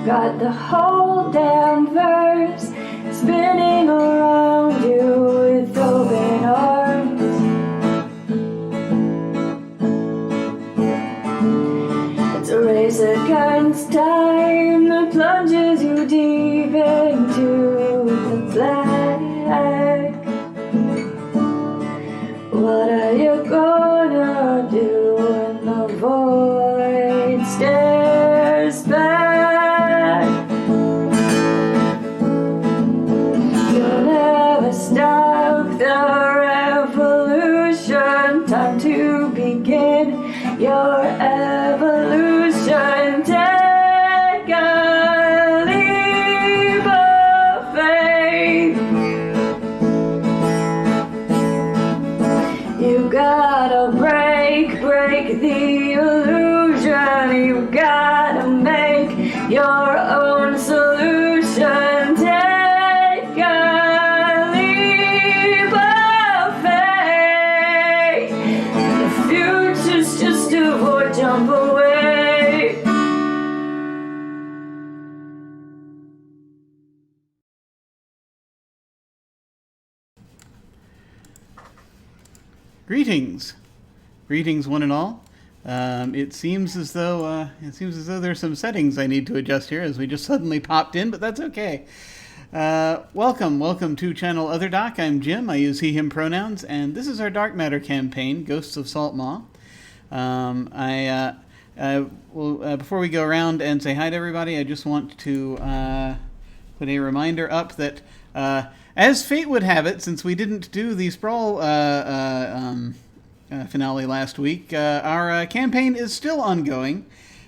got the whole damn verse spinning around you with open arms. It's a race against time that plunges you deep into the black. What are you gonna do when the void stares back? You'll never stop the revolution. Time to begin your evolution. Take a leap of faith. You gotta break the illusion. You gotta make your own solution. Take a leap of faith. The future's just a void, jump away. Greetings, one and all. It seems as though there's some settings I need to adjust here, as we just suddenly popped in, but that's okay. Welcome to Channel Other Doc. I'm Jim. I use he/him pronouns, and this is our Dark Matter campaign, Ghosts of Saltmaw. Before we go around and say hi to everybody, I just want to put a reminder up that, as fate would have it, since we didn't do the Sprawl finale last week, our campaign is still ongoing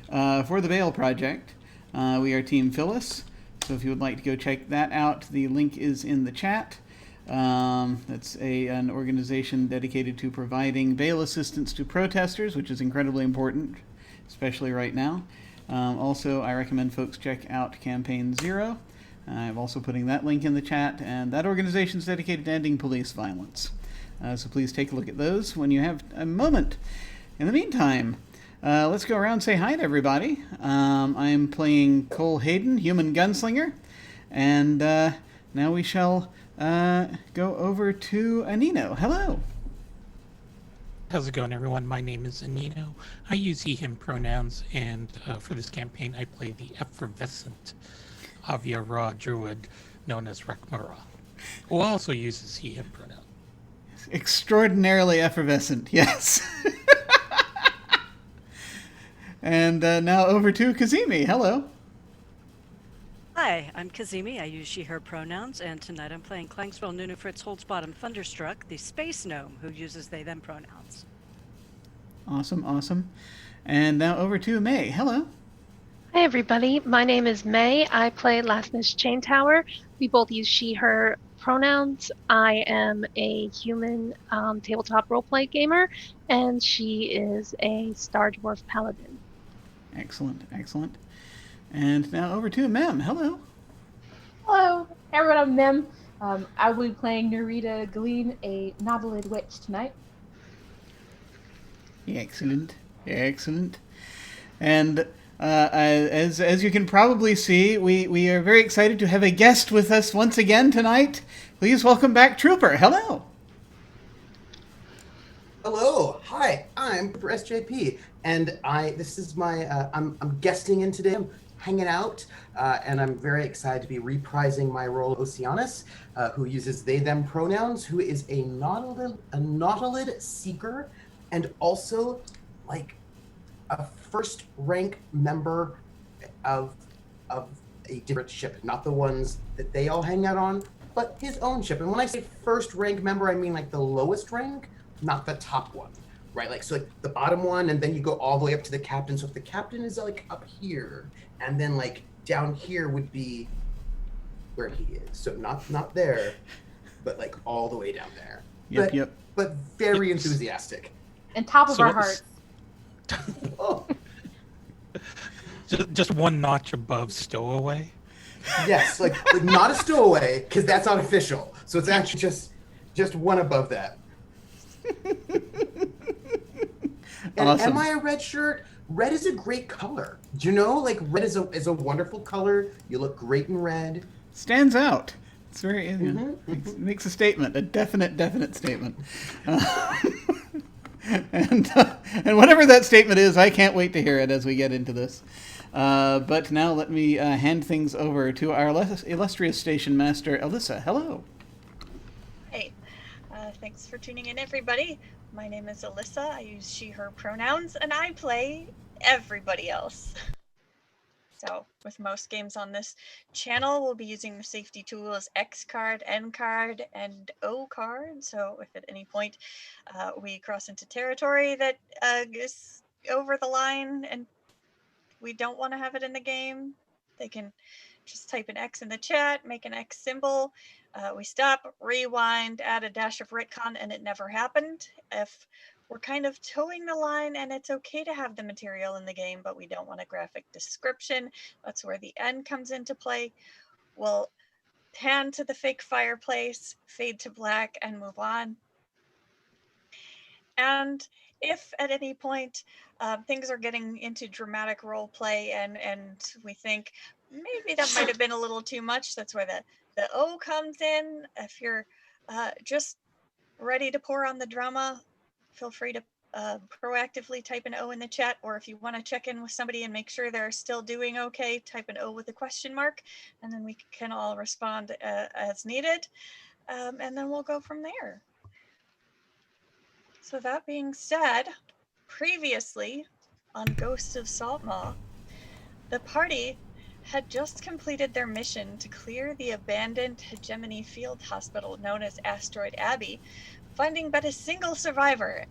for the Bale Project. We are Team Phyllis, so if you would like to go check that out, the link is in the chat. That's an organization dedicated to providing bail assistance to protesters, which is incredibly important, especially right now. Also, I recommend folks check out Campaign Zero. I'm also putting that link in the chat, and that organization is dedicated to ending police violence. So please take a look at those when you have a moment. In the meantime, let's go around and say hi to everybody. I'm playing Cole Hayden, Human Gunslinger, and now we shall go over to Anino. Hello. How's it going, everyone? My name is Anino. I use he/him pronouns, and for this campaign, I play the effervescent Avia Ra druid known as Rekmara, who also uses he/him pronouns. Extraordinarily effervescent, yes. And now over to Cazimi. Hello. Hi, I'm Cazimi. I use she/her pronouns, and tonight I'm playing Klangswell Nunefritz Holtzbottom Thunderstruck, the space gnome who uses they/them pronouns. Awesome. And now over to May. Hello. Hi everybody, my name is May. I play Lasness Chain Tower. We both use she/her pronouns. I am a human tabletop roleplay gamer, and she is a Star Dwarf Paladin. Excellent. And now over to Mem. Hello. Hello, everyone. I'm Mem. I will be playing Nerita Galeen, a Nautilid Witch, tonight. Excellent. And as you can probably see, we are very excited to have a guest with us once again tonight. Please welcome back Trooper. Hello. Hello. Hi. I'm Trooper SJP, and this is my I'm guesting in today. I'm hanging out, and I'm very excited to be reprising my role of Oceanus, who uses they/them pronouns, who is a Nautilid seeker, and also like a first rank member of a different ship, not the ones that they all hang out on, but his own ship. And when I say first rank member, I mean like the lowest rank, not the top one, right? Like, so like the bottom one, and then you go all the way up to the captain. So if the captain is like up here, and then like down here would be where he is. So not there, but like all the way down there. Yep. But very enthusiastic. And top of our hearts. Oh. Just one notch above stowaway. Yes, like not a stowaway, because that's not official. So it's actually just one above that. And Awesome. am I a red shirt? red is a great color. Do you know? Like red is a wonderful color. You look great in red. Stands out. It's very makes a statement, a definite statement. And whatever that statement is, I can't wait to hear it as we get into this. But now let me hand things over to our illustrious station master, Alyssa. Hello. Hey, thanks for tuning in, everybody. My name is Alyssa. I use she, her pronouns, and I play everybody else. So with most games on this channel, we'll be using the safety tools X card, N card, and O card. So if at any point we cross into territory that is over the line and we don't want to have it in the game, they can just type an X in the chat, make an X symbol. We stop, rewind, add a dash of retcon, and it never happened. If we're kind of towing the line and it's okay to have the material in the game, but we don't want a graphic description, that's where the N comes into play. We'll pan to the fake fireplace, fade to black, and move on. And if at any point things are getting into dramatic role play and we think maybe that might have been a little too much, that's where the O comes in. If you're just ready to pour on the drama, feel free to proactively type an O in the chat, or if you want to check in with somebody and make sure they're still doing okay, type an O with a question mark, and then we can all respond as needed, and then we'll go from there. So that being said, previously on Ghosts of Saltmaw, the party had just completed their mission to clear the abandoned hegemony field hospital known as Asteroid Abbey, finding but a single survivor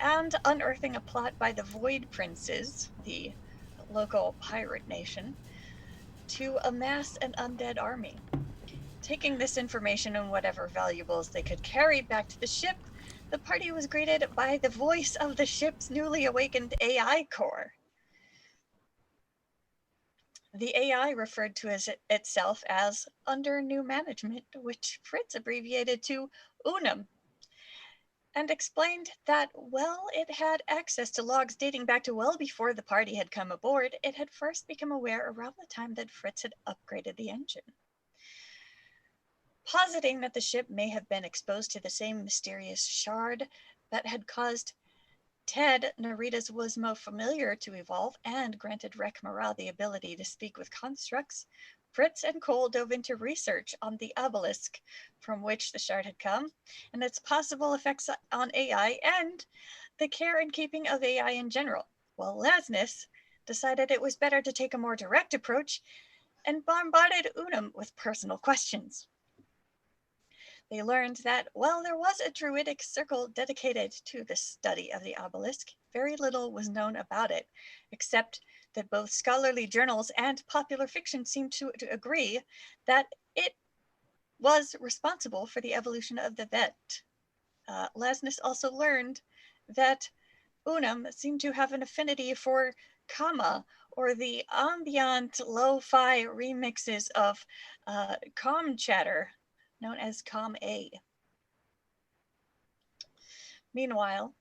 and unearthing a plot by the Void Princes, the local pirate nation, to amass an undead army. Taking this information and whatever valuables they could carry back to the ship, the party was greeted by the voice of the ship's newly awakened AI core. The AI referred to itself as under new management, which Fritz abbreviated to UNUM, and explained that while it had access to logs dating back to well before the party had come aboard, it had first become aware around the time that Fritz had upgraded the engine. Positing that the ship may have been exposed to the same mysterious shard that had caused Ted, Narita's Wizmo familiar, to evolve and granted Rek Mara the ability to speak with constructs, Fritz and Cole dove into research on the obelisk from which the shard had come and its possible effects on AI and the care and keeping of AI in general, while Lasness decided it was better to take a more direct approach and bombarded Unum with personal questions. They learned that while there was a druidic circle dedicated to the study of the obelisk, very little was known about it, except that both scholarly journals and popular fiction seemed to agree that it was responsible for the evolution of the vet. Lasness also learned that Unum seemed to have an affinity for Kama, or the ambient lo-fi remixes of Com Chatter, known as Com-A. Meanwhile,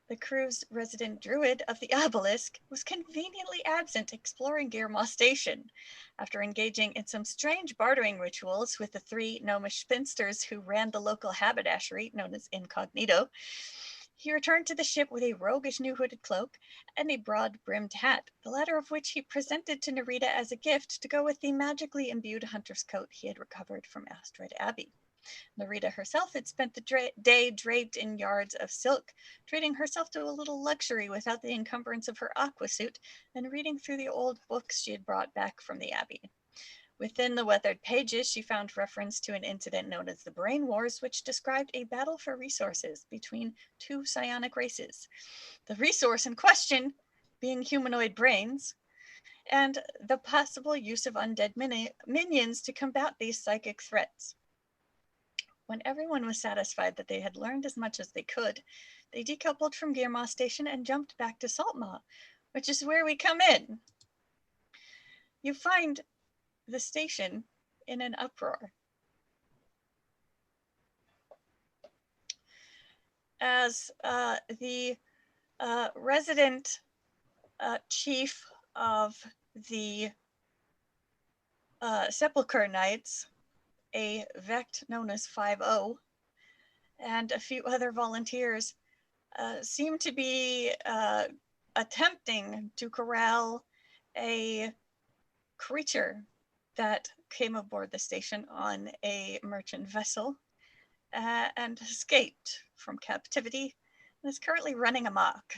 the crew's resident druid of the obelisk was conveniently absent exploring Girma Station. After engaging in some strange bartering rituals with the three gnomish spinsters who ran the local haberdashery known as Incognito, he returned to the ship with a roguish new hooded cloak and a broad-brimmed hat, the latter of which he presented to Narita as a gift to go with the magically imbued hunter's coat he had recovered from Asteroid Abbey. Narita herself had spent the day draped in yards of silk, treating herself to a little luxury without the encumbrance of her aqua suit, and reading through the old books she had brought back from the Abbey. Within the weathered pages, she found reference to an incident known as the Brain Wars, which described a battle for resources between two psionic races. The resource in question being humanoid brains, and the possible use of undead minions to combat these psychic threats. When everyone was satisfied that they had learned as much as they could, they decoupled from Girma Station and jumped back to Saltmaw, which is where we come in. You find the station in an uproar, as the resident chief of the Sepulchre Knights, a Vect known as 5-0, and a few other volunteers seem to be attempting to corral a creature that came aboard the station on a merchant vessel and escaped from captivity and is currently running amok.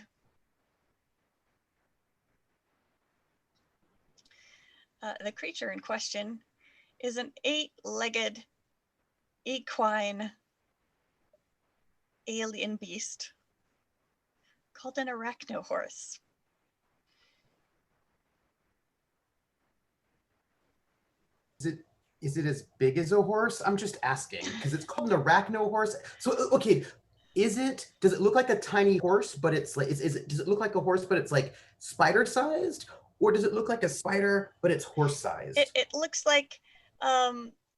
The creature in question is an 8-legged equine alien beast called an arachnohorse. Is it as big as a horse? I'm just asking because it's called an arachnohorse. So okay, does it look like a tiny horse, but it's like does it look like a horse, but it's like spider sized? Or does it look like a spider, but it's horse sized? It looks like,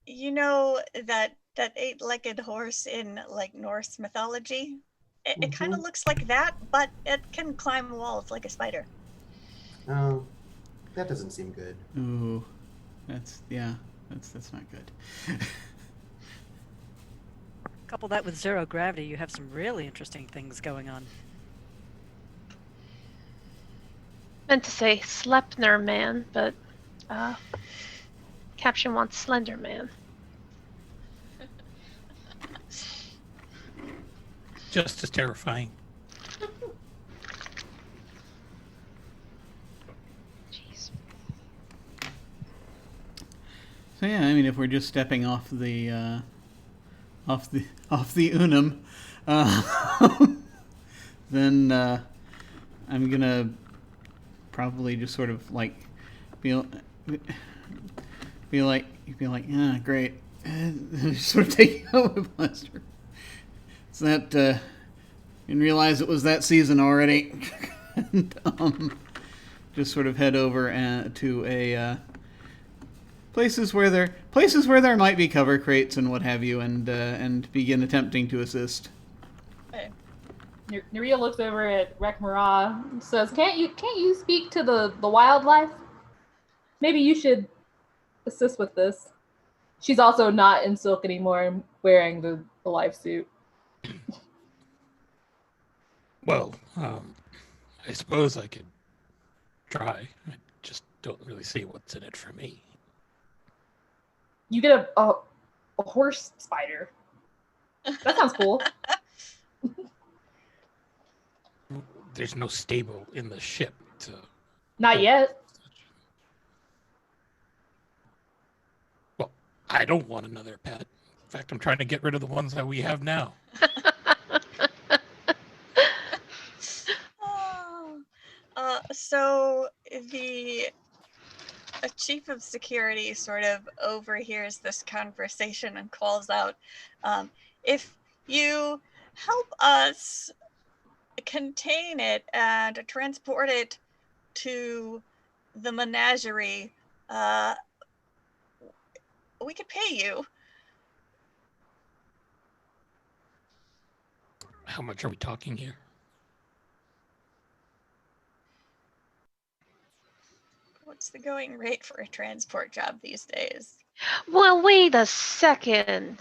you know, that 8-legged horse in like Norse mythology. It kind of looks like that, but it can climb walls like a spider. Oh, that doesn't seem good. Ooh, that's not good. Couple that with zero gravity, you have some really interesting things going on. Meant to say Slepner Man, but caption wants Slender Man. Just as terrifying. Jeez. So yeah, I mean, if we're just stepping off the Unum, then I'm gonna probably just sort of like be like, yeah, great, and sort of take out my blaster. It's that didn't realize it was that season already. And, just sort of head over to a places where there might be cover crates and what have you, and begin attempting to assist. Nerita looks over at Rekmara and says, Can't you speak to the wildlife? Maybe you should assist with this. She's also not in silk anymore and wearing the life suit. Well, I suppose I could try. I just don't really see what's in it for me. You get a horse spider. That sounds cool. There's no stable in the ship to... Not yet. Well, I don't want another pet. In fact, I'm trying to get rid of the ones that we have now. So the chief of security sort of overhears this conversation and calls out, if you help us contain it and transport it to the menagerie, we could pay you. How much are we talking here? What's the going rate for a transport job these days? Well, wait a second.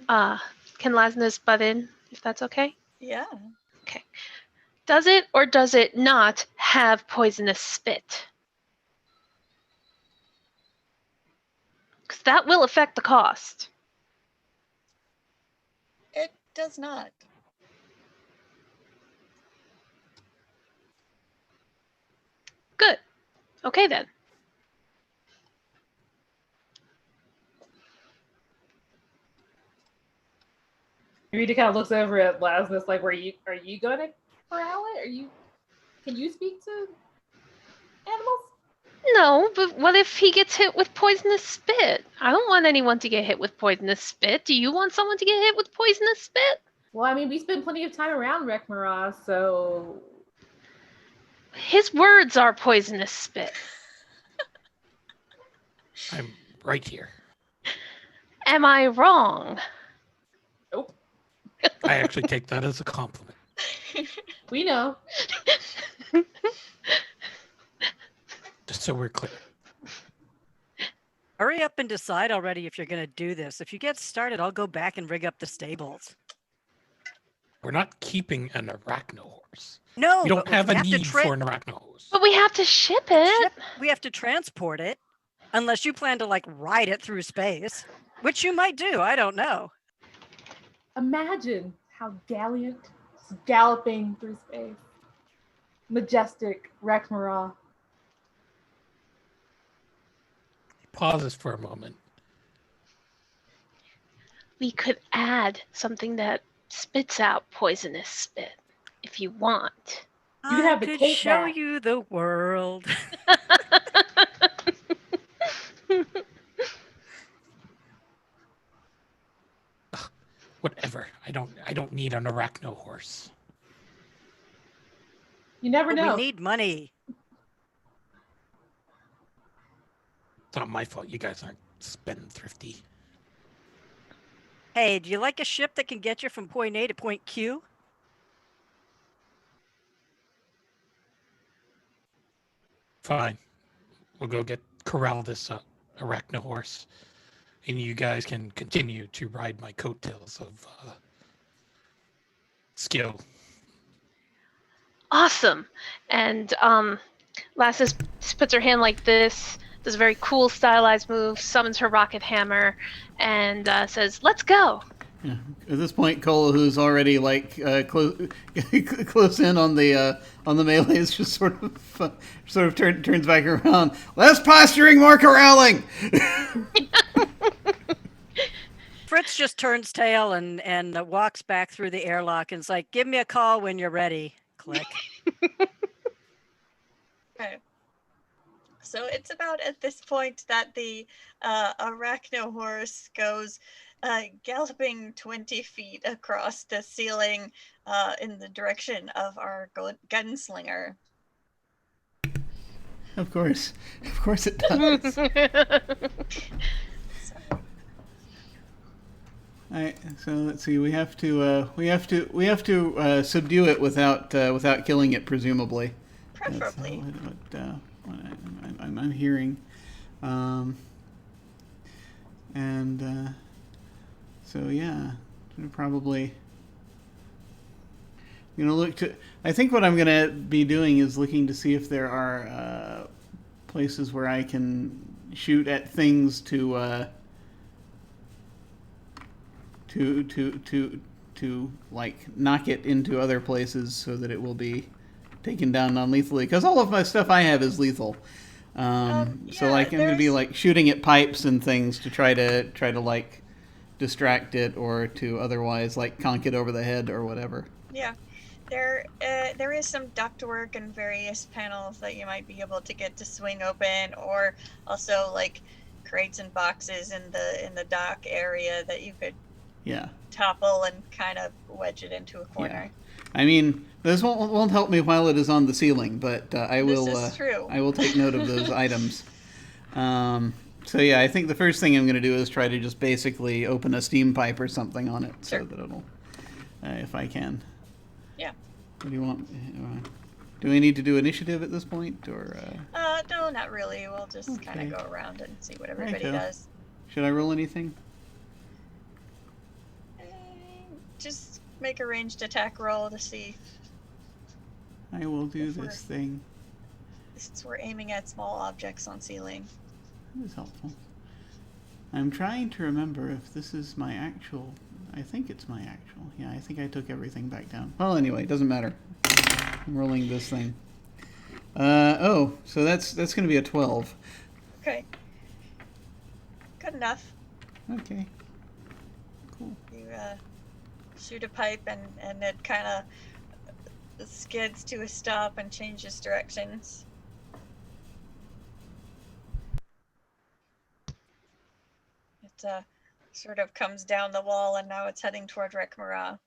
Can Lasnus butt in, if that's okay? Yeah. Okay. Does it or does it not have poisonous spit? Because that will affect the cost. It does not. Good. Okay then. Rita kind of looks over at Lasnus like, are you going to corral it? Can you speak to animals? No, but what if he gets hit with poisonous spit? I don't want anyone to get hit with poisonous spit. Do you want someone to get hit with poisonous spit? Well, I mean, we spend plenty of time around Rekmara, so... His words are poisonous spit. I'm right here. Am I wrong? Nope. I actually take that as a compliment. We know. Just so we're clear. Hurry up and decide already if you're going to do this. If you get started, I'll go back and rig up the stables. We're not keeping an arachno horse. No, We don't but have we a have to need for an arachno horse. But we have to ship it. we have to transport it, unless you plan to like ride it through space, which you might do. I don't know. Imagine how Galliant is galloping through space. Majestic Rekmara. He pauses for a moment. We could add something that spits out poisonous spit if you want. You could have I the could cake show back. you the world. Whatever. I don't need an arachno horse. You never But know. we need money. It's not my fault you guys aren't spendthrifty. Hey, do you like a ship that can get you from point A to point Q? Fine. We'll go corral this arachno horse. And you guys can continue to ride my coattails of skill. Awesome. And Lassus puts her hand like this, does a very cool stylized move, summons her rocket hammer, and says, "Let's go." Yeah. At this point, Cole, who's already like close in on the melee, is just sort of turns back around. Less posturing, more corralling. Fritz just turns tail and walks back through the airlock and is like, "Give me a call when you're ready." Click. Okay. So it's about at this point that the arachno horse goes galloping 20 feet across the ceiling in the direction of our gunslinger. Of course it does. All right, so let's see. We have to subdue it without killing it, presumably. Preferably. That's what I'm hearing, so yeah, probably. Look to. I think what I'm gonna be doing is looking to see if there are places where I can shoot at things to like knock it into other places so that it will be taken down non-lethally, because all of my stuff I have is lethal. So like I'm gonna be like shooting at pipes and things to try to like distract it, or to otherwise like conk it over the head or whatever. Yeah, there is some ductwork and various panels that you might be able to get to swing open, or also like crates and boxes in the dock area that you could topple and kind of wedge it into a corner. Yeah. I mean, this won't help me while it is on the ceiling, but I will. This is true. I will take note of those items. So yeah, I think the first thing I'm going to do is try to just basically open a steam pipe or something on it, so that it'll, if I can. Yeah. What do you want? Do we need to do initiative at this point, or? No, not really. We'll just kind of go around and see what everybody does. Should I roll anything? Just make a ranged attack roll to see. I will do this thing. Since we're aiming at small objects on ceiling. That is helpful. I'm trying to remember if this is my actual. I think it's my actual. Yeah, I think I took everything back down. Well, anyway, it doesn't matter. I'm rolling this thing. So that's going to be a 12. Okay. Good enough. Okay. Cool. You shoot a pipe and it kind of skids to a stop and changes directions. It sort of comes down the wall and now it's heading toward Rekmara.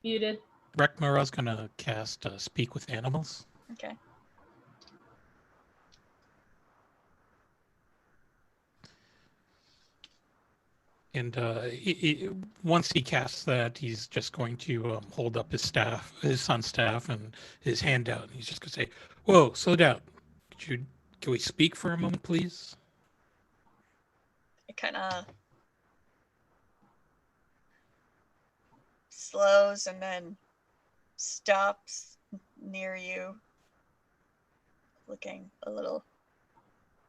Muted. Rekmara's gonna cast Speak with Animals. Okay. And once he casts that, he's just going to hold up his staff, his son's staff, and his hand out. And he's just going to say, "Whoa, slow down. Can we speak for a moment, please?" It kind of slows and then stops near you, looking a little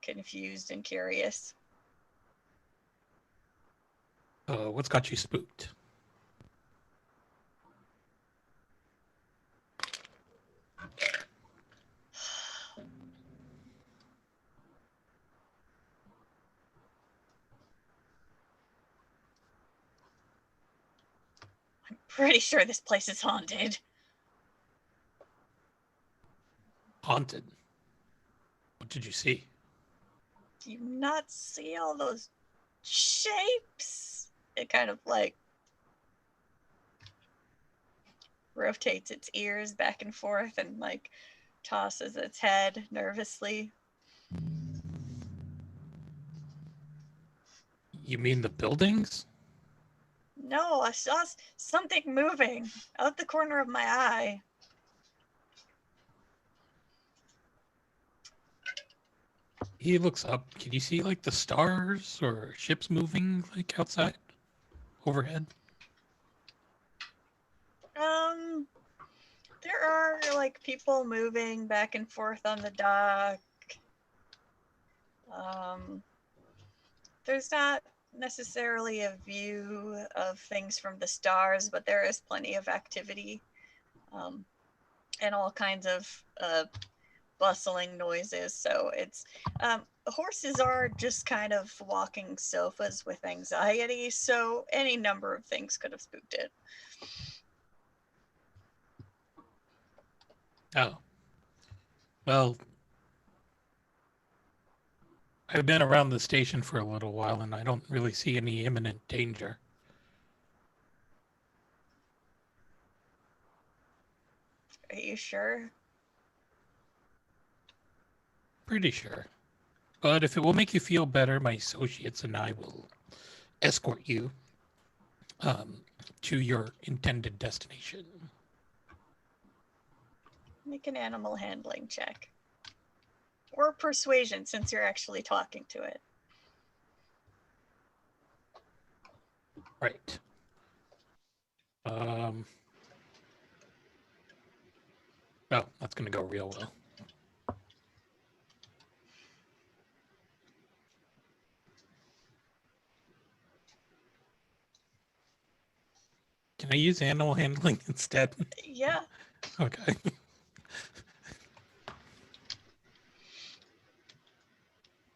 confused and curious. What's got you spooked? I'm pretty sure this place is haunted. Haunted? What did you see? Do you not see all those shapes? It kind of like rotates its ears back and forth and like tosses its head nervously. You mean the buildings? No, I saw something moving out the corner of my eye. He looks up. Can you see like the stars or ships moving like outside, overhead? There are like people moving back and forth on the dock. There's not necessarily a view of things from the stars, but there is plenty of activity, and all kinds of bustling noises. So it's horses are just kind of walking sofas with anxiety, so any number of things could have spooked it. Oh. Well, I've been around the station for a little while and I don't really see any imminent danger. Are you sure? Pretty sure. But if it will make you feel better, my associates and I will escort you to your intended destination. Make an animal handling check. Or persuasion, since you're actually talking to it. Right. Oh, that's going to go real well. Can I use animal handling instead? Yeah. Okay.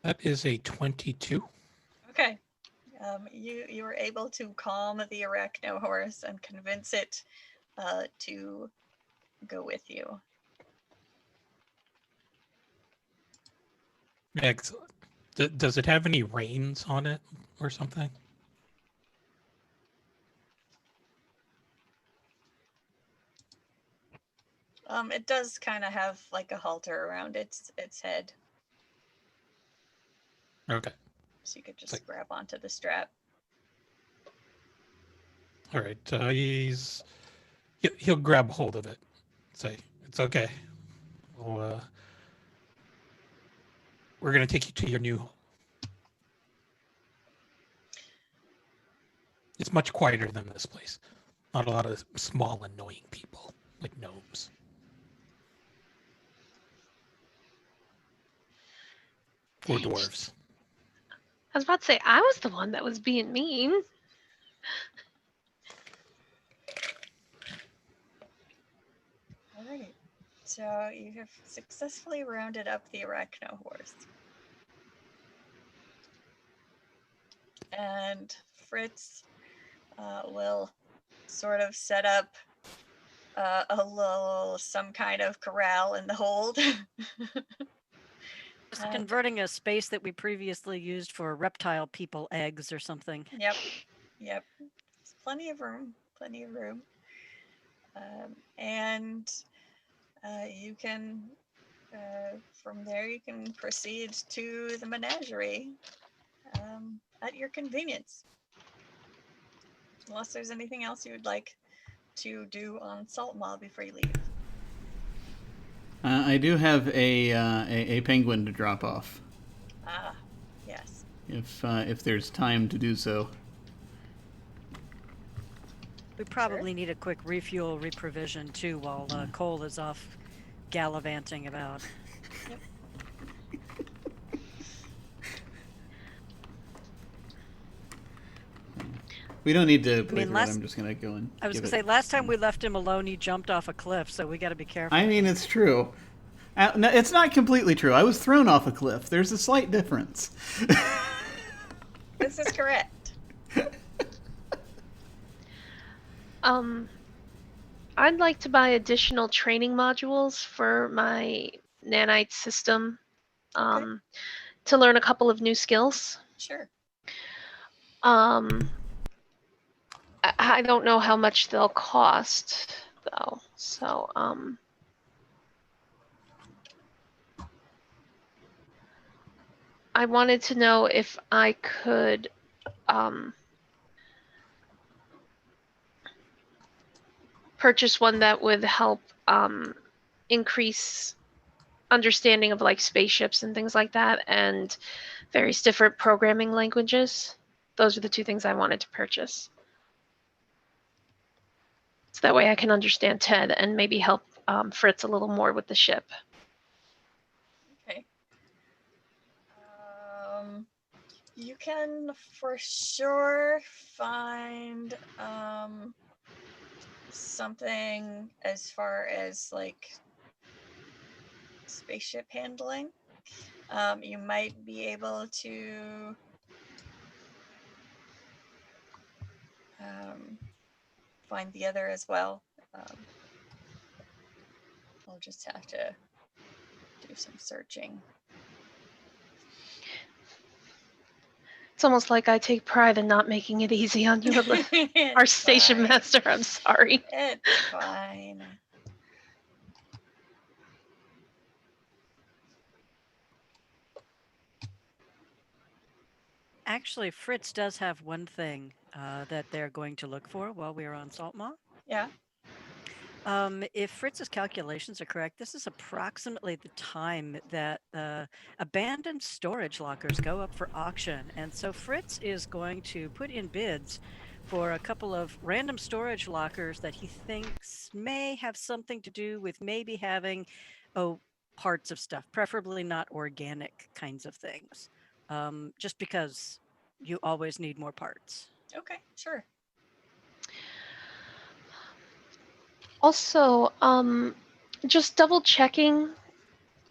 That is a 22. Okay. You were able to calm the arachno horse and convince it to go with you. Excellent. Does it have any reins on it or something? It does kind of have like a halter around its head. Okay. So you could just grab onto the strap. All right. He'll grab hold of it. Say, it's okay. We're going to take you to your new home. It's much quieter than this place. Not a lot of small, annoying people like gnomes. Or dwarves. I was about to say, I was the one that was being mean. All right. So you have successfully rounded up the arachno horse. And Fritz will sort of set up some kind of corral in the hold. Just converting a space that we previously used for reptile people eggs or something. Yep. There's plenty of room. And you can, from there, you can proceed to the menagerie at your convenience. Unless there's anything else you would like to do on Saltmaw before you leave. I do have a penguin to drop off. Ah, yes. If there's time to do so. We probably need a quick refuel, reprovision too, while Cole is off gallivanting about. Yep. We don't need to play mean, through it. I'm just gonna go and. I was give gonna say, it last time some- we left him alone, he jumped off a cliff, so we got to be careful. I mean, it's true. No, it's not completely true. I was thrown off a cliff. There's a slight difference. This is correct. I'd like to buy additional training modules for my nanite system to learn a couple of new skills. Sure. I don't know how much they'll cost though, so I wanted to know if I could purchase one that would help increase understanding of like spaceships and things like that, and various different programming languages. Those are the two things I wanted to purchase. So that way I can understand Ted and maybe help Fritz a little more with the ship. Okay. You can for sure find something as far as like spaceship handling. You might be able to find the other as well. I'll just have to do some searching. It's almost like I take pride in not making it easy on you, our station fine. master. I'm sorry. It's fine. Actually, Fritz does have one thing that they're going to look for while we are on Saltmaw. Yeah. If Fritz's calculations are correct, this is approximately the time that abandoned storage lockers go up for auction. And so Fritz is going to put in bids for a couple of random storage lockers that he thinks may have something to do with maybe having, parts of stuff, preferably not organic kinds of things. Just because you always need more parts. Okay, sure. Also, just double checking.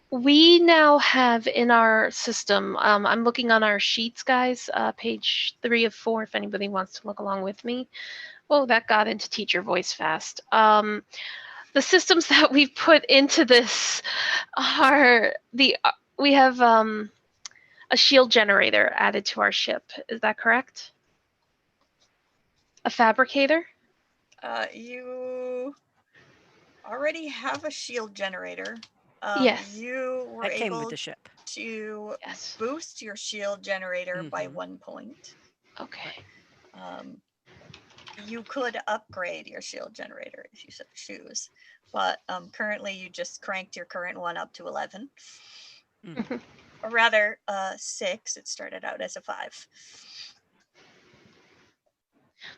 We now have in our system, I'm looking on our sheets, guys, page 3 of 4, if anybody wants to look along with me. Whoa, that got into teacher voice fast. The systems that we've put into this are we have a shield generator added to our ship. Is that correct? A fabricator? You already have a shield generator. Yes. You were That came with able the ship. to Yes. boost your shield generator by Mhm. 1 point. Okay. You could upgrade your shield generator if you so choose, but currently you just cranked your current one up to 11. Mhm. Or rather, 6. It started out as a 5.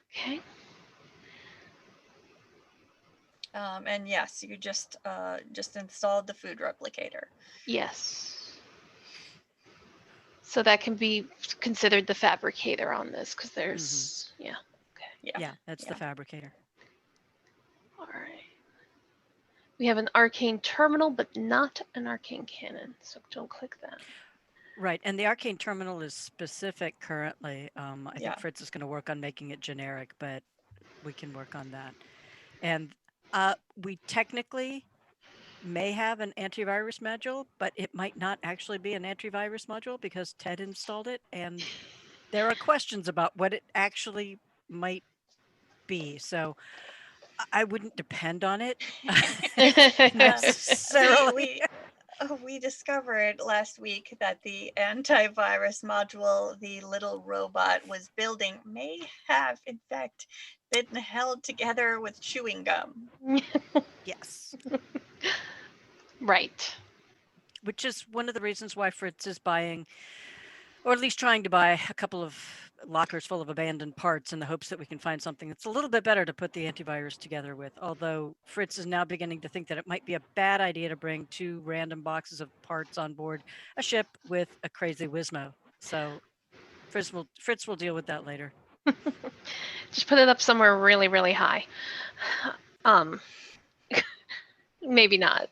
Okay. And yes, you just installed the food replicator. Yes. So that can be considered the fabricator on this, because there's, yeah. Okay. Yeah, that's the fabricator. All right. We have an arcane terminal, but not an arcane cannon, so don't click that. Right, and the arcane terminal is specific currently. I Yeah. think Fritz is going to work on making it generic, but we can work on that. And we technically may have an antivirus module, but it might not actually be an antivirus module because Ted installed it, and there are questions about what it actually might be. So I wouldn't depend on it necessarily. we discovered last week that the antivirus module the little robot was building may have, in fact, been held together with chewing gum. Yes. Right. Which is one of the reasons why Fritz is buying, or at least trying to buy, a couple of lockers full of abandoned parts in the hopes that we can find something that's a little bit better to put the antivirus together with. Although Fritz is now beginning to think that it might be a bad idea to bring 2 random boxes of parts on board a ship with a crazy Wizmo. So Fritz will deal with that later. Just put it up somewhere really, really high. Maybe not.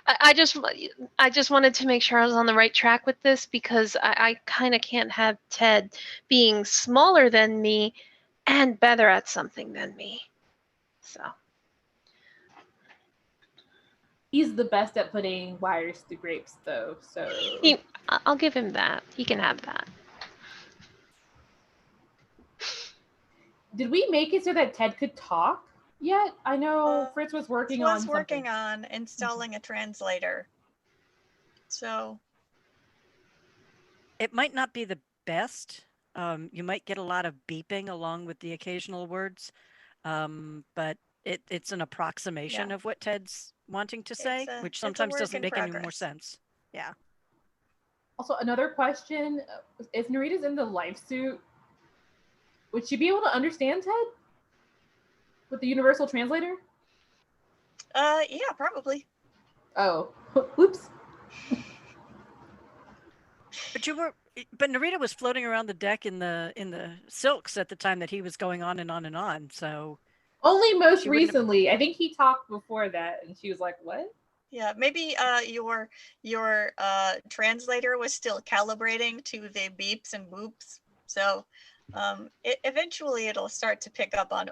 I just wanted to make sure I was on the right track with this, because I kind of can't have Ted being smaller than me and better at something than me. So He's the best at putting wires through grapes, though. So I'll give him that. He can have that. did we make it so that Ted could talk yet? I know Fritz was working on something. working on installing a translator. So it might not be the best. You might get a lot of beeping along with the occasional words, but it's an approximation of what Ted's wanting to say, which sometimes doesn't make any more sense. Yeah. Also, another question: if Narita's in the life suit, would she be able to understand Ted with the universal translator? Yeah, probably. Oh, whoops. But Narita was floating around the deck in the silks at the time that he was going on and on and on. So only most recently. I think he talked before that, and she was like, "What?" Yeah, maybe your translator was still calibrating to the beeps and whoops. So eventually it'll start to pick up on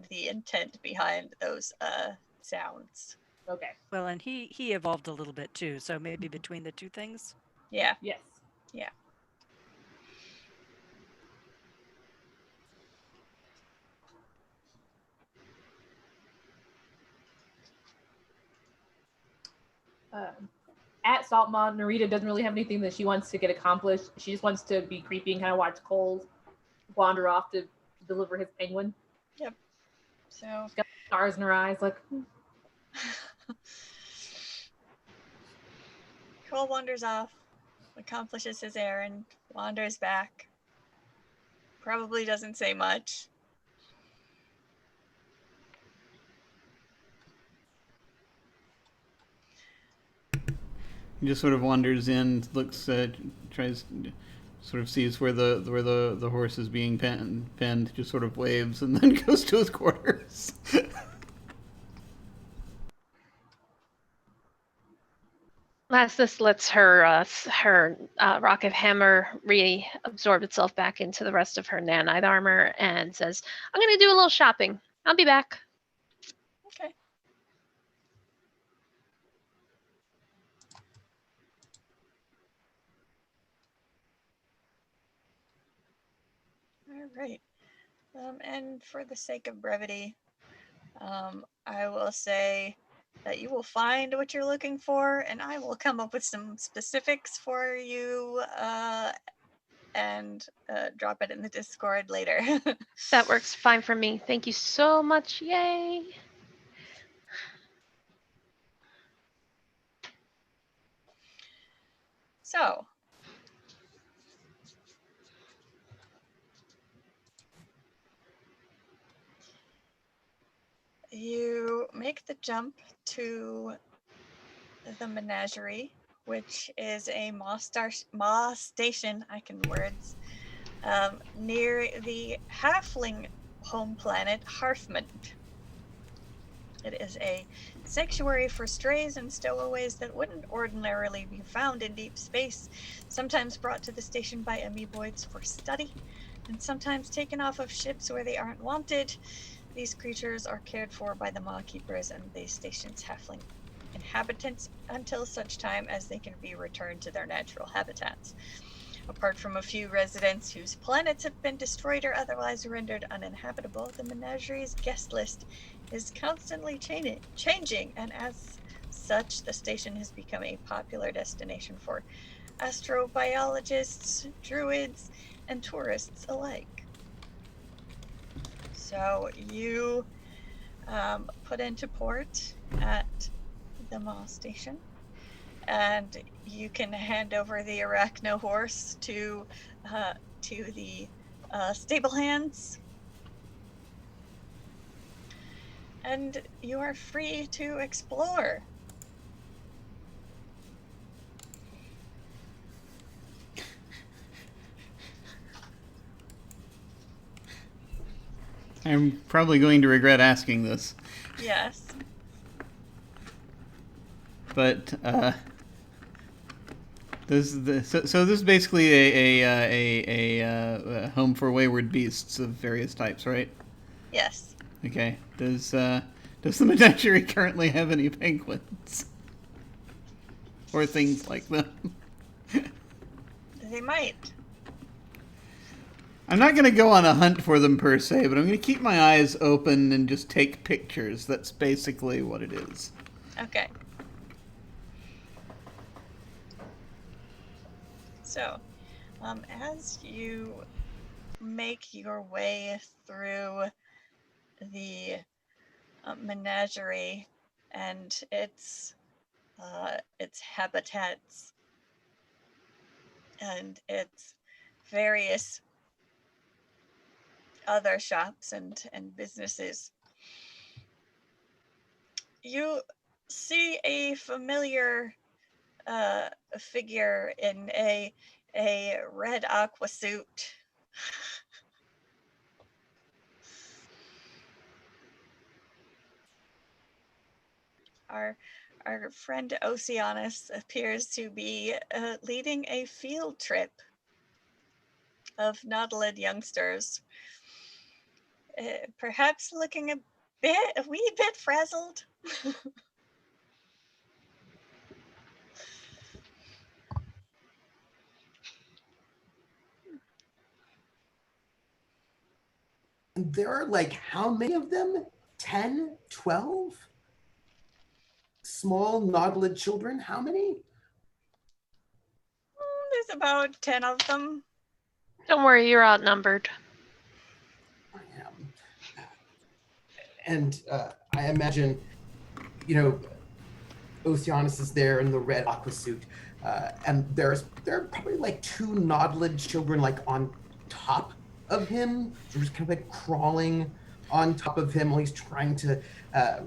the intent behind those sounds. Okay. Well, and he evolved a little bit too. So maybe between the two things. Yeah. Yes. Yeah. At Saltmaw, Narita doesn't really have anything that she wants to get accomplished. She just wants to be creepy and kind of watch Cole wander off to deliver his penguin. Yep. So she's got stars in her eyes, like. Cole wanders off, accomplishes his errand, wanders back. Probably doesn't say much. He just sort of wanders in, looks, tries, sort of sees where the horse is being penned, just sort of waves, and then goes to his quarters. This lets her rocket hammer reabsorb itself back into the rest of her nanite armor, and says, "I'm going to do a little shopping. I'll be back." Okay. All right. And for the sake of brevity, I will say that you will find what you're looking for, and I will come up with some specifics for you and drop it in the Discord later. That works fine for me. Thank you so much. Yay. So, you make the jump to the menagerie, which is a Maw station, I can words, near the halfling home planet Harfman. It is a sanctuary for strays and stowaways that wouldn't ordinarily be found in deep space, sometimes brought to the station by amoeboids for study, and sometimes taken off of ships where they aren't wanted. These creatures are cared for by the Maw Keepers and the station's halfling inhabitants until such time as they can be returned to their natural habitats. Apart from a few residents whose planets have been destroyed or otherwise rendered uninhabitable, the menagerie's guest list is constantly changing, and as such, the station has become a popular destination for astrobiologists, druids, and tourists alike. So you put into port at the Maw station, and you can hand over the arachno horse to the stable hands, and you are free to explore. I'm probably going to regret asking this, Yes. but this is basically a home for wayward beasts of various types, right? Yes. Okay. Does the menagerie currently have any penguins or things like them? They might. I'm not going to go on a hunt for them per se, but I'm going to keep my eyes open and just take pictures. That's basically what it is. Okay. So, as you make your way through the menagerie and its habitats and its various other shops and businesses, you see a familiar figure in a red aqua suit. Our friend Oceanus appears to be leading a field trip of Nautilid youngsters, perhaps looking a wee bit frazzled. There are like how many of them? 10, 12? Small Nautilid children? How many? There's about 10 of them. Don't worry, you're outnumbered. I am. And I imagine, you know, Oceanus is there in the red aqua suit, and there are probably like 2 Nautilid children like on top of him, so just kind of like crawling on top of him while he's trying to,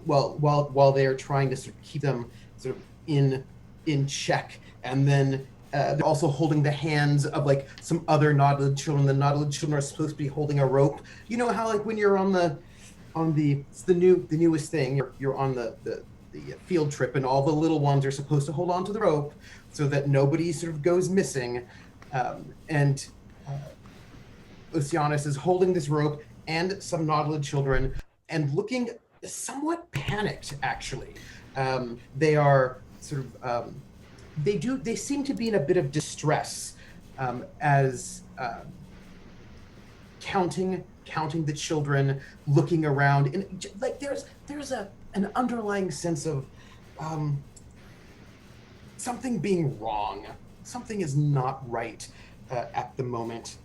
while they are trying to sort of keep them sort of in check, and then they're also holding the hands of like some other Nautilid children. The Nautilid children are supposed to be holding a rope. You know how like when you're on the it's the newest thing. You're on the field trip, and all the little ones are supposed to hold on to the rope so that nobody sort of goes missing. And Oceanus is holding this rope and some Nautilid children and looking somewhat panicked, actually. They are sort of, they seem to be in a bit of distress as counting the children, looking around, and like there's an underlying sense of something being wrong. Something is not right at the moment.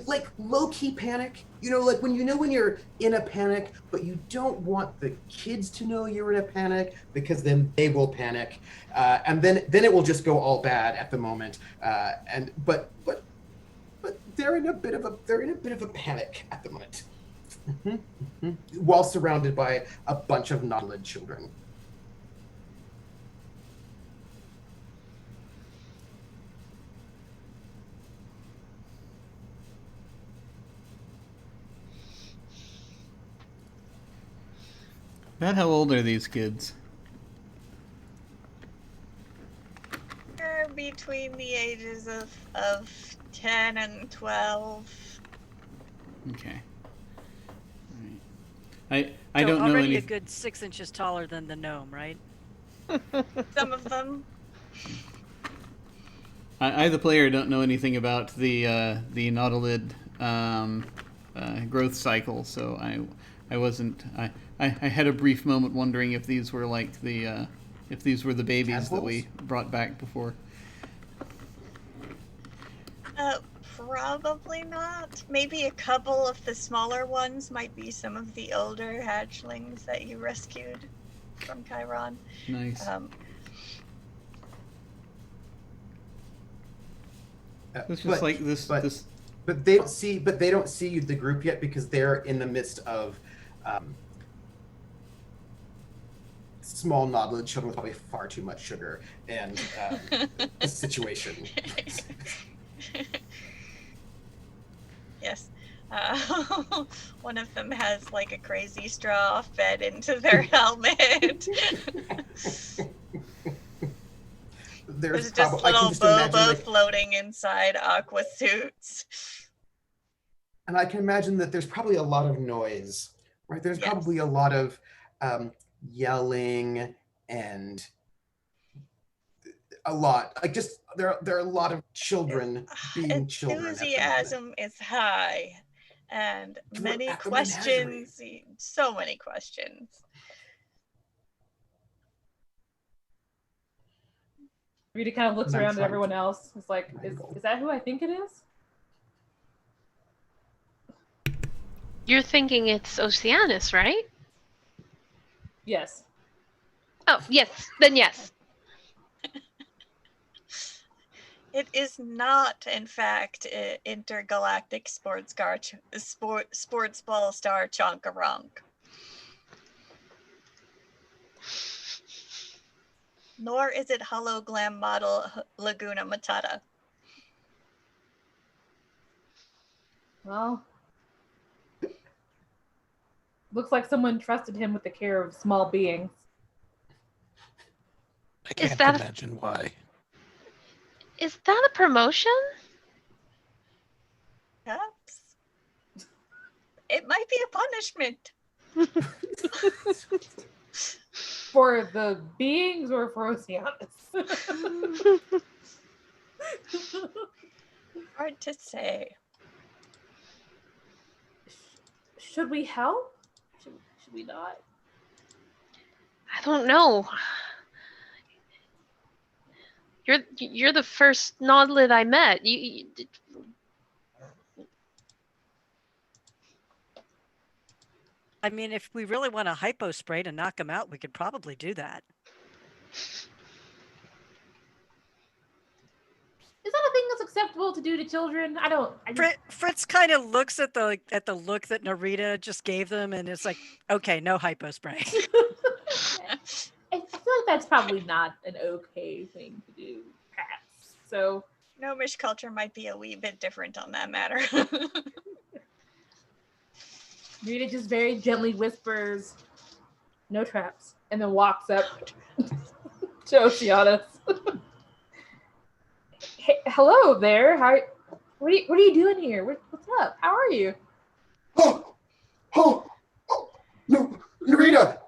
Like low-key panic, you know, like when you're in a panic, but you don't want the kids to know you're in a panic because then they will panic, and then it will just go all bad at the moment. But they're in a bit of a panic at the moment, while surrounded by a bunch of Nautilid children. About how old are these kids? They're between the ages of 10 and 12. Okay. All right. I don't know already any. a good 6 inches taller than the gnome, right? Some of them. I, the player, don't know anything about the Nautilid growth cycle, so I wasn't. I had a brief moment wondering if these were like the if these were the babies that Tadpoles? we brought back before. Probably not. Maybe a couple of the smaller ones might be some of the older hatchlings that you rescued from Chiron. Nice. It's just like this. But they don't see the group yet because they're in the midst of small nodded children with probably far too much sugar and a situation. Yes. One of them has like a crazy straw fed into their helmet. There's just little boba floating inside aqua suits. And I can imagine that there's probably a lot of noise, right? There's probably a lot of yelling and a lot, like just there are a lot of children being children. Enthusiasm is high, and many questions. So many questions. Rita kind of looks around at everyone else. It's like, is that who I think it is? You're thinking it's Oceanus, right? Yes. Oh, yes. Then yes. It is not, in fact, intergalactic sports ball star Chonkarunk. Nor is it hologlam model Laguna Matata. Well, looks like someone trusted him with the care of small beings. I can't imagine why. Is that a promotion? Perhaps. It might be a punishment. For the beings or for Oceanus? Hard to say. Should we help? Should we not? I don't know. You're the first Nodlid I met. You I mean, if we really want to hypo spray to knock him out, we could probably do that. Is that a thing that's acceptable to do to children? Fritz kind of looks at the look that Narita just gave them, and it's like, okay, no hypo spray. I feel like that's probably not an okay thing to do, perhaps. So Gnomish culture might be a wee bit different on that matter. Rita just very gently whispers, "No traps," and then walks up to Oceanus. Hey, hello there. What are you doing here? What's up? How are you? Oh, no, Narita.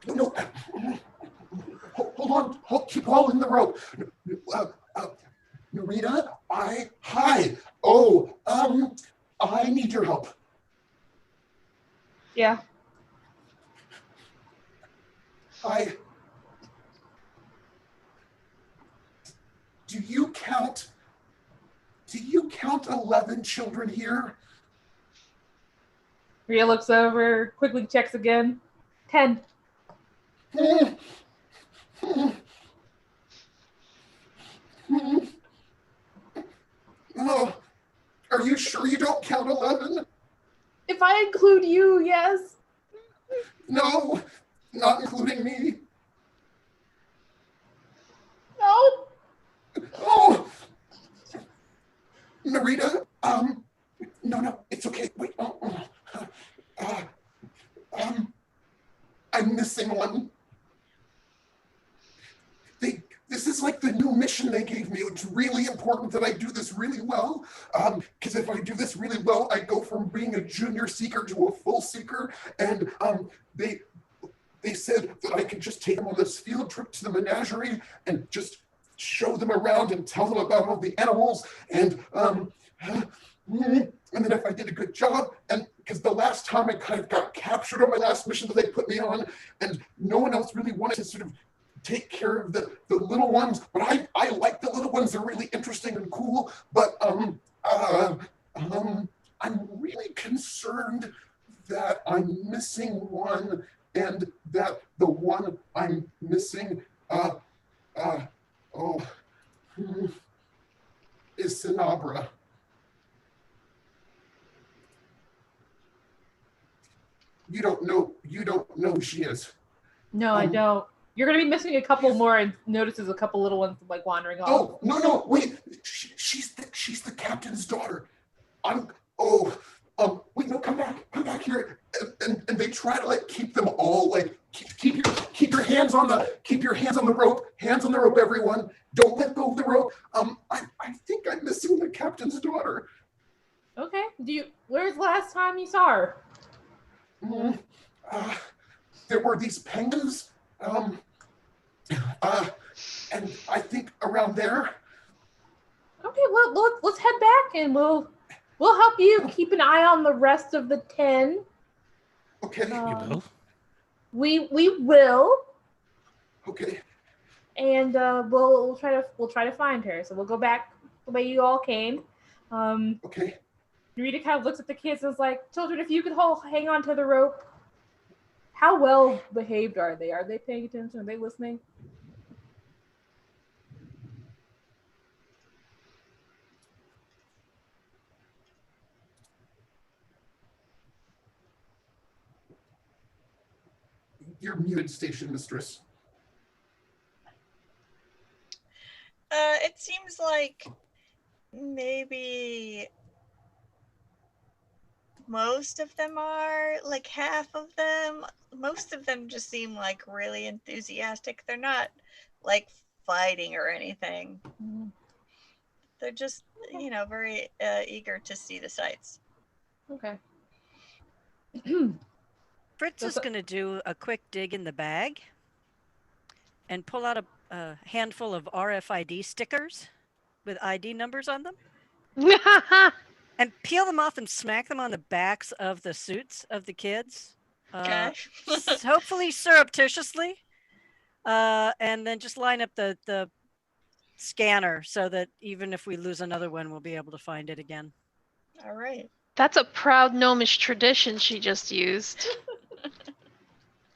No, hold on. Keep holding the rope. Narita, hi. Oh, I need your help. Yeah. Do you count 11 children here? Rhea looks over, quickly checks again. 10. Oh, are you sure you don't count 11? If I include you, yes. No, not including me. No. Oh, Narita, no, it's okay. Wait, I'm missing one. This is like the new mission they gave me. It's really important that I do this really well. Because if I do this really well, I go from being a junior seeker to a full seeker. And they said that I could just take them on this field trip to the menagerie and just show them around and tell them about all the animals. And then if I did a good job, and because the last time I kind of got captured on my last mission that they put me on, and no one else really wanted to sort of take care of the little ones, but I like the little ones. They're really interesting and cool, but I'm really concerned that I'm missing one, and that the one I'm missing is Sinabra. You don't know who she is. No, I don't. You're gonna be missing a couple more, and notices a couple little ones like wandering off. Oh no! Wait, she's the captain's daughter. Wait, no, come back here. And they try to like keep them all like keep your hands on the rope, everyone. Don't let go of the rope. I think I'm missing the captain's daughter. Okay. Where's the last time you saw her? There were these penguins. And I think around there. Okay, well, let's head back, and we'll help you keep an eye on the rest of the 10. Okay. You will? We will. Okay. And we'll try to find her. So we'll go back the way you all came. Okay. Narita kind of looks at the kids and is like, "Children, if you could hang on to the rope." How well behaved are they? Are they paying attention? Are they listening? You're muted, station mistress. It seems like maybe most of them are, like half of them. Most of them just seem like really enthusiastic. They're not like fighting or anything. They're just, very eager to see the sights. Okay. Fritz is going to do a quick dig in the bag and pull out a handful of RFID stickers with ID numbers on them and peel them off and smack them on the backs of the suits of the kids. Gosh. Hopefully surreptitiously. And then just line up the scanner so that even if we lose another one, we'll be able to find it again. All right. That's a proud gnomish tradition she just used.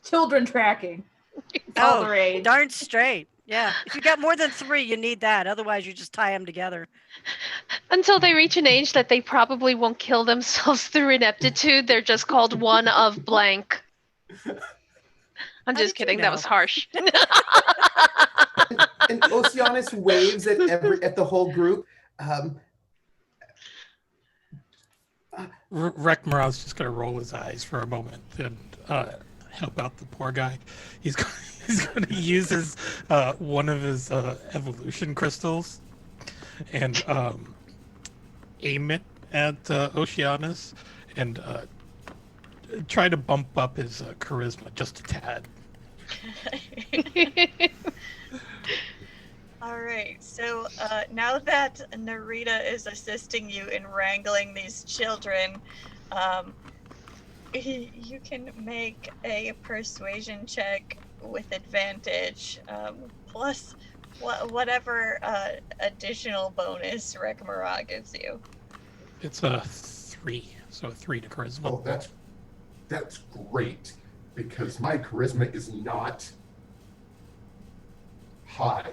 Children tracking. All the rage. Darn straight. Yeah. If you got more than 3, you need that. Otherwise, you just tie them together. Until they reach an age that they probably won't kill themselves through ineptitude, they're just called one of blank. I'm just kidding. That was harsh. And Oceanus waves at the whole group. Rekmar's just going to roll his eyes for a moment and help out the poor guy. He's going to use his one of his evolution crystals and aim it at Oceanus and try to bump up his charisma just a tad. All right, so now that Narita is assisting you in wrangling these children, you can make a persuasion check with advantage, plus whatever additional bonus Rekmara gives you. It's a 3, so a 3 to charisma. Oh, that's great, because my charisma is not high.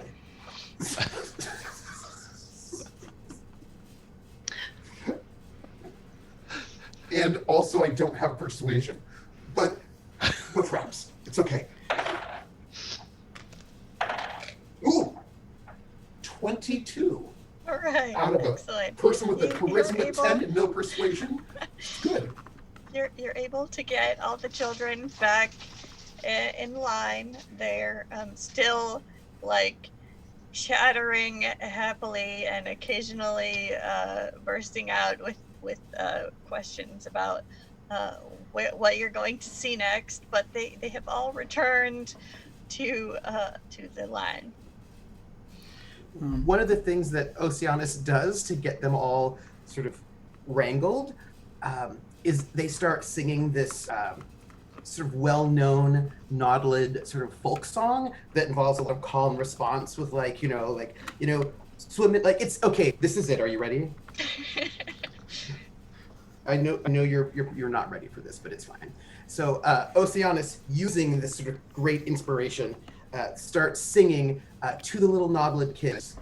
And also I don't have persuasion, but perhaps it's okay. Ooh, 22. All right, Out of excellent. a person with a You're charisma able- 10 and no persuasion. Good. You're able to get all the children back in line. They're still like chattering happily and occasionally bursting out with questions about what you're going to see next, but they have all returned to the line. One of the things that Oceanus does to get them all sort of wrangled is they start singing this sort of well-known Naudlid sort of folk song that involves a lot of call and response with swim it, like it's okay. This is it. Are you ready? I know you're not ready for this, but it's fine. So Oceanus, using this sort of great inspiration, starts singing to the little Naudlid kids.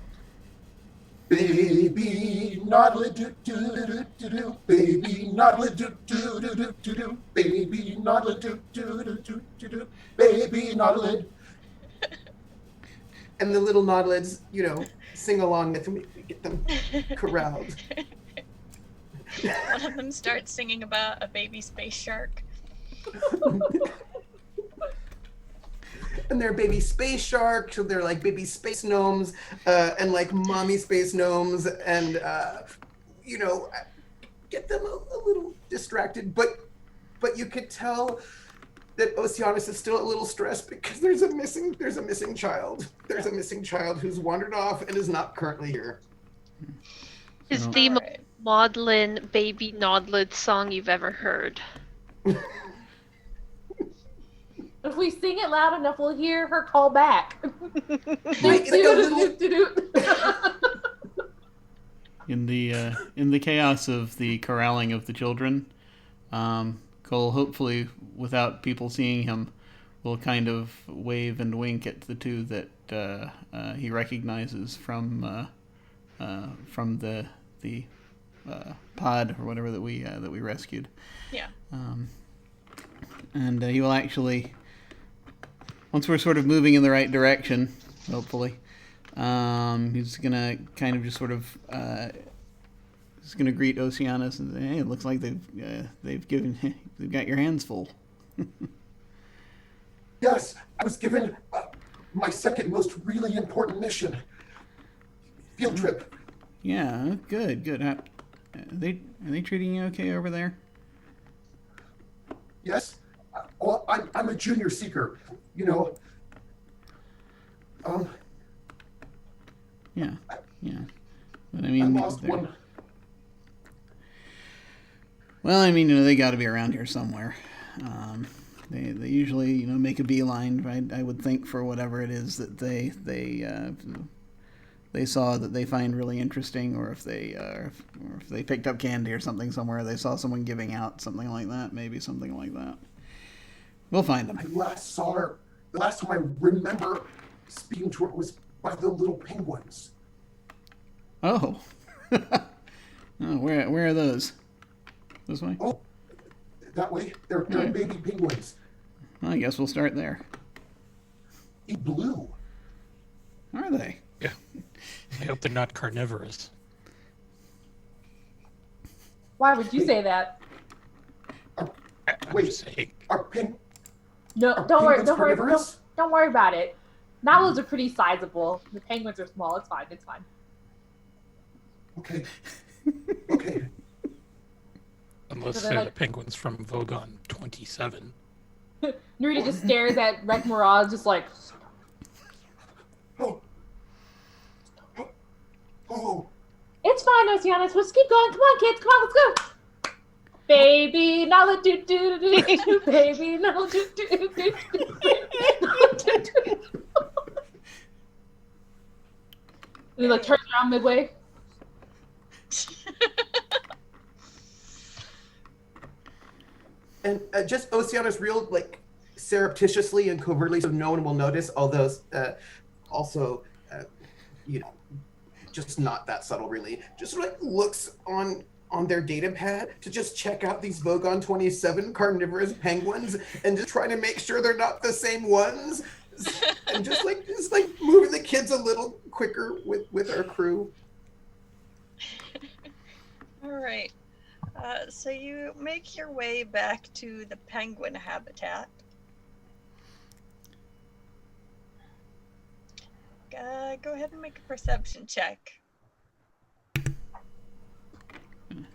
Baby Naudlid do do do do do, baby Naudlid do do do do do do, baby Naudlid do do do do do do, baby Naudlid. And the little Naudlids, sing along with me, get them corralled. One of them starts singing about a baby space shark. And they're baby space sharks, so they're like baby space gnomes, and like mommy space gnomes, and get them a little distracted. But you could tell that Oceanus is still a little stressed because there's a missing child. There's a missing child who's wandered off and is not currently here. Is the most maudlin baby Naudlid song you've ever heard. If we sing it loud enough, we'll hear her call back. In the chaos of the corralling of the children, Cole, hopefully without people seeing him, will kind of wave and wink at the two that he recognizes from the pod or whatever that we rescued. Yeah. And he will actually, once we're sort of moving in the right direction, hopefully, he's gonna kind of just sort of he's gonna greet Oceanus and say, "Hey, it looks like they've got your hands full." Yes, I was given my second most really important mission. Field trip. Yeah, good. Are they treating you okay over there? Yes. Well, I'm a junior seeker. Yeah. But I mean, I lost one. Well, I mean, they got to be around here somewhere. They usually, make a beeline, right? I would think, for whatever it is that they saw that they find really interesting, or if they picked up candy or something somewhere, they saw someone giving out something like that, maybe something like that. We'll find them. I last saw her. The last time I remember speaking to her was by the little penguins. Oh. Oh, where are those? This way? Oh, that way. They're baby penguins. Well, I guess we'll start there. In blue. Are they? Yeah. I hope they're not carnivorous. Why would you say that? Wait, No, don't worry about it. Naudlids are pretty sizable. The penguins are small. It's fine. Okay. Unless So they're they're the penguins from Vogon 27. Nurita just stares at Rek Mirage, just like. Oh. It's fine, Oceanus. Let's keep going. Come on, kids. Come on, let's go. Baby, Naudlid do do do do. Baby, Naudlid do do do do. And he turns around midway. And just Oceanus real surreptitiously and covertly, so no one will notice. Although also, just not that subtle really. Just looks on their data pad to just check out these Vogon 27 carnivorous penguins and just try to make sure they're not the same ones. And just moving the kids a little quicker with our crew. All right. So you make your way back to the penguin habitat. Go ahead and make a perception check.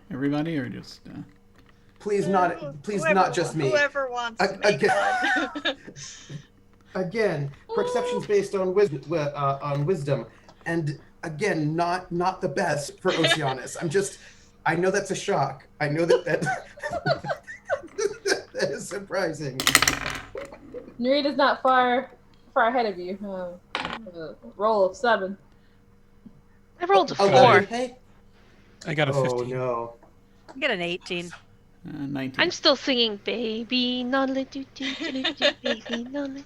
Everybody, or just please not just me. Whoever wants to make one. Again, perception's based on wisdom, and again, not the best for Oceanus. I know that's a shock. I know that that is surprising. Narita's not far ahead of you. Roll of 7. I rolled a Oh, 4. hey. I got a 15. Oh no. I get an 18. 19. I'm still singing, baby, not let do do do do, baby, not let.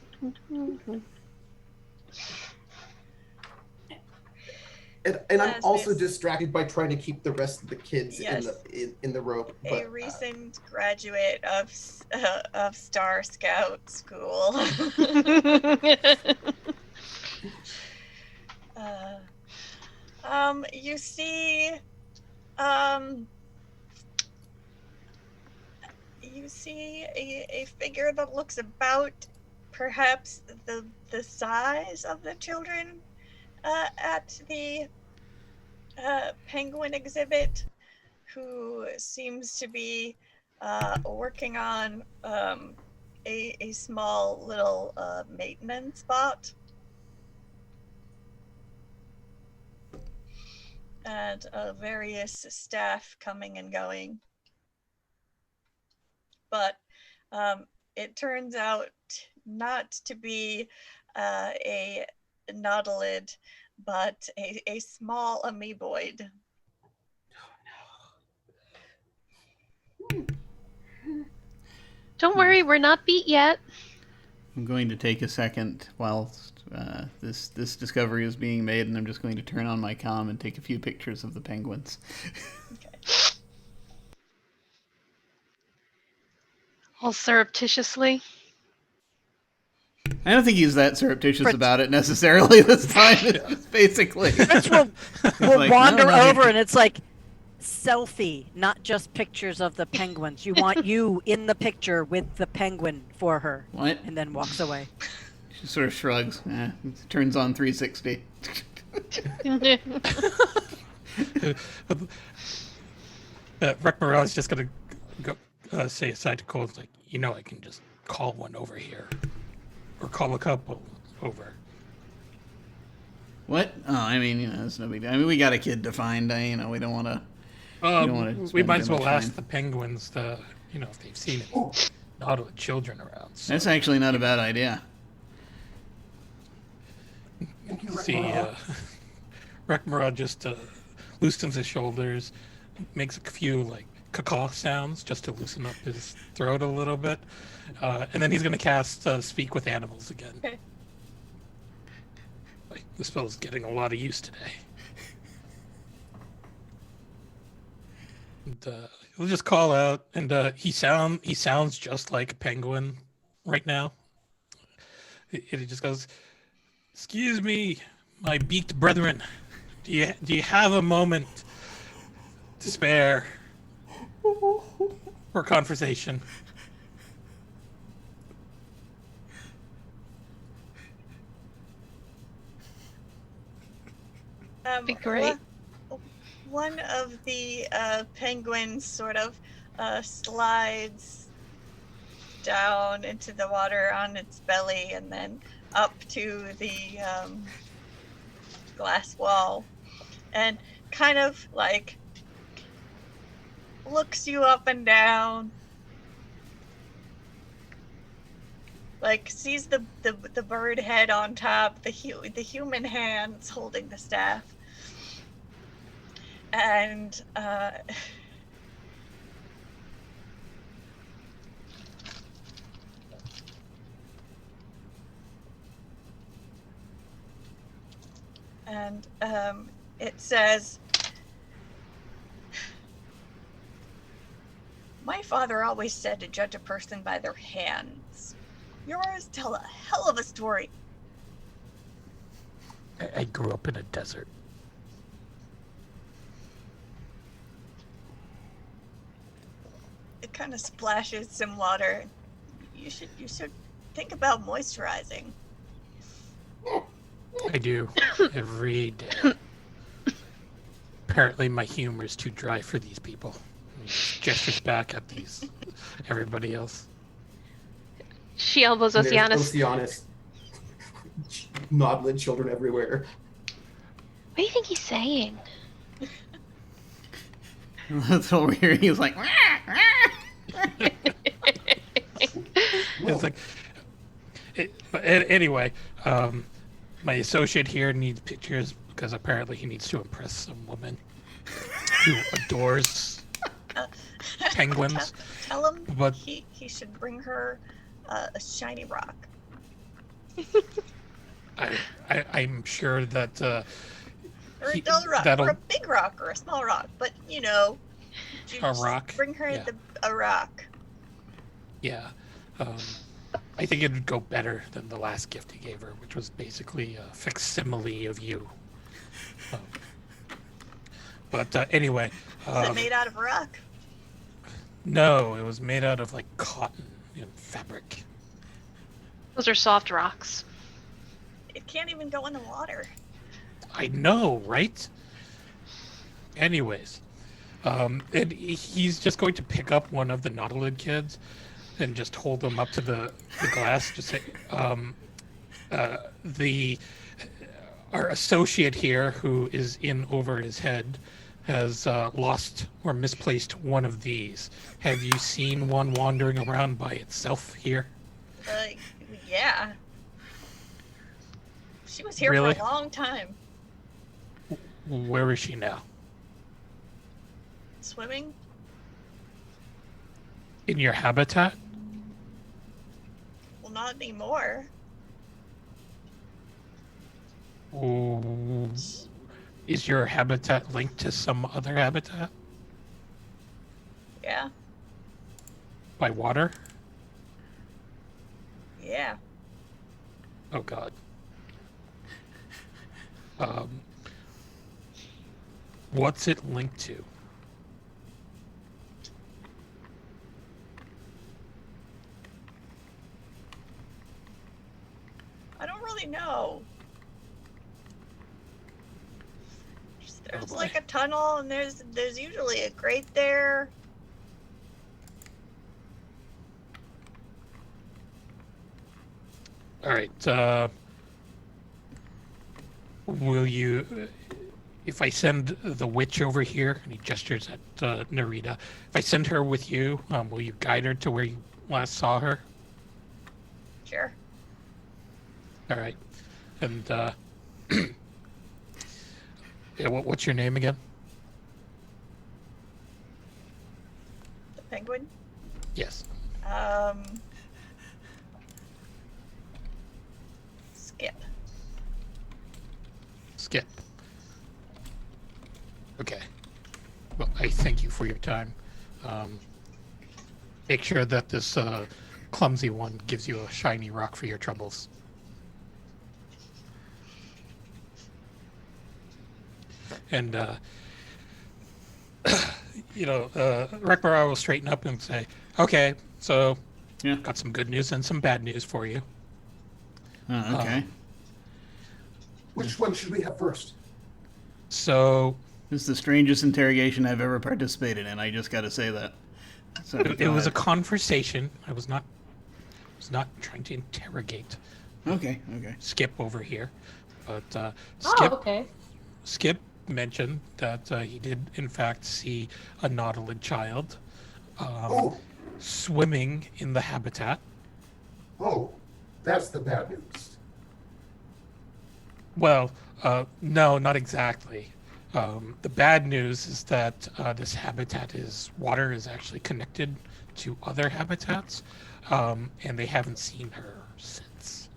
And I'm also Lesbians. distracted by trying to keep the rest of the kids Yes. in the rope. A But, recent graduate of Star Scout School. You see, a figure that looks about perhaps the size of the children at the penguin exhibit, who seems to be working on a small little maintenance bot. And various staff coming and going. But it turns out not to be a nautilid, but a small amoeboid. Don't worry, we're not beat yet. I'm going to take a second whilst this discovery is being made, and I'm just going to turn on my comm and take a few pictures of the penguins. Okay. All surreptitiously. I don't think he's that surreptitious about it necessarily this time. It's just basically. Fritz will like, wander no, no, over, and it's like, selfie, not just pictures of the penguins. You want you in the picture with the penguin for her. What? And then walks away. She sort of shrugs. Turns on 360. Rekmara is just going to go say aside to Cole, like, I can just call one over here. Or call a couple over. What? Oh, I mean, it's no big deal. I mean, we got a kid to find. We don't want to. We might as well ask the penguins if they've seen it. Not with children around. So. That's actually not a bad idea. See, Rekmara just loosens his shoulders, makes a few caw sounds just to loosen up his throat a little bit, and then he's going to cast Speak with Animals again. Okay. This spell's getting a lot of use today. And, he'll just call out, and he sounds just like a penguin right now. It just goes, "Excuse me, my beaked brethren. Do you have a moment to spare for conversation?" Be great. One of the penguins sort of slides down into the water on its belly and then up to the glass wall and kind of looks you up and down, sees the bird head on top, the human hands holding the staff, and it says, "My father always said to judge a person by their hands. Yours tell a hell of a story." I grew up in a desert. It kind of splashes some water. You should think about moisturizing. I do every day. Apparently, my humor is too dry for these people. He gestures back at everybody else. She elbows There's Oceanus. Oceanus. Nautilid children everywhere. What do you think he's saying? That's what we're hearing. He's like, It's like, but anyway, my associate here needs pictures because apparently he needs to impress some woman who adores penguins. Tell him But he should bring her a shiny rock. I'm sure that Or a dull rock, or a big rock, or a small rock. But a rock. Bring her a rock. Yeah. I think it would go better than the last gift he gave her, which was basically a facsimile of you. But anyway. Was it made out of rock? No, it was made out of like cotton and fabric. Those are soft rocks. It can't even go in the water. I know, right? Anyways, and he's just going to pick up one of the Nautilid kids and just hold them up to the glass. Just say, our associate here, who is in over his head, has lost or misplaced one of these. Have you seen one wandering around by itself here? Yeah. She was here Really? for a long time. Where is she now? Swimming? In your habitat? Well, not anymore. Ooh. Is your habitat linked to some other habitat? Yeah. By water? Yeah. Oh God. What's it linked to? I don't really know. There's like a tunnel, and there's usually a grate there. All right. Will you, if I send the witch over here, and he gestures at Narita, if I send her with you, will you guide her to where you last saw her? Sure. All right. And yeah, what's your name again? The penguin? Yes. Skip. Skip. Okay. Well, I thank you for your time. Make sure that this clumsy one gives you a shiny rock for your troubles. And, Rekmara will straighten up and say, okay, so got some good news and some bad news for you. Okay. Which one should we have first? So... This is the strangest interrogation I've ever participated in. I just got to say that. So, it was a conversation. I was not trying to interrogate. Okay. Skip over here, but Skip mentioned that he did in fact see a Nautilid child swimming in the habitat. Oh, that's the bad news. Well, no, not exactly. The bad news is that this habitat water is actually connected to other habitats, and they haven't seen her since.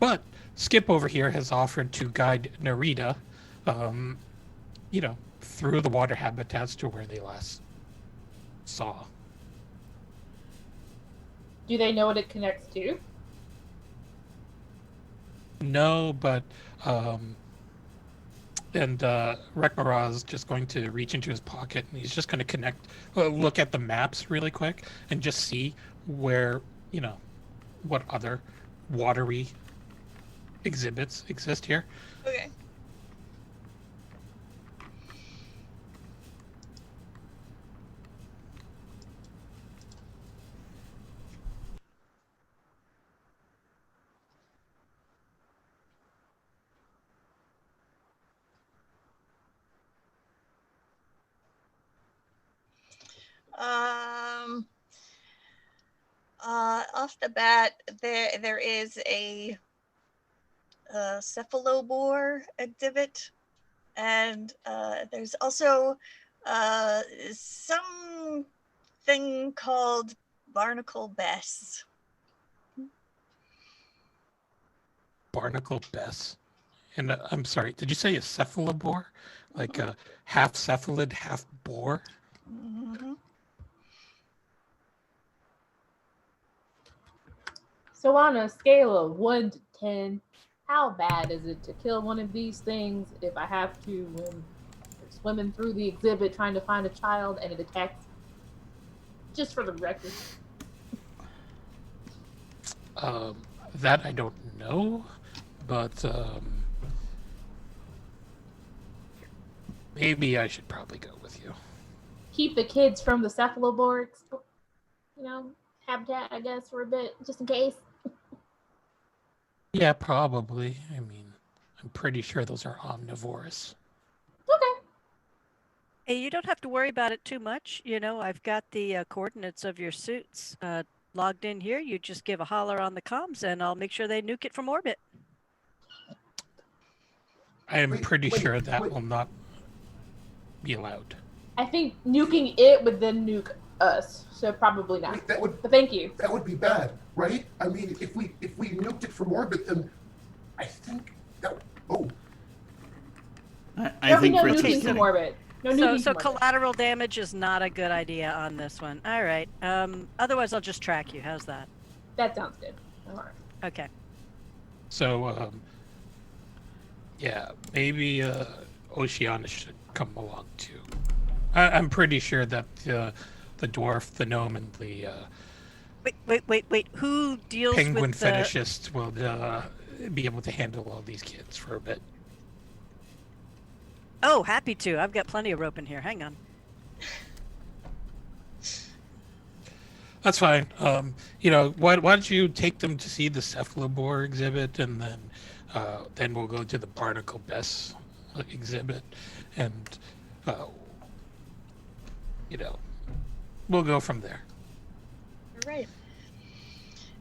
But Skip over here has offered to guide Narita, through the water habitats to where they last saw. Do they know what it connects to? No, but Rekmara is just going to reach into his pocket and he's just going to look at the maps really quick and just see where, what other watery exhibits exist here. Okay. Off the bat, there is a cephalobore exhibit, and there's also something called Barnacle Bess. Barnacle Bess. And I'm sorry, did you say a cephalobore? Like a half cephalid, half boar? Mm-hmm. So on a scale of 1 to 10, how bad is it to kill one of these things if I have to when we're swimming through the exhibit trying to find a child and it attacks? Just for the record. That I don't know, but maybe I should probably go with you. Keep the kids from the cephalobore, habitat, I guess, for a bit, just in case. Yeah, probably. I mean, I'm pretty sure those are omnivorous. Okay. Hey, you don't have to worry about it too much. I've got the coordinates of your suits logged in here. You just give a holler on the comms, and I'll make sure they nuke it from orbit. I am pretty sure that will not be allowed. I think nuking it would then nuke us, so probably not. But thank you. That would be bad, right? I mean, if we nuked it from orbit, then I think that. I think no Fritz is nuking kidding. from orbit. No nuking So from orbit. collateral damage is not a good idea on this one. All right. Otherwise, I'll just track you. How's that? That sounds good. All right. Okay. So, yeah, maybe Oceana should come along too. I'm pretty sure that the dwarf, the gnome, and the Wait. Who deals penguin with the... fetishist will be able to handle all these kids for a bit. Oh, happy to. I've got plenty of rope in here. Hang on. That's fine. Why don't you take them to see the cephalobore exhibit, and then we'll go to the Barnacle Bess exhibit, and we'll go from there. All right.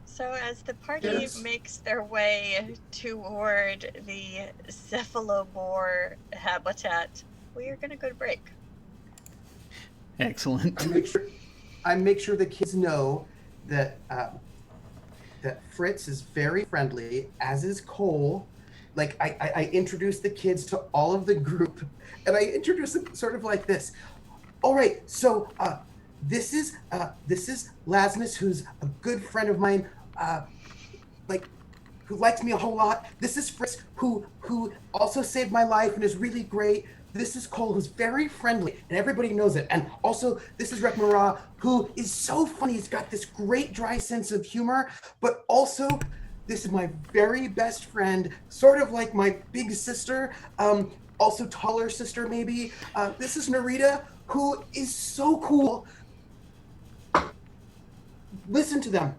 So as the party makes their way toward the cephalobore habitat, we are going to go to break. Excellent. I make sure the kids know that that Fritz is very friendly, as is Cole. Like I introduce the kids to all of the group, and I introduce them sort of like this. All right, so this is Lasmus, who's a good friend of mine, who likes me a whole lot. This is Fritz, who also saved my life and is really great. This is Cole, who's very friendly, and everybody knows it. And also, this is Rekmara, who is so funny. He's got this great dry sense of humor, but also, this is my very best friend, sort of like my big sister, also taller sister maybe. This is Narita, who is so cool. Listen to them.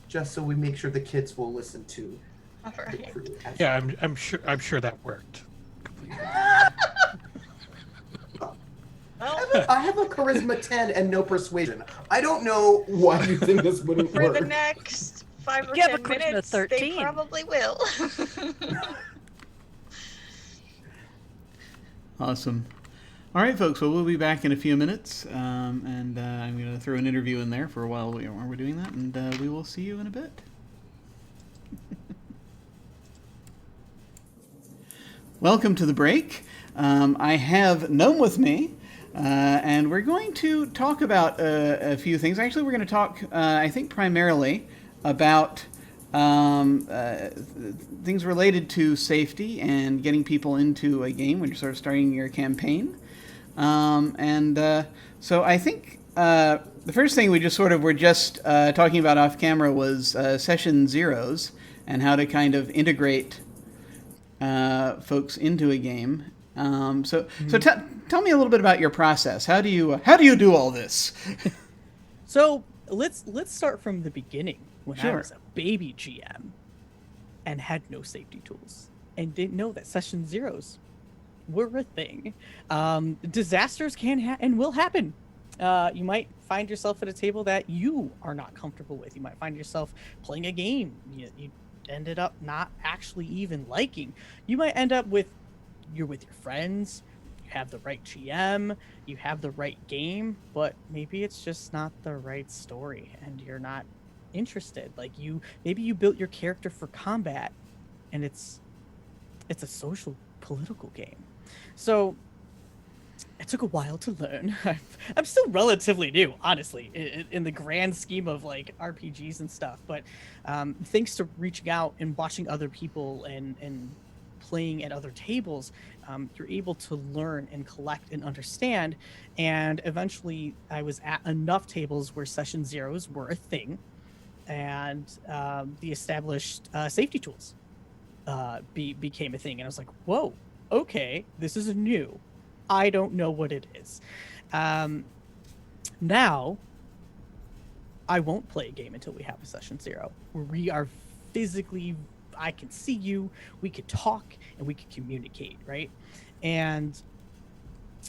Just so we make sure the kids will listen to. All right. Yeah, I'm sure that worked. I have a charisma 10 and no persuasion. I don't know why you think this wouldn't For work. the next 5 or You have a 10 charisma minutes, 13. they probably will. Awesome. All right, folks. Well, we'll be back in a few minutes, and I'm going to throw an interview in there for a while while we're doing that, and we will see you in a bit. Welcome to the break. I have Gnome with me, and we're going to talk about a few things. Actually, we're going to talk, I think, primarily about things related to safety and getting people into a game when you're sort of starting your campaign. So I think the first thing we just sort of were just talking about off camera was session zeros and how to kind of integrate folks into a game. So tell me a little bit about your process. How do you do all this? So let's start from the beginning when I Sure. was a baby GM and had no safety tools and didn't know that session zeros we're a thing. Disasters can and will happen. You might find yourself at a table that you are not comfortable with. You might find yourself playing a game you ended up not actually even liking. You might end up you're with your friends, you have the right GM, you have the right game, but maybe it's just not the right story and you're not interested. Like maybe you built your character for combat and it's a social political game. So it took a while to learn. I'm still relatively new, honestly, in the grand scheme of like RPGs and stuff. But thanks to reaching out and watching other people and playing at other tables, you're able to learn and collect and understand. And eventually, I was at enough tables where session zeros were a thing, and the established safety tools became a thing. And I was like, whoa, okay, this is new. I don't know what it is. Now, I won't play a game until we have a session zero, where we are physically, I can see you, we could talk, and we could communicate, right? And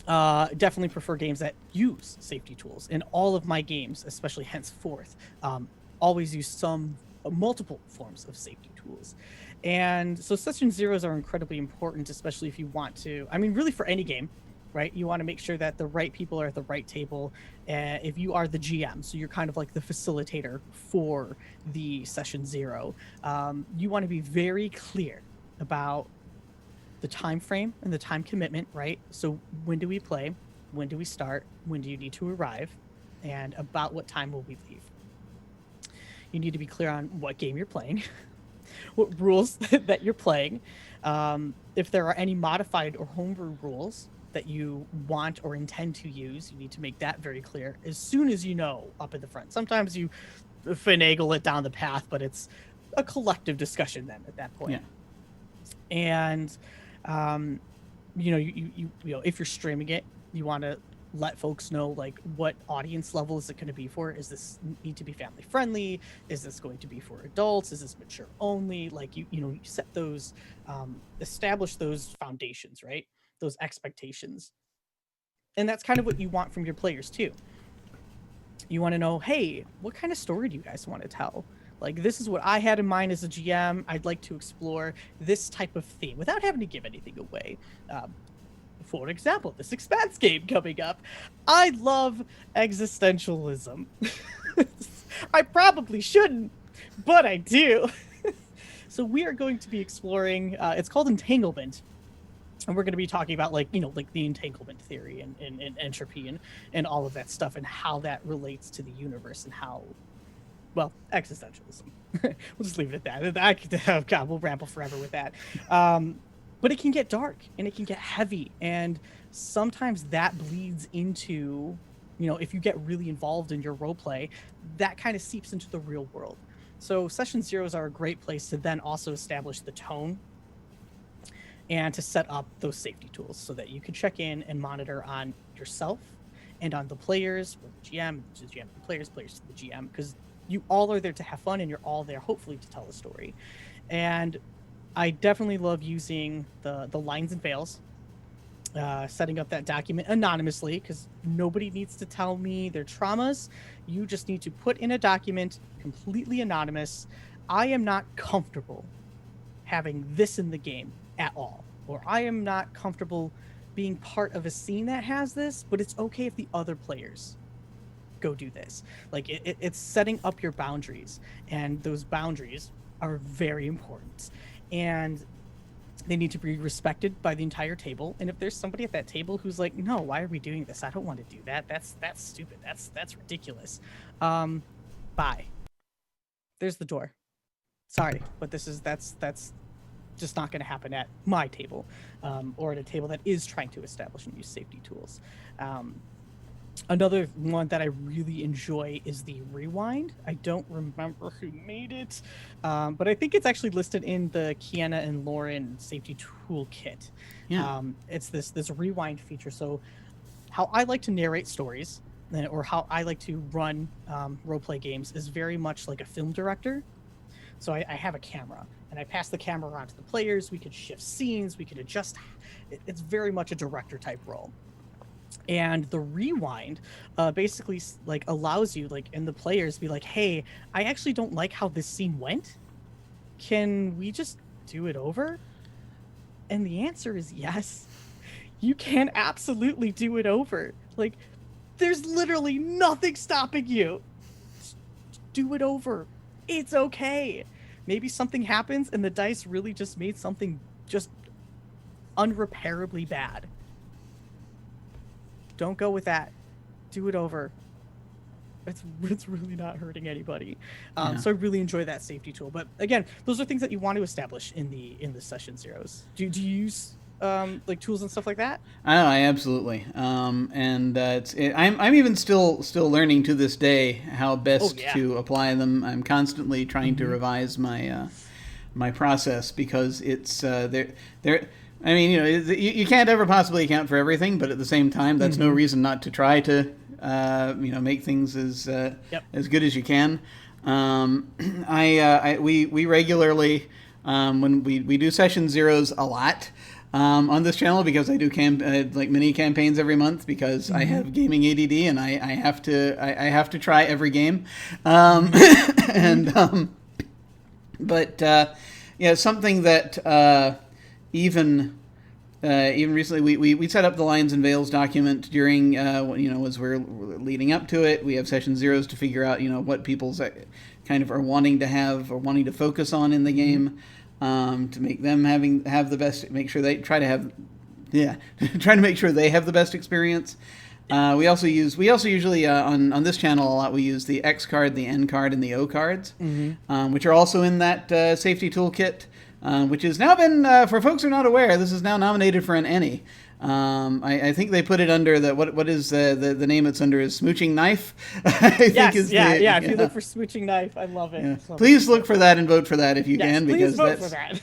definitely prefer games that use safety tools. In all of my games, especially henceforth, always use multiple forms of safety tools. And so session zeros are incredibly important, especially if you want to, really for any game, right? You want to make sure that the right people are at the right table. If you are the GM, so you're kind of like the facilitator for the session zero, you want to be very clear about the time frame and the time commitment, right? So when do we play? When do we start? When do you need to arrive? And about what time will we leave? You need to be clear on what game you're playing, what rules that you're playing. If there are any modified or homebrew rules that you want or intend to use, you need to make that very clear as soon as you know up at the front. Sometimes you finagle it down the path, but it's a collective discussion then at that point. Yeah. And you know, if you're streaming it, you want to let folks know like what audience level is it going to be for. Is this need to be family friendly? Is this going to be for adults? Is this mature only? Like you set those, establish those foundations, right? Those expectations. And that's kind of what you want from your players too. You want to know, hey, what kind of story do you guys want to tell? Like, this is what I had in mind as a GM. I'd like to explore this type of theme without having to give anything away. For example, this Expanse game coming up, I love existentialism. I probably shouldn't, but I do. So we are going to be exploring, it's called Entanglement. And we're going to be talking about like the entanglement theory and entropy and all of that stuff and how that relates to the universe and how, well, existentialism. We'll just leave it at that. God, we'll ramble forever with that. But it can get dark and it can get heavy. And sometimes that bleeds into, if you get really involved in your role play, that kind of seeps into the real world. So session zeros are a great place to then also establish the tone and to set up those safety tools so that you can check in and monitor on yourself and on the players, or the GM to the GM, the players to the GM, because you all are there to have fun and you're all there hopefully to tell a story. And I definitely love using the lines and fails, setting up that document anonymously, because nobody needs to tell me their traumas. You just need to put in a document completely anonymous. I am not comfortable having this in the game at all, or I am not comfortable being part of a scene that has this, but it's okay if the other players go do this. Like it's setting up your boundaries, and those boundaries are very important, and they need to be respected by the entire table. And if there's somebody at that table who's like, no, why are we doing this? I don't want to do that. That's stupid. That's ridiculous. Bye. There's the door. Sorry, but that's just not going to happen at my table, or at a table that is trying to establish and use safety tools. Another one that I really enjoy is the rewind. I don't remember who made it, but I think it's actually listed in the Kiana and Lauren safety toolkit. Yeah. It's this rewind feature. So how I like to narrate stories, or how I like to run roleplay games, is very much like a film director. So I have a camera, and I pass the camera around to the players. We could shift scenes, we could adjust. It's very much a director type role. And the rewind basically like allows you, like, and the players be like, hey, I actually don't like how this scene went. Can we just do it over? And the answer is yes. You can absolutely do it over. Like, there's literally nothing stopping you. Just do it over. It's okay. Maybe something happens and the dice really just made something just unrepairably bad. Don't go with that. Do it over. It's really not hurting anybody. So I really enjoy that safety tool. But again, those are things that you want to establish in the session zeros. Do you use like tools and stuff like that? I absolutely. I'm even still learning to this day how best to apply them. I'm constantly trying to revise my my process, because it's they're I mean, you can't ever possibly account for everything, but at the same time, that's no reason not to try to make things as good as you can. We regularly when we do session zeros a lot on this channel, because I do like mini campaigns every month, because I have gaming ADD and I have to try every game, something that even recently we set up the Lions and Veils document during as we're leading up to it. We have session zeros to figure out what people's kind of are wanting to have or wanting to focus on in the game, to make them have the best, make sure they try to make sure they have the best experience. We also usually on this channel a lot, we use the X card, the N card, and the O cards, which are also in that safety toolkit, which has now been, for folks who are not aware, this is now nominated for an Emmy. I think they put it under what is the name it's under is Smooching Knife. If you look for Smooching Knife, I love it. Yeah. Please look for that and vote for that if you can, because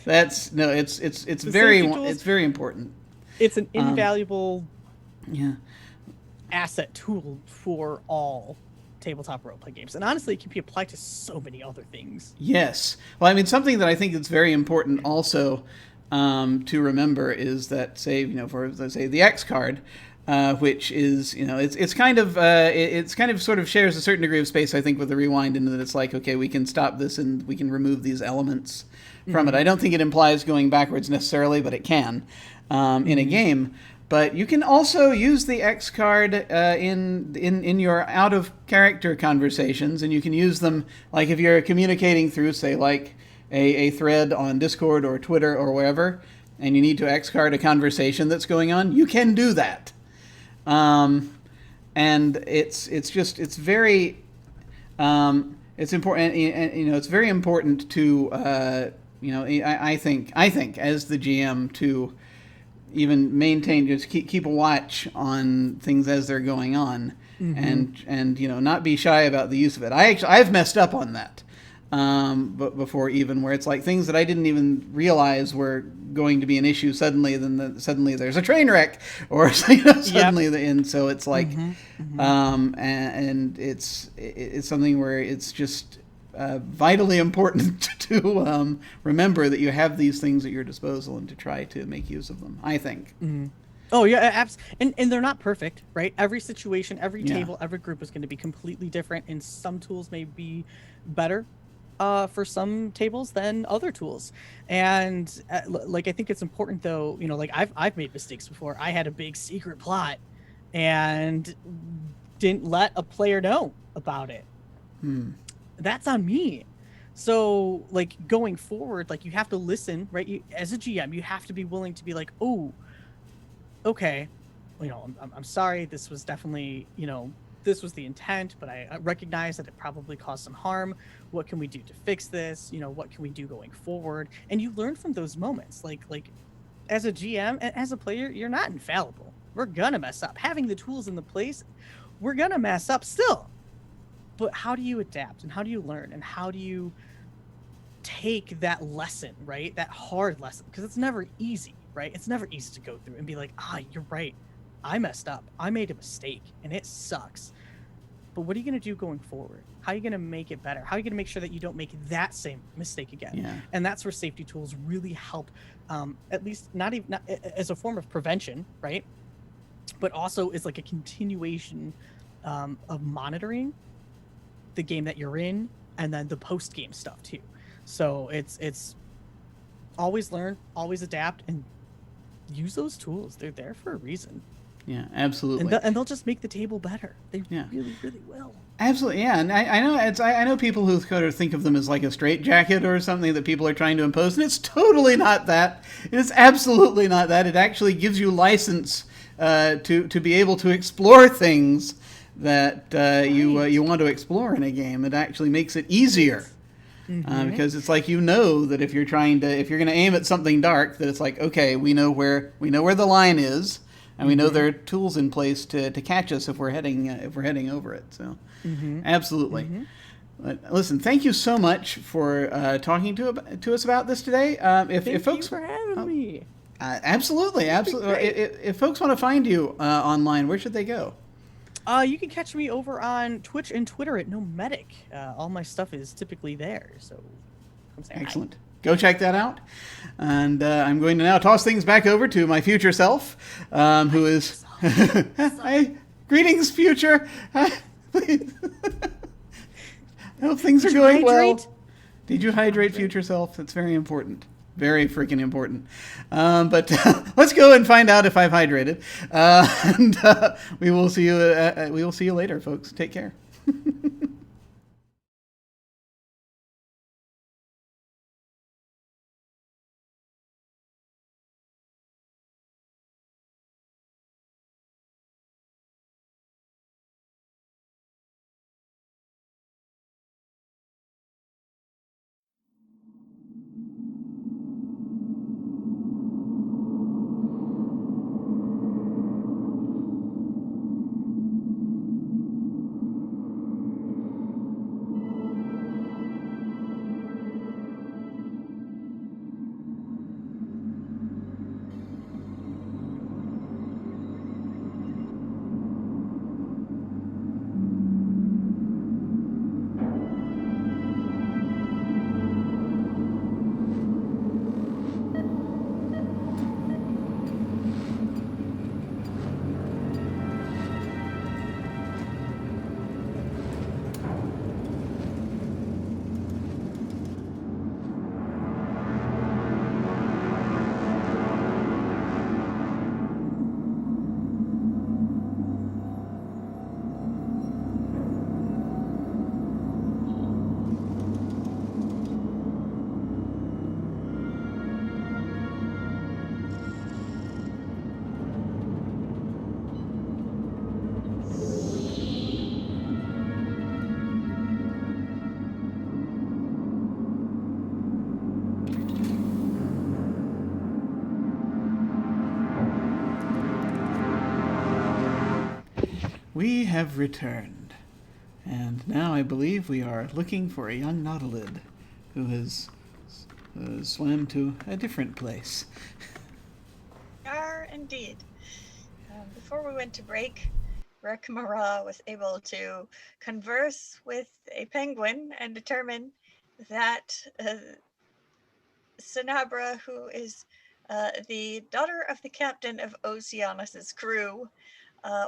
it's very important. It's an invaluable asset tool for all tabletop roleplay games, and honestly, it can be applied to so many other things. Yes. Well, I mean, something that I think is very important also to remember is that, for let's say the X card, which is it's kind of sort of shares a certain degree of space, I think, with the rewind, in that it's like, okay, we can stop this and we can remove these elements from it. I don't think it implies going backwards necessarily, but it can in a game. But you can also use the X card in your out of character conversations, and you can use them like if you're communicating through, say, like a thread on Discord or Twitter or wherever, and you need to X card a conversation that's going on. You can do that, and it's very it's important. It's very important to I think as the GM to even maintain, just keep a watch on things as they're going on, and not be shy about the use of it. I've messed up on that, but before, even where it's like things that I didn't even realize were going to be an issue. Suddenly there's a train wreck, or suddenly and so it's like, and it's something where it's just vitally important to remember that you have these things at your disposal and to try to make use of them, I think. Oh yeah, and they're not perfect, right? Every situation, every table, every group is going to be completely different, and some tools may be better for some tables than other tools. And like, I think it's important though, like I've made mistakes before. I had a big secret plot and didn't let a player know about it. That's on me. So like going forward, like you have to listen, right? As a GM, you have to be willing to be like, oh, okay, I'm sorry. This was definitely, this was the intent, but I recognize that it probably caused some harm. What can we do to fix this? What can we do going forward? And you learn from those moments. Like as a GM and as a player, you're not infallible. We're gonna mess up. Having the tools in the place, we're gonna mess up still. But how do you adapt, and how do you learn, and how do you take that lesson, right? That hard lesson, because it's never easy, right? It's never easy to go through and be like, you're right. I messed up. I made a mistake and it sucks. but what are you going to do going forward? How are you going to make it better? How are you going to make sure that you don't make that same mistake again? Yeah. And that's where safety tools really help, at least not as a form of prevention, right? But also is like a continuation of monitoring the game that you're in, and then the post game stuff too. So it's always learn, always adapt, and use those tools. They're there for a reason. Yeah, absolutely. And they'll just make the table better. They really, really will. Absolutely, yeah. And I know people who kind of think of them as like a straitjacket or something that people are trying to impose, and it's totally not that. It's absolutely not that. It actually gives you license to be able to explore things that you want to explore in a game. It actually makes it easier. Because it's like, that if you're going to aim at something dark, that it's like, okay, we know where the line is, and we know there are tools in place to catch us if we're heading over it. So, absolutely. But listen, thank you so much for talking to us about this today. If folks for having me. Absolutely. If folks want to find you online, where should they go? You can catch me over on Twitch and Twitter at Nomadic. All my stuff is typically there, so come say Excellent. Hi. Go check that out. And I'm going to now toss things back over to my future self, who is... Hi. Greetings, future. Please. I hope things are going well. Did you hydrate, future self? That's very important. Very freaking important. But let's go and find out if I've hydrated. And we will see you later, folks. Take care. We have returned, and now I believe we are looking for a young nautilid who has swam to a different place. Indeed. Before we went to break, Rekmara was able to converse with a penguin and determine that Sanabra, who is the daughter of the captain of Oceanus's crew,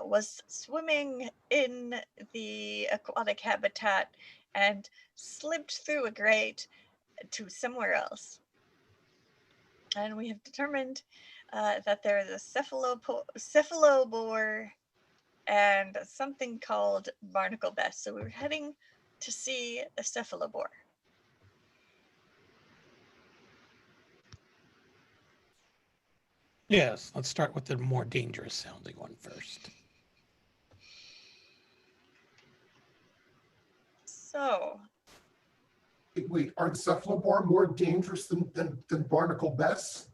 was swimming in the aquatic habitat and slipped through a grate to somewhere else. And we have determined that there is a cephalobore and something called barnacle best. So we were heading to see a cephalobore. Yes, let's start with the more dangerous sounding one first. So. Wait, are the cephalobore more dangerous than barnacle bess?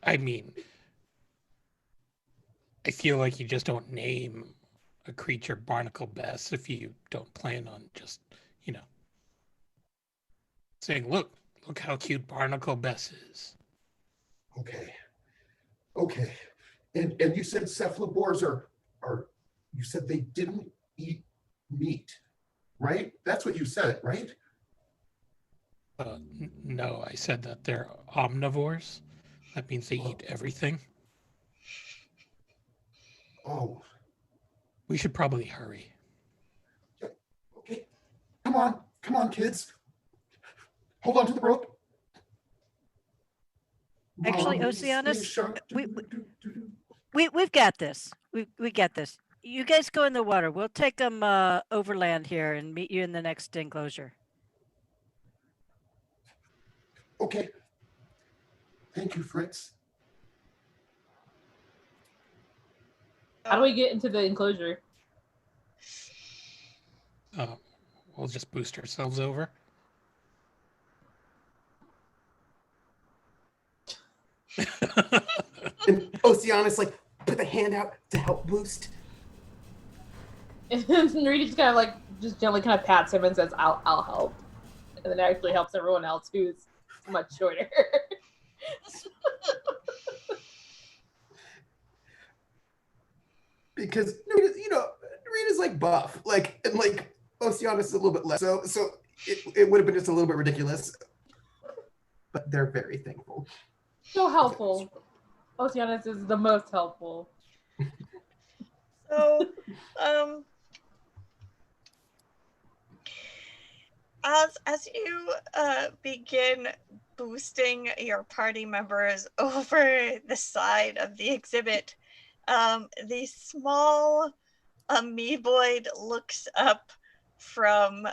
I mean, I feel like you just don't name a creature barnacle bess if you don't plan on just, saying, look how cute barnacle bess is. Okay. And you said cephalobores are You said they didn't eat meat, right? That's what you said, right? No, I said that they're omnivores. That means they eat everything. Oh. We should probably hurry. Okay. Come on, kids. Hold on to the rope. Actually, Oceanus, we've got this. We get this. You guys go in the water. We'll take them overland here and meet you in the next enclosure. Okay. Thank you, Fritz. How do we get into the enclosure? We'll just boost ourselves over. And Oceanus like put the hand out to help boost. And Narita just kind of like just gently kind of pats him and says, I'll help. And then actually helps everyone else who's much shorter. Because Narita's like buff, and Oceanus is a little bit less. So it would have been just a little bit ridiculous. But they're very thankful. So helpful. Oceanus is the most helpful. So, as you begin boosting your party members over the side of the exhibit, the small amoeboid looks up from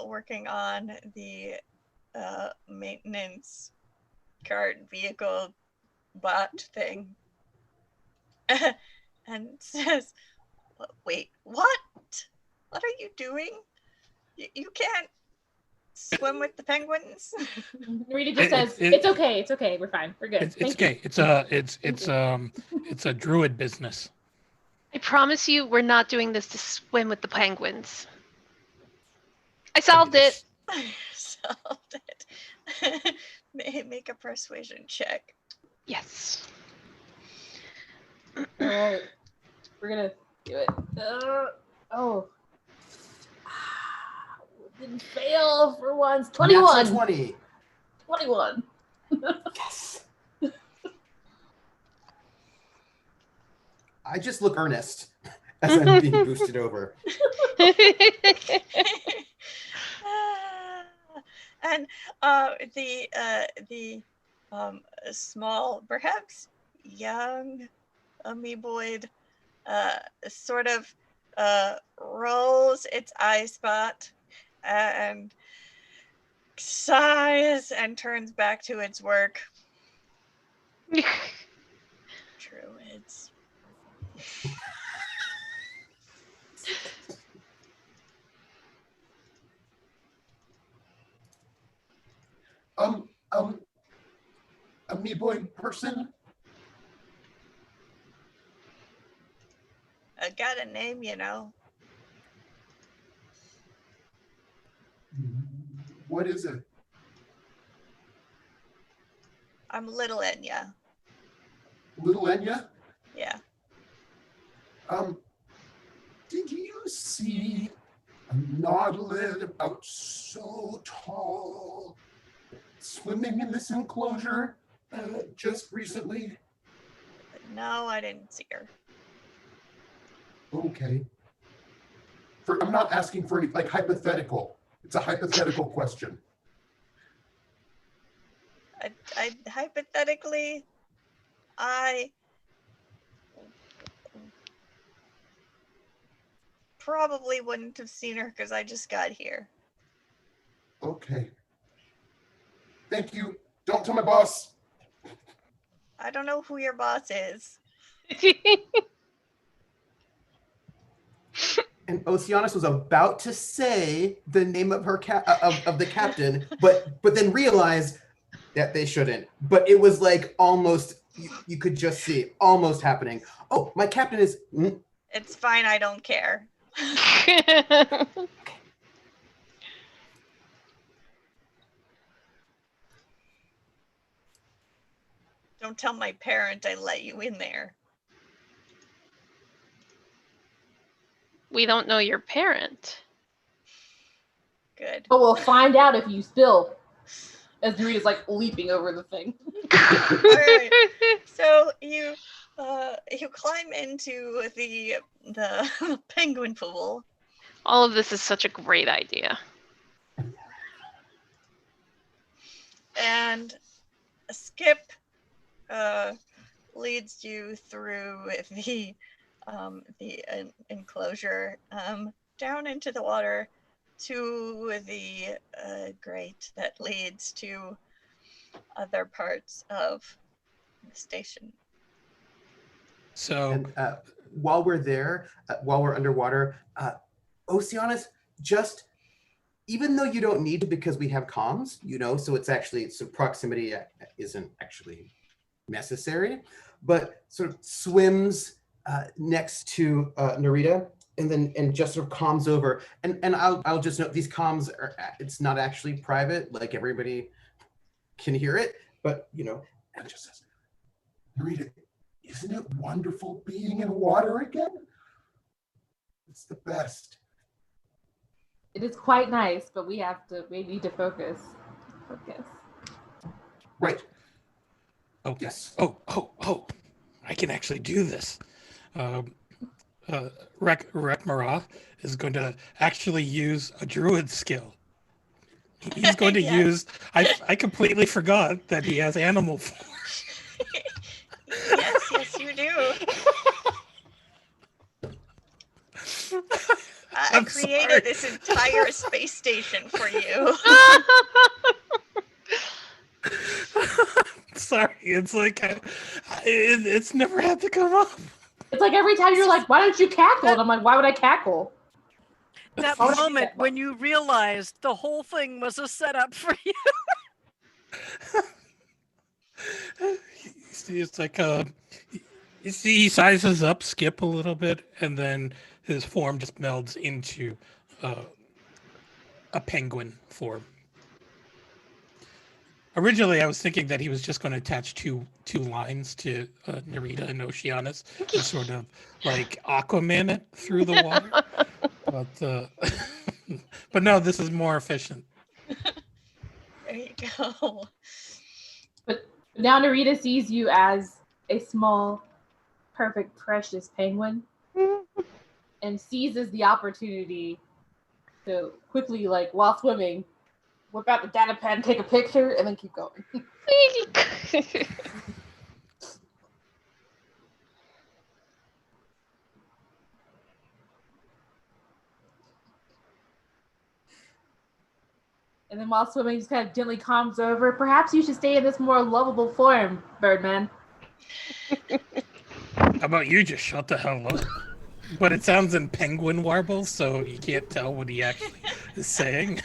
working on the maintenance cart vehicle bot thing and says, wait, what are you doing? You can't swim with the penguins. Narita just says, it's okay, we're fine, we're good. It's okay. It's a druid business. I promise you, we're not doing this to swim with the penguins. I solved it. Solved it. Make a persuasion check. Yes. All right, we're gonna do it. Didn't fail for once. 21. 20. 21. Yes. I just look earnest as I'm being boosted over. And the small, perhaps young amoeboid sort of rolls its eye spot and sighs and turns back to its work. Druids. Amoeboid person. I got a name, you know. What is it? I'm Little Enya. Little Enya? Yeah. Did you see a nautilid about so tall swimming in this enclosure just recently? No, I didn't see her. Okay. I'm not asking for any hypothetical. It's a hypothetical question. I hypothetically, I probably wouldn't have seen her because I just got here. Okay. Thank you. Don't tell my boss. I don't know who your boss is. And Oceanus was about to say the name of her of the captain, but then realized that they shouldn't. But it was almost you could just see almost happening. Oh, my captain is. It's fine. I don't care. Don't tell my parent I let you in there. We don't know your parent. Good. But we'll find out if you spill. As Dorita's like leaping over the thing. All right. So you climb into the penguin pool. All of this is such a great idea. And Skip leads you through the enclosure down into the water to the grate that leads to other parts of the station. So And while we're there, while we're underwater, Oceanus, just even though you don't need to because we have comms, so it's actually, so proximity isn't actually necessary, but sort of swims next to Narita and just sort of comms over. And I'll just note these comms it's not actually private, like everybody can hear it, but And just says, Narita, isn't it wonderful being in water again? It's the best. It is quite nice, but we need to focus. Right. Oh, Yes. Oh, I can actually do this. Rekmarov is going to actually use a druid skill. He's going to use, I completely forgot that he has animal form. Yes, you do. I created this entire space station for you. Sorry, it's like it's never had to come up. It's like every time you're like, why don't you cackle? And I'm like, why would I cackle? That moment when you realized the whole thing was a setup for you. It's like you see, he sizes up Skip a little bit, and then his form just melds into a penguin form. Originally, I was thinking that he was just going to attach two lines to Narita and Oceanus and sort of like Aquaman it through the water. But no, this is more efficient. There you go. But now Narita sees you as a small, perfect, precious penguin and seizes the opportunity to quickly, like, while swimming, whip out the data pen, take a picture, and then keep going. And then while swimming, just kind of gently calms over. Perhaps you should stay in this more lovable form, Birdman. How about you just shut the hell up? But it sounds in penguin warble, so you can't tell what he actually is saying.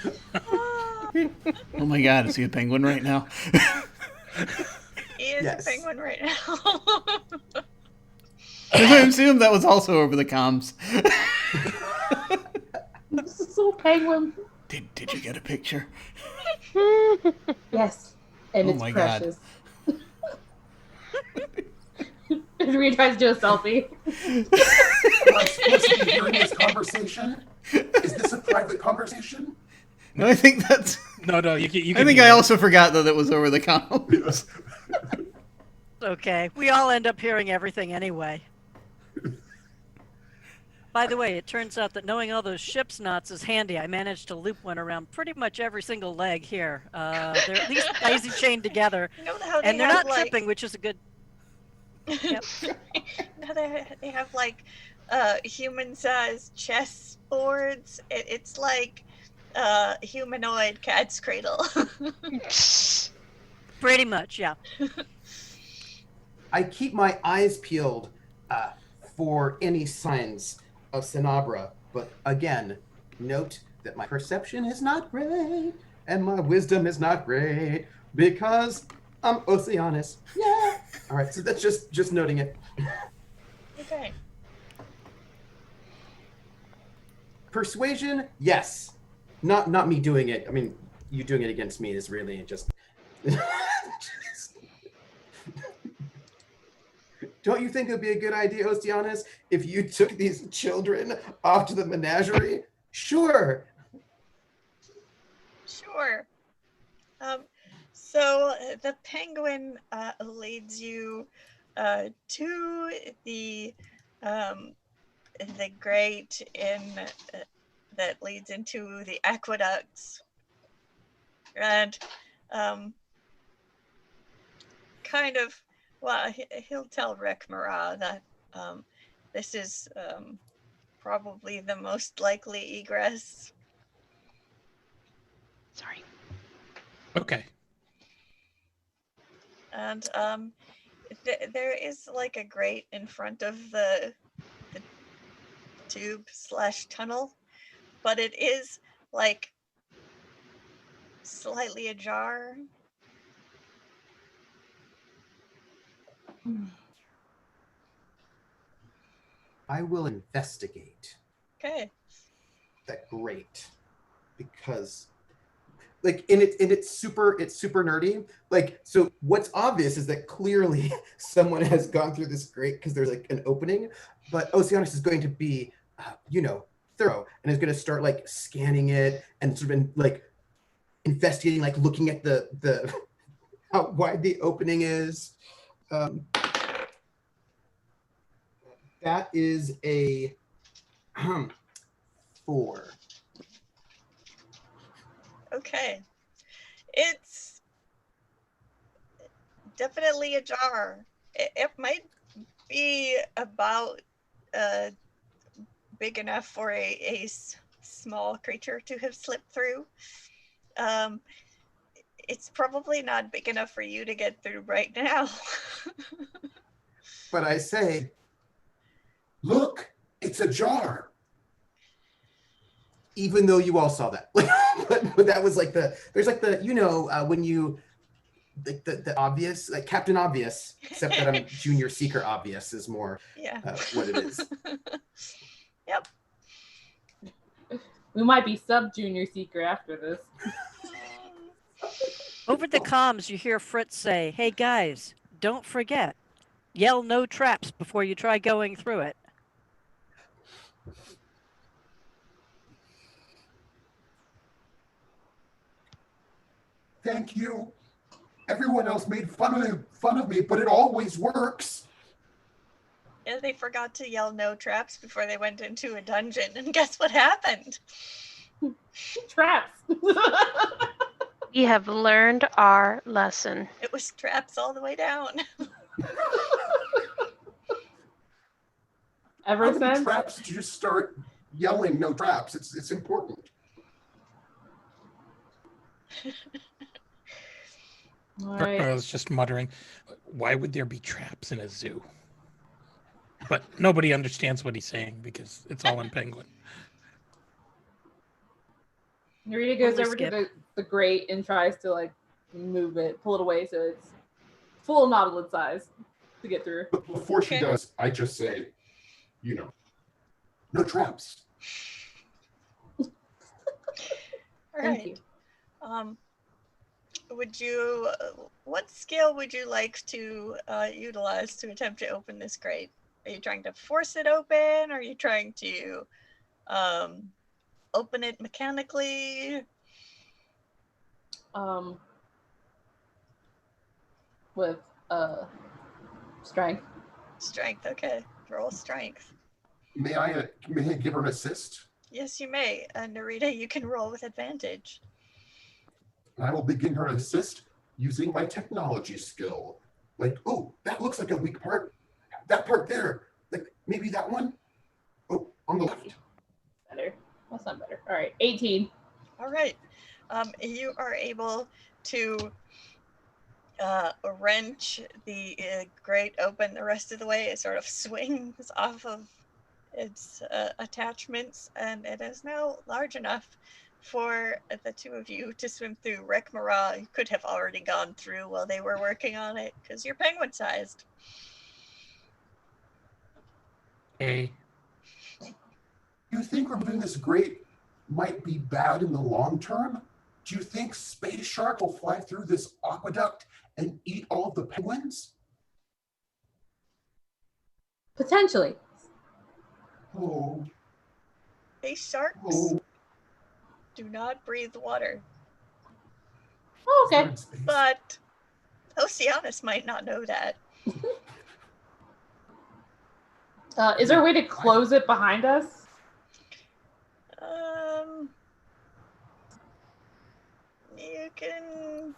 Oh my god, is he a penguin right now? He is a penguin right now. I assume that was also over the comms. This is so penguin. Did you get a picture? Yes, and it's precious. Rita tries to do a selfie. Am I supposed to be hearing this conversation? Is this a private conversation? No, I think that's... No, you can I think I also forgot that it was over the comms. Okay, we all end up hearing everything anyway. By the way, it turns out that knowing all those ship's knots is handy. I managed to loop one around pretty much every single leg here. They're at least daisy chained together, You know how and they they're have, not tripping, which is a good... Yep. No, they have like human-sized chess boards. It's like humanoid cat's cradle. Pretty much, yeah. I keep my eyes peeled for any signs of Cinabra, but again, note that my perception is not great and my wisdom is not great because I'm Oceanus. Yeah. All right, so that's just noting it. Okay. Persuasion, yes. Not me doing it. I mean, you doing it against me is really just don't you think it would be a good idea, Oceanus, if you took these children off to the menagerie? Sure. Sure. So the penguin leads you to the grate that leads into the aqueducts, and kind of, well, he'll tell Rekmara that this is probably the most likely egress. Sorry. Okay. And there is like a grate in front of the tube/tunnel, but it is like slightly ajar. I will investigate Okay. that grate, because like it's super nerdy. Like, so what's obvious is that clearly someone has gone through this grate because there's like an opening, but Oceanus is going to be thorough and is going to start like scanning it and sort of like investigating, like looking at the how wide the opening is. That is a 4. Okay. It's definitely ajar. It might be about big enough for a small creature to have slipped through. It's probably not big enough for you to get through right now. But I say, Look, it's a jar. even though you all saw that, but that was like there's like when you like the obvious, like Captain Obvious, except that I'm Junior Seeker Obvious is more what it is. Yep. We might be sub-junior seeker after this. Over the comms, you hear Fritz say, "Hey guys, don't forget, yell no traps before you try going through it." Thank you. Everyone else made fun of me, but it always works. Yeah, they forgot to yell no traps before they went into a dungeon, and guess what happened? Traps. We have learned our lesson. It was traps all the way down. Ever How many since? traps did you just start yelling no traps? It's important. All I right. was just muttering, why would there be traps in a zoo? But nobody understands what he's saying because it's all in Penguin. Narita goes Totally over skip. to the grate and tries to like move it, pull it away so it's full novelid size to get through. But before she Okay. does, I just say, no traps. All Thank right. you. Would you? What skill would you like to utilize to attempt to open this grate? Are you trying to force it open? Are you trying to open it mechanically? With strength. Strength. Okay. Roll strength. May I give her an assist? Yes, you may. Narita, you can roll with advantage. I will begin her assist using my technology skill. Like, oh, that looks like a weak part. That part there, like maybe that one. Oh, on the left. Better. That's not better. All right, 18. All right. You are able to wrench the grate open the rest of the way. It sort of swings off of its attachments, and it is now large enough for the two of you to swim through. Rekmara, you could have already gone through while they were working on it because you're penguin-sized. Hey, You think removing this grate might be bad in the long term? Do you think Space Shark will fly through this aqueduct and eat all of the penguins? Potentially. Oh, These sharks oh. do not breathe water, Oh, They're okay. in space. but Oceanus might not know that. Is there a way to close it behind us? You can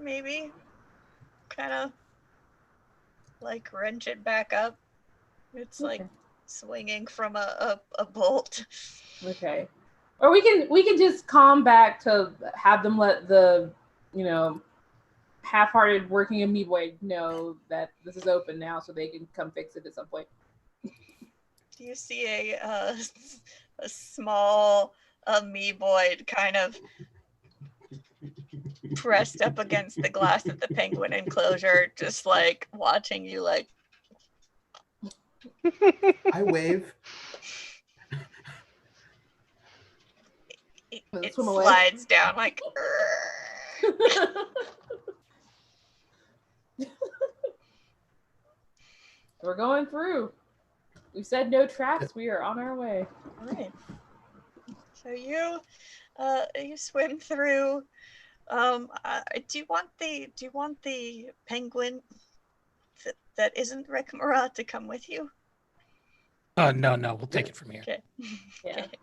maybe kind of like wrench it back up. It's like swinging from a bolt. Okay. Or we can just calm back to have them let the, half-hearted working amoeboid know that this is open now, so they can come fix it at some point. You see a small amoeboid kind of pressed up against the glass of the penguin enclosure, just like watching you, like. I wave. It Swim away. slides down like. We're going through. We said no traps. We are on our way. All right. So you swim through. Do you want the penguin that isn't Rick Murat to come with you? No, we'll take it from here. Okay. Yeah. Okay.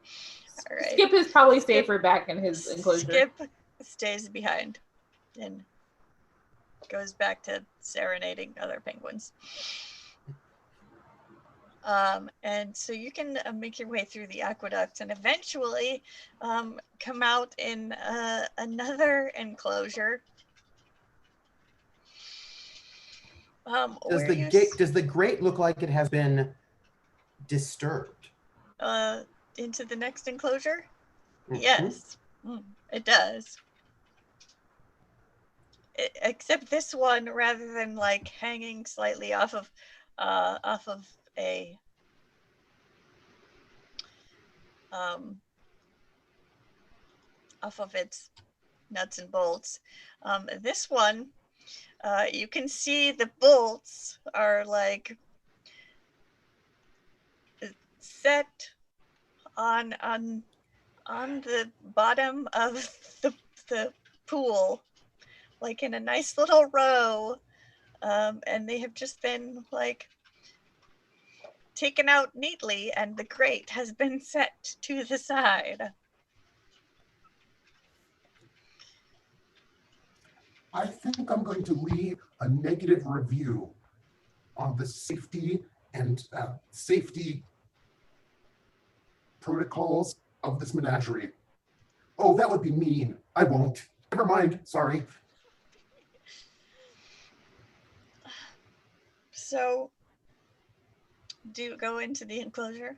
All right. Skip is probably safer back in his enclosure. Skip stays behind and goes back to serenading other penguins. And so you can make your way through the aqueducts and eventually come out in another enclosure. Does the grate look like it has been disturbed? Into the next enclosure? Mm-hmm. Yes, it does. Except this one, rather than like hanging slightly off of a off of its nuts and bolts. This one, you can see the bolts are like set on the bottom of the pool, like in a nice little row, and they have just been like taken out neatly, and the grate has been set to the side. I think I'm going to leave a negative review on the safety and safety protocols of this menagerie. Oh, that would be mean. I won't. Never mind. Sorry. So, do you go into the enclosure?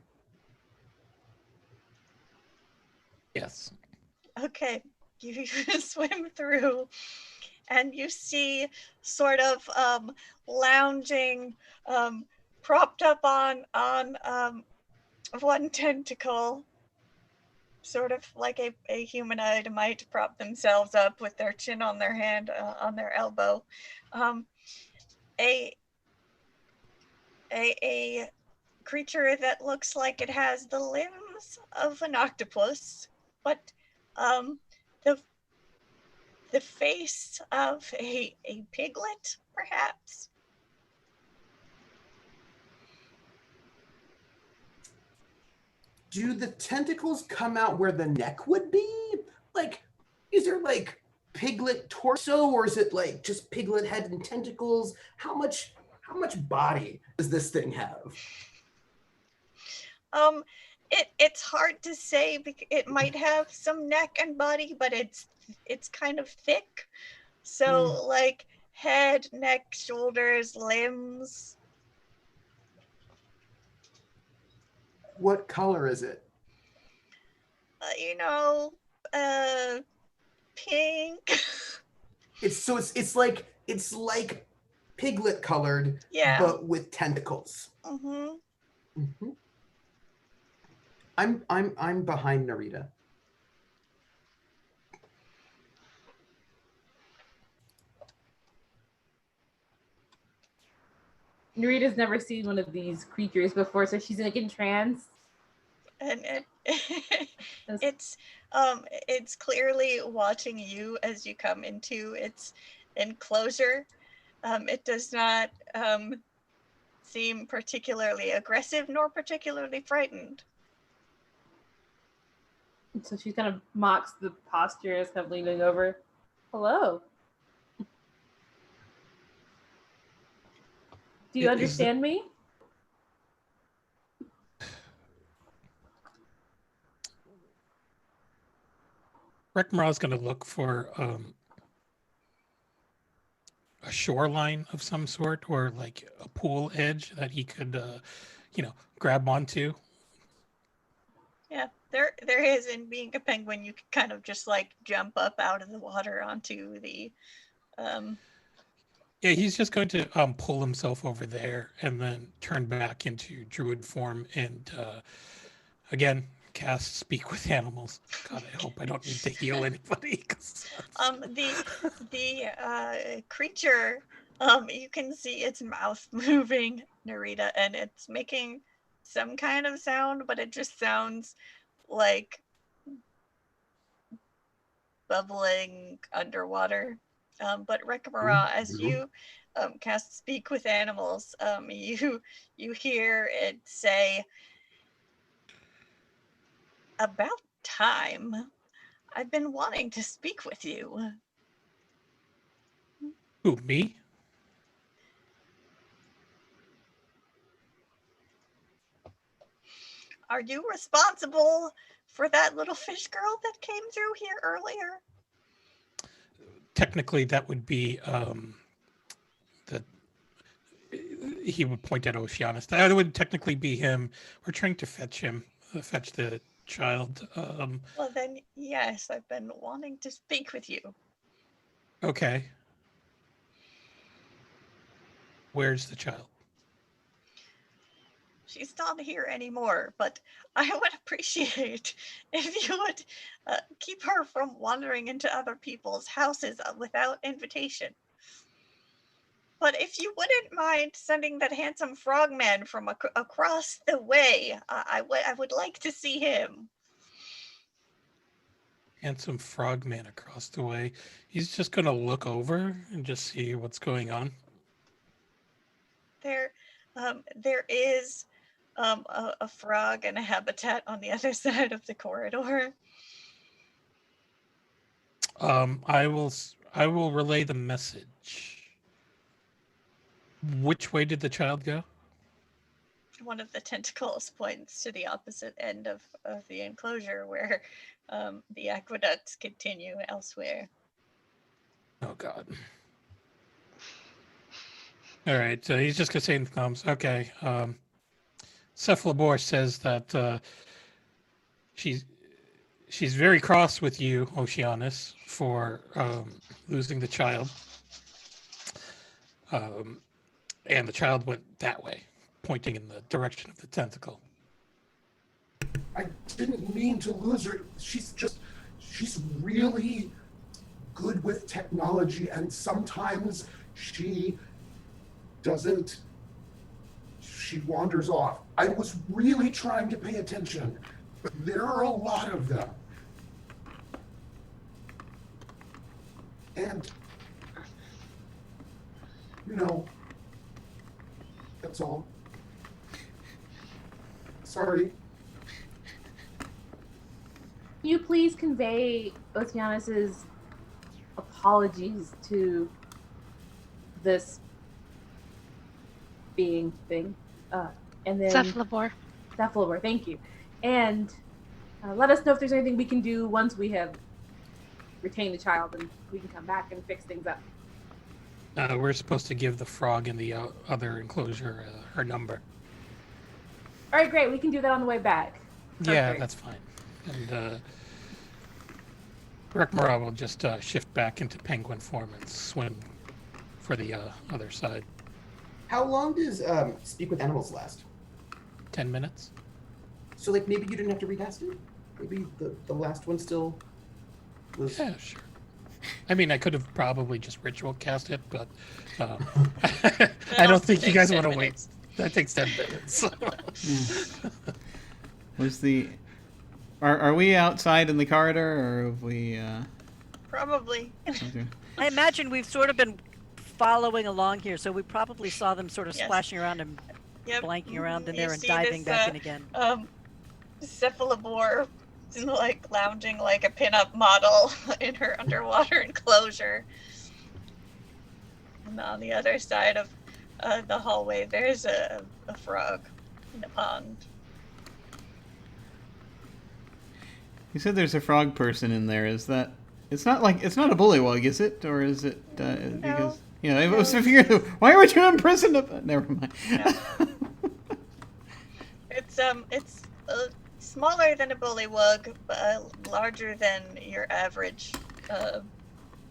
Yes. Okay, you swim through and you see sort of lounging, propped up on one tentacle, sort of like a humanoid might prop themselves up with their chin on their hand, on their elbow. A creature that looks like it has the limbs of an octopus, but the face of a piglet, perhaps. Do the tentacles come out where the neck would be? Like, is there like piglet torso, or is it like just piglet head and tentacles? How much body does this thing have? It's hard to say. It might have some neck and body, but it's kind of thick. So like head, neck, shoulders, limbs. What color is it? Pink. It's like piglet colored, Yeah. but with tentacles. Mm-hmm. I'm behind Narita. Narita's never seen one of these creatures before, so she's like entranced. And it's clearly watching you as you come into its enclosure. It does not seem particularly aggressive nor particularly frightened. So she kind of mocks the posture as kind of leaning over. Hello. Do you understand me? Rekmara's going to look for a shoreline of some sort, or like a pool edge that he could, grab onto. Yeah, there is. And being a penguin, you can kind of just like jump up out of the water onto the. Yeah, he's just going to pull himself over there and then turn back into druid form and again cast Speak with Animals. God, I hope I don't need to heal anybody. The creature, you can see its mouth moving, Narita, and it's making some kind of sound, but it just sounds like bubbling underwater. But Rekamara, as you cast Speak with Animals, you hear it say, "About time. I've been wanting to speak with you." Who, me? Are you responsible for that little fish girl that came through here earlier? Technically, that would be he would point at Oceanus. That would technically be him. We're trying to fetch the child. Well, then, yes, I've been wanting to speak with you. Okay. Where's the child? She's not here anymore, but I would appreciate if you would keep her from wandering into other people's houses without invitation. But if you wouldn't mind sending that handsome frogman from across the way, I would like to see him. Handsome frogman across the way. He's just going to look over and just see what's going on. There is a frog and a habitat on the other side of the corridor. I will relay the message. Which way did the child go? One of the tentacles points to the opposite end of the enclosure where the aqueducts continue elsewhere. Oh, God. All right, so he's just going to say in the thumbs. Okay. Cephalobor says that she's very cross with you, Oceanus, for losing the child. And the child went that way, pointing in the direction of the tentacle. I didn't mean to lose her. She's really good with technology, and sometimes she wanders off. I was really trying to pay attention, but there are a lot of them. And, that's all. Sorry. Can you please convey Oceanus's apologies to this being thing? And then Cephalobor. Cephalobor, thank you. And let us know if there's anything we can do once we have retained the child, and we can come back and fix things up. We're supposed to give the frog in the other enclosure her number. All right, great. We can do that on the way back. Perfect. Yeah, that's fine. And Rekmara will just shift back into penguin form and swim for the other side. How long does Speak with Animals last? 10 minutes. So, like, maybe you didn't have to recast it? Maybe the last one still was... Yeah, sure. I mean, I could have probably just ritual cast it, but I don't think you guys want to wait. That takes 10 minutes. Was the... Are we outside in the corridor, or have we... Probably. Okay. I imagine we've sort of been following along here, so we probably saw them sort of Yes. splashing around and Yep. blanking around in You there and see diving this, back in again. Cephalobore like lounging like a pinup model in her underwater enclosure. And on the other side of the hallway, there's a frog in a pond. You said there's a frog person in there. Is that... It's not a bullywug, is it? Or is it... because... Yeah, I was figuring, why were you imprisoned? Never mind. No. It's smaller than a bullywug, but larger than your average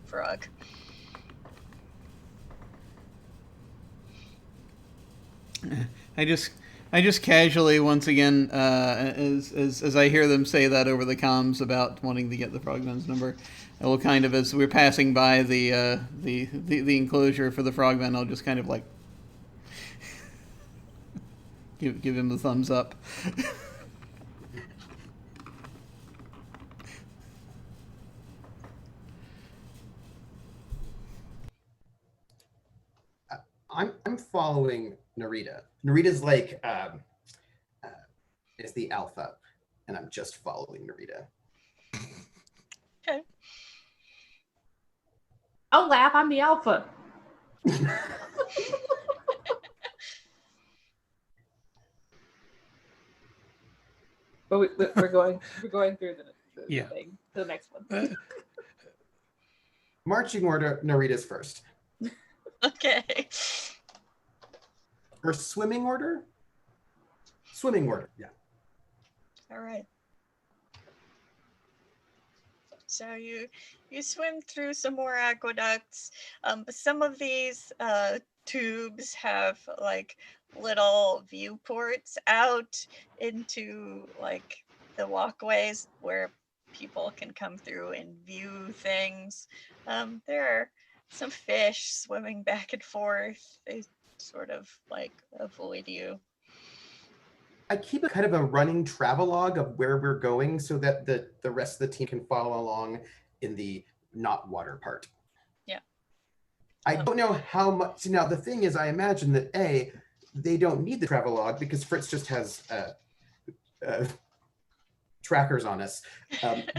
frog. I just casually, once again, as I hear them say that over the comms about wanting to get the frogman's number, I will kind of, as we're passing by the enclosure for the frogman, I'll just kind of like give him the thumbs up. I'm following Narita. Narita's like is the alpha, and I'm just following Narita. Okay. I'll laugh. I'm the alpha. But we're going through the thing. The next one. Marching order, Narita's first. Okay. Or swimming order? Swimming order, yeah. All right. So you swim through some more aqueducts. Some of these tubes have like little viewports out into like the walkways where people can come through and view things. There are some fish swimming back and forth. They sort of like avoid you. I keep a kind of a running travelogue of where we're going so that the rest of the team can follow along in the not water part. Yeah. I don't know how much. Now, the thing is, I imagine that they don't need the travelogue because Fritz just has trackers on us.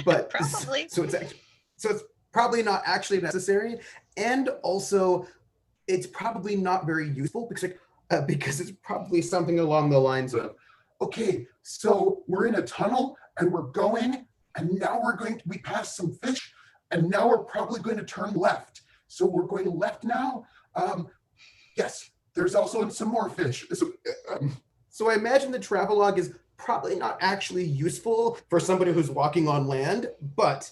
But Probably. So it's probably not actually necessary. And also, it's probably not very useful because it's probably something along the lines of, Okay, so we're in a tunnel and we're going, and now we passed some fish, and now we're probably going to turn left. So we're going left now. Yes, there's also some more fish. So I imagine the travelogue is probably not actually useful for somebody who's walking on land, but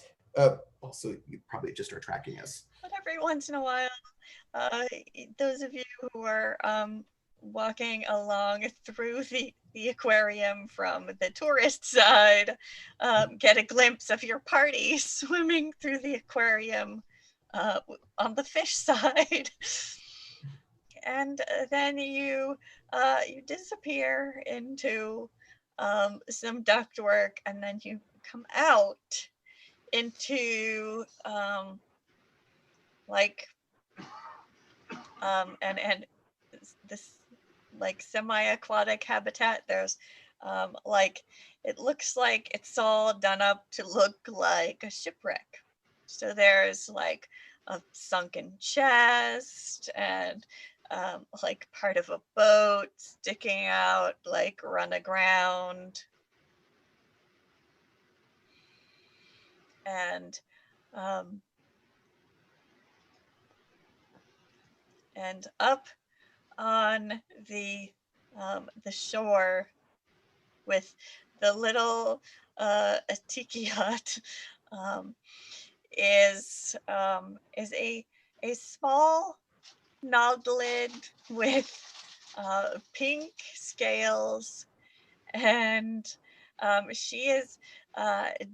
also you probably just are tracking us. But every once in a while, those of you who are walking along through the aquarium from the tourist side get a glimpse of your party swimming through the aquarium on the fish side. And then you disappear into some ductwork, and then you come out into and this like semi-aquatic habitat. There's it looks like it's all done up to look like a shipwreck. So there's like a sunken chest and like part of a boat sticking out, like run aground. And up on the shore with the little tiki hut is a small nodelid with pink scales, and she is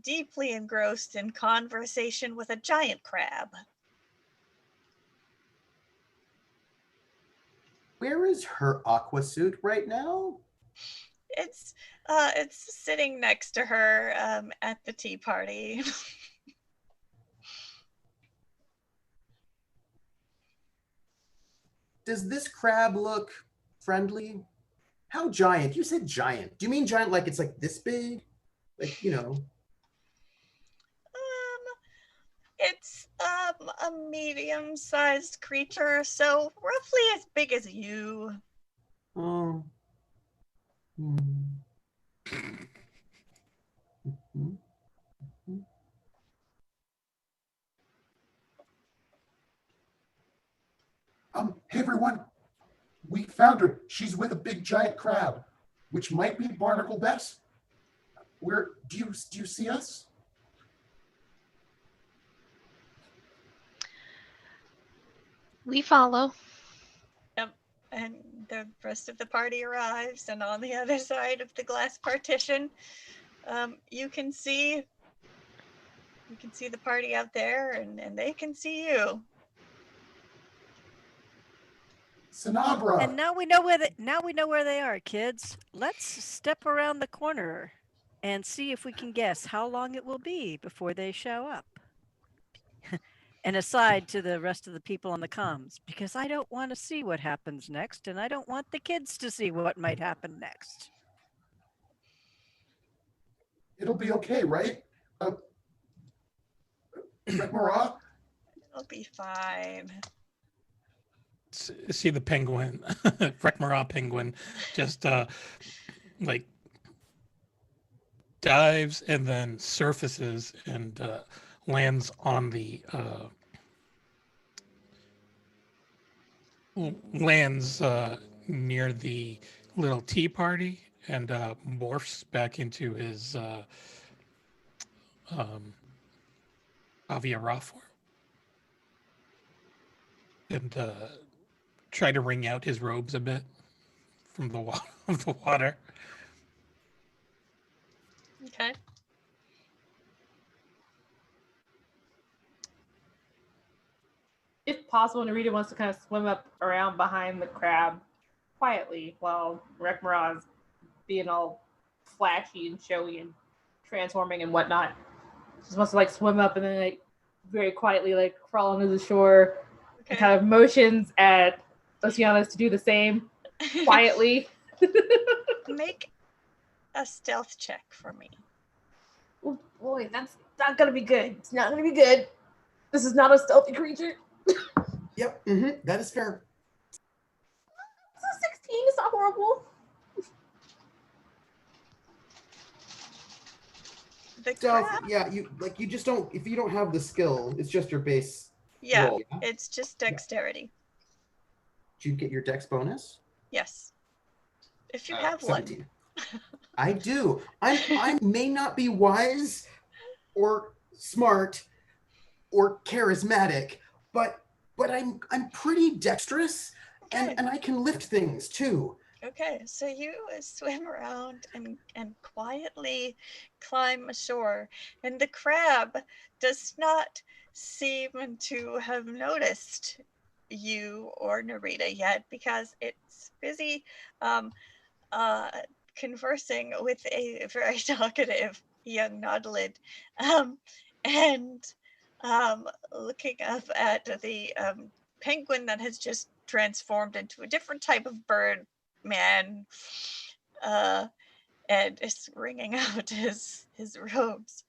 deeply engrossed in conversation with a giant crab. Where is her aqua suit right now? It's sitting next to her at the tea party. Does this crab look friendly? How giant? You said giant. Do you mean giant like it's like this big? Like, you know. It's a medium-sized creature, so roughly as big as you. Oh. Hmm. Hey everyone, we found her. She's with a big giant crab, which might be Barnacle Bess. Where do you see us? We follow. Yep. And the rest of the party arrives, and on the other side of the glass partition, you can see the party out there, and they can see you. Sanabra. And now we know where they are, kids. Let's step around the corner and see if we can guess how long it will be before they show up. And aside to the rest of the people on the comms, because I don't want to see what happens next, and I don't want the kids to see what might happen next. It'll be okay, right? Mara? It'll be fine. See the penguin, Rekmara penguin, just like dives and then surfaces and lands on the near the little tea party and morphs back into his Avia Ra form and try to wring out his robes a bit from the water. Okay. If possible, Narita wants to kind of swim up around behind the crab quietly while Rekmara is being all flashy and showy and transforming and whatnot. Just wants to like swim up and then like very quietly like crawl onto the shore and kind of motions at Oceanus to do the same quietly. Make a stealth check for me. Oh boy, that's not gonna be good. It's not gonna be good. This is not a stealthy creature. Yep, that is fair. It's a 16, it's not horrible. The Stealth, crab? yeah, you just don't, if you don't have the skill, it's just your base roll. Yeah? It's just dexterity. Did you get your dex bonus? Yes. If you have 17. one. I do. I may not be wise or smart or charismatic, but I'm pretty dexterous and I can lift things too. Okay, so you swim around and quietly climb ashore, and the crab does not seem to have noticed you or Narita yet because it's busy conversing with a very talkative young Nautilid and looking up at the penguin that has just transformed into a different type of bird man and is wringing out his robes.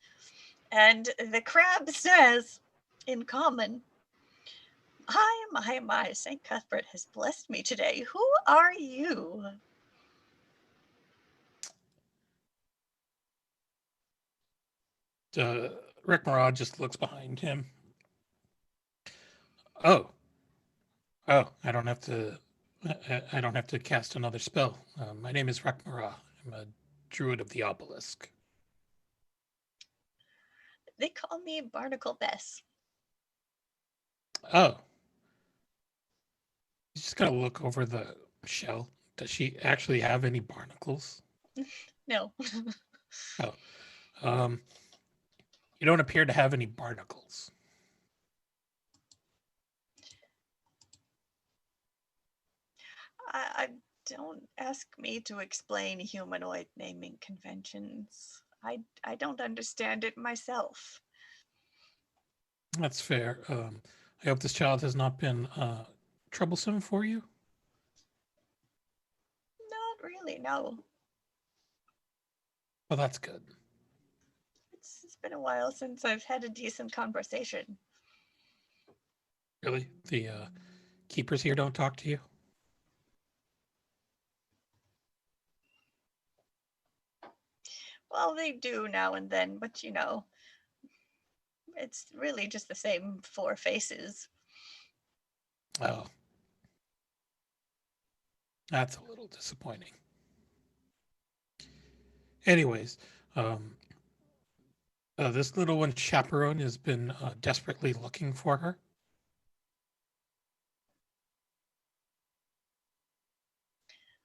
And the crab says in common, my, St. Cuthbert has blessed me today. Who are you? Rekmara just looks behind him. Oh, I don't have to cast another spell. My name is Rekmara. I'm a druid of the obelisk. They call me Barnacle Bess. Oh. You just gotta look over the shell. Does she actually have any barnacles? No. Oh. You don't appear to have any barnacles. don't ask me to explain humanoid naming conventions. I don't understand it myself. That's fair. I hope this child has not been troublesome for you. Not really, no. Well, that's good. It's been a while since I've had a decent conversation. Really? The keepers here don't talk to you? Well, they do now and then, but it's really just the same four faces. Oh. That's a little disappointing. Anyways, this little one chaperone has been desperately looking for her.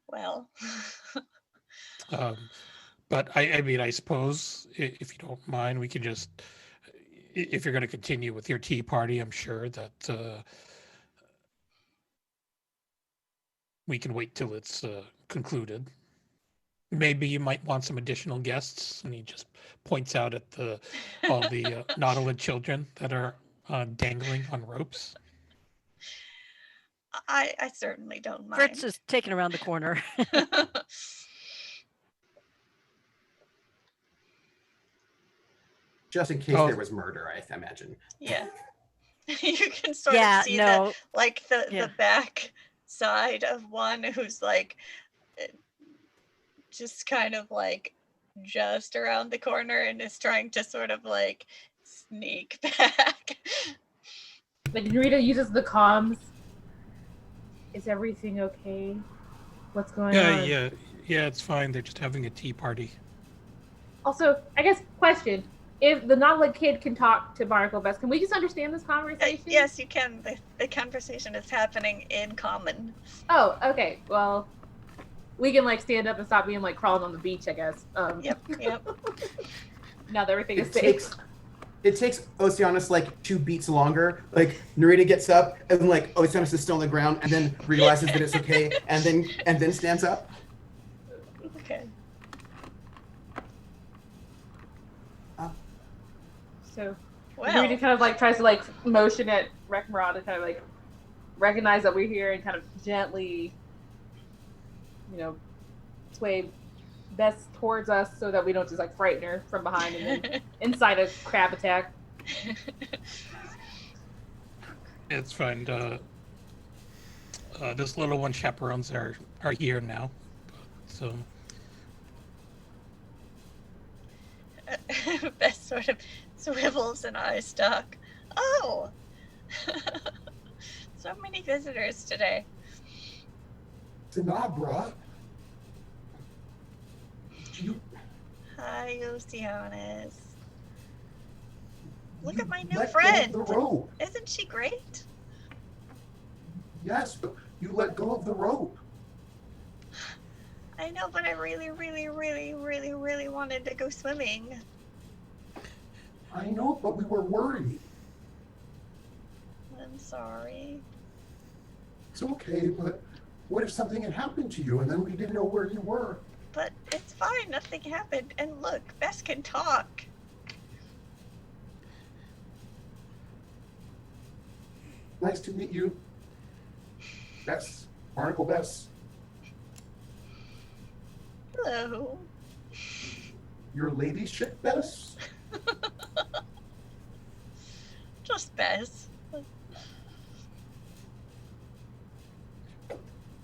Well, but I mean, I suppose if you don't mind, we could just, if you're going to continue with your tea party, I'm sure that we can wait till it's concluded. Maybe you might want some additional guests, and he just points out at all the Nautilid children that are dangling on ropes. I certainly don't mind. Fritz is taken around the corner. Just in case there was murder, I imagine. Yeah. You can sort of see the back side of one who's like just kind of like just around the corner and is trying to sort of like sneak back. Like Narita uses the comms. Is everything okay? What's going on? Yeah, it's fine. They're just having a tea party. Also, I guess question. If the Nautilid kid can talk to Barnacle Best, can we just understand this conversation? Yes, you can. The conversation is happening in common. Oh, okay. Well, we can like stand up and stop being like crawling on the beach, I guess. Yep. Now that everything is safe. It takes Oceanus like 2 beats longer. Like Narita gets up and like Oceanus is still on the ground and then realizes that it's okay and then stands up. Okay. So well, Narita kind of like tries to like motion at Rekmara to kind of like recognize that we're here and kind of gently, sway Bess towards us so that we don't just like frighten her from behind and then inside a crab attack. It's fine. This little one chaperones are here now, so. Bess sort of swivels an eye stalk. Oh, so many visitors today. Tenabra. Hi, Oceanus. Look at my new friend. Go of the rope. Isn't she great? Yes, but you let go of the rope. I know, but I really, really, really, really, really wanted to go swimming. I know, but we were worried. I'm sorry. It's okay, but what if something had happened to you and then we didn't know where you were? But it's fine, nothing happened. And look, Bess can talk. Nice to meet you. Bess, Barnacle Bess. Hello. Your ladyship, Bess? Just Bess.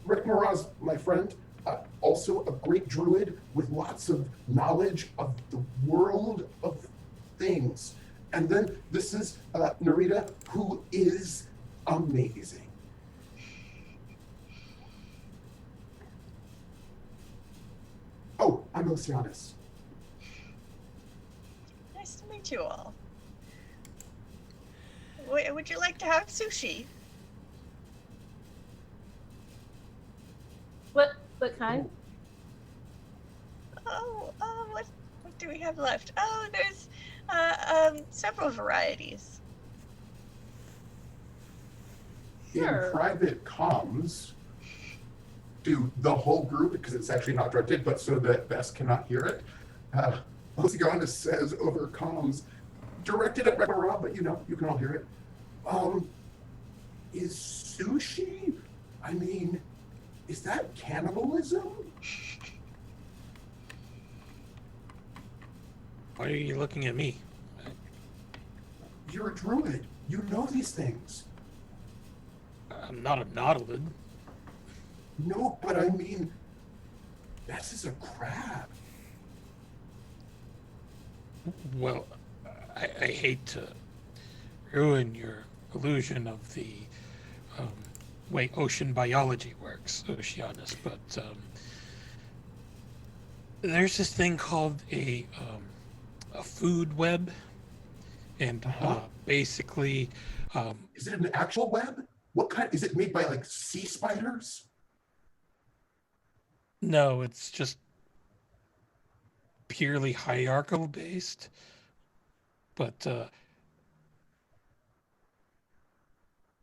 Rekmara's my friend. Also a great druid with lots of knowledge of the world of things. And then this is Narita, who is amazing. Oh, I'm Oceanus. Nice to meet you all. Would you like to have sushi? What kind? Oh, what do we have left? Oh, there's several varieties. Sure. In private comms, to the whole group because it's actually not directed, but so that Bess cannot hear it. Oceanus says over comms, directed at Rebel, but you can all hear it. Is sushi? I mean, is that cannibalism? Why are you looking at me? You're a druid. You know these things. I'm not a nautilid. No, but I mean, Bess is a crab. Well, I hate to ruin your illusion of the way ocean biology works, Oceanus, but there's this thing called a food web, and basically... is it an actual web? What kind? Is it made by like sea spiders? No, it's just purely hierarchical based, but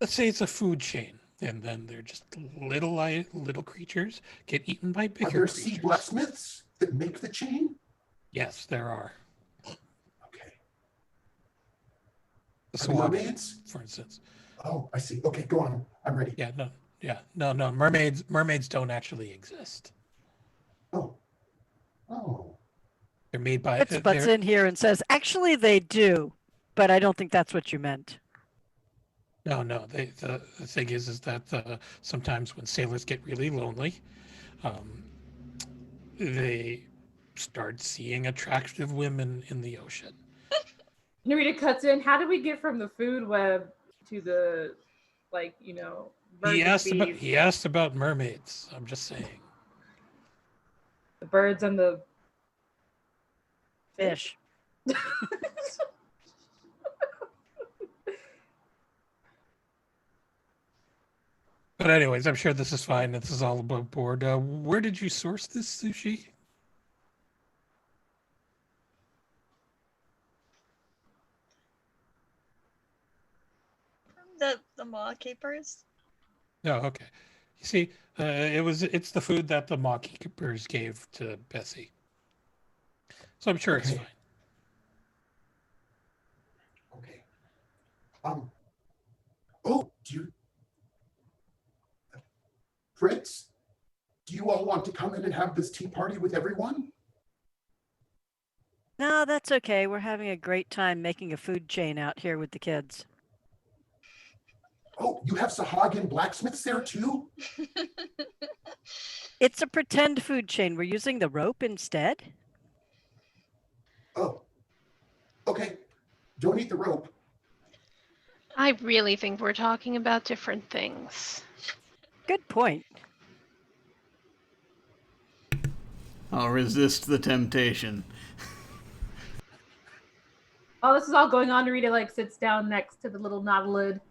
let's say it's a food chain, and then they're just little creatures get eaten by bigger Are there creatures. sea blacksmiths that make the chain? Yes, there are. Okay. The Are they mermaids? for instance. Oh, I see. Okay, go on. I'm ready. No. Mermaids don't actually exist. Oh. They're made by. Fritz butts in here and says, "Actually, they do, but I don't think that's what you meant." No. The thing is that sometimes when sailors get really lonely, they start seeing attractive women in the ocean. Narita cuts in. How do we get from the food web to the, birds and bees? He asked about mermaids. I'm just saying. The birds and the fish. But anyways, I'm sure this is fine. This is all above board. Where did you source this sushi? The maw keepers. Oh, okay. You see, it's the food that the maw keepers gave to Bessie. So I'm sure it's fine. Okay. Oh, Fritz, do you all want to come in and have this tea party with everyone? No, that's okay. We're having a great time making a food chain out here with the kids. Oh, you have Sahagin blacksmiths there too? It's a pretend food chain. We're using the rope instead. Oh, okay. Don't eat the rope. I really think we're talking about different things. Good point. I'll resist the temptation. While this is all going on, Narita sits down next to the little nautilid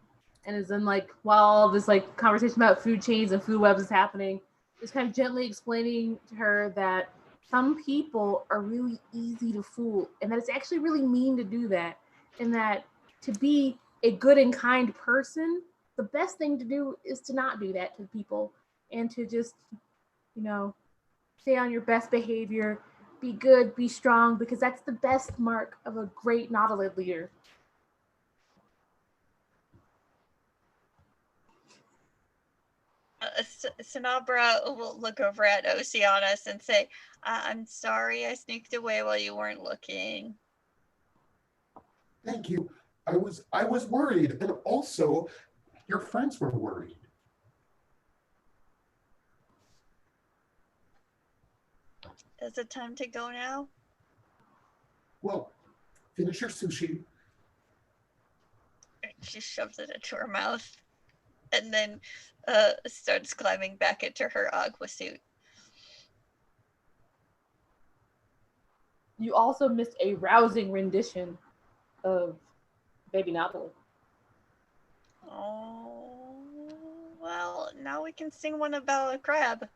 and is in while all this conversation about food chains and food webs is happening, just kind of gently explaining to her that some people are really easy to fool and that it's actually really mean to do that, and that to be a good and kind person, the best thing to do is to not do that to people and to just, stay on your best behavior, be good, be strong, because that's the best mark of a great nautilid leader. Sanabra will look over at Oceanus and say, "I'm sorry I sneaked away while you weren't looking." Thank you. I was worried, and also your friends were worried. Is it time to go now? Well, finish your sushi. She shoves it into her mouth and then starts climbing back into her agua suit. You also missed a rousing rendition of Baby Nautilus. Oh, well, now we can sing one about a crab.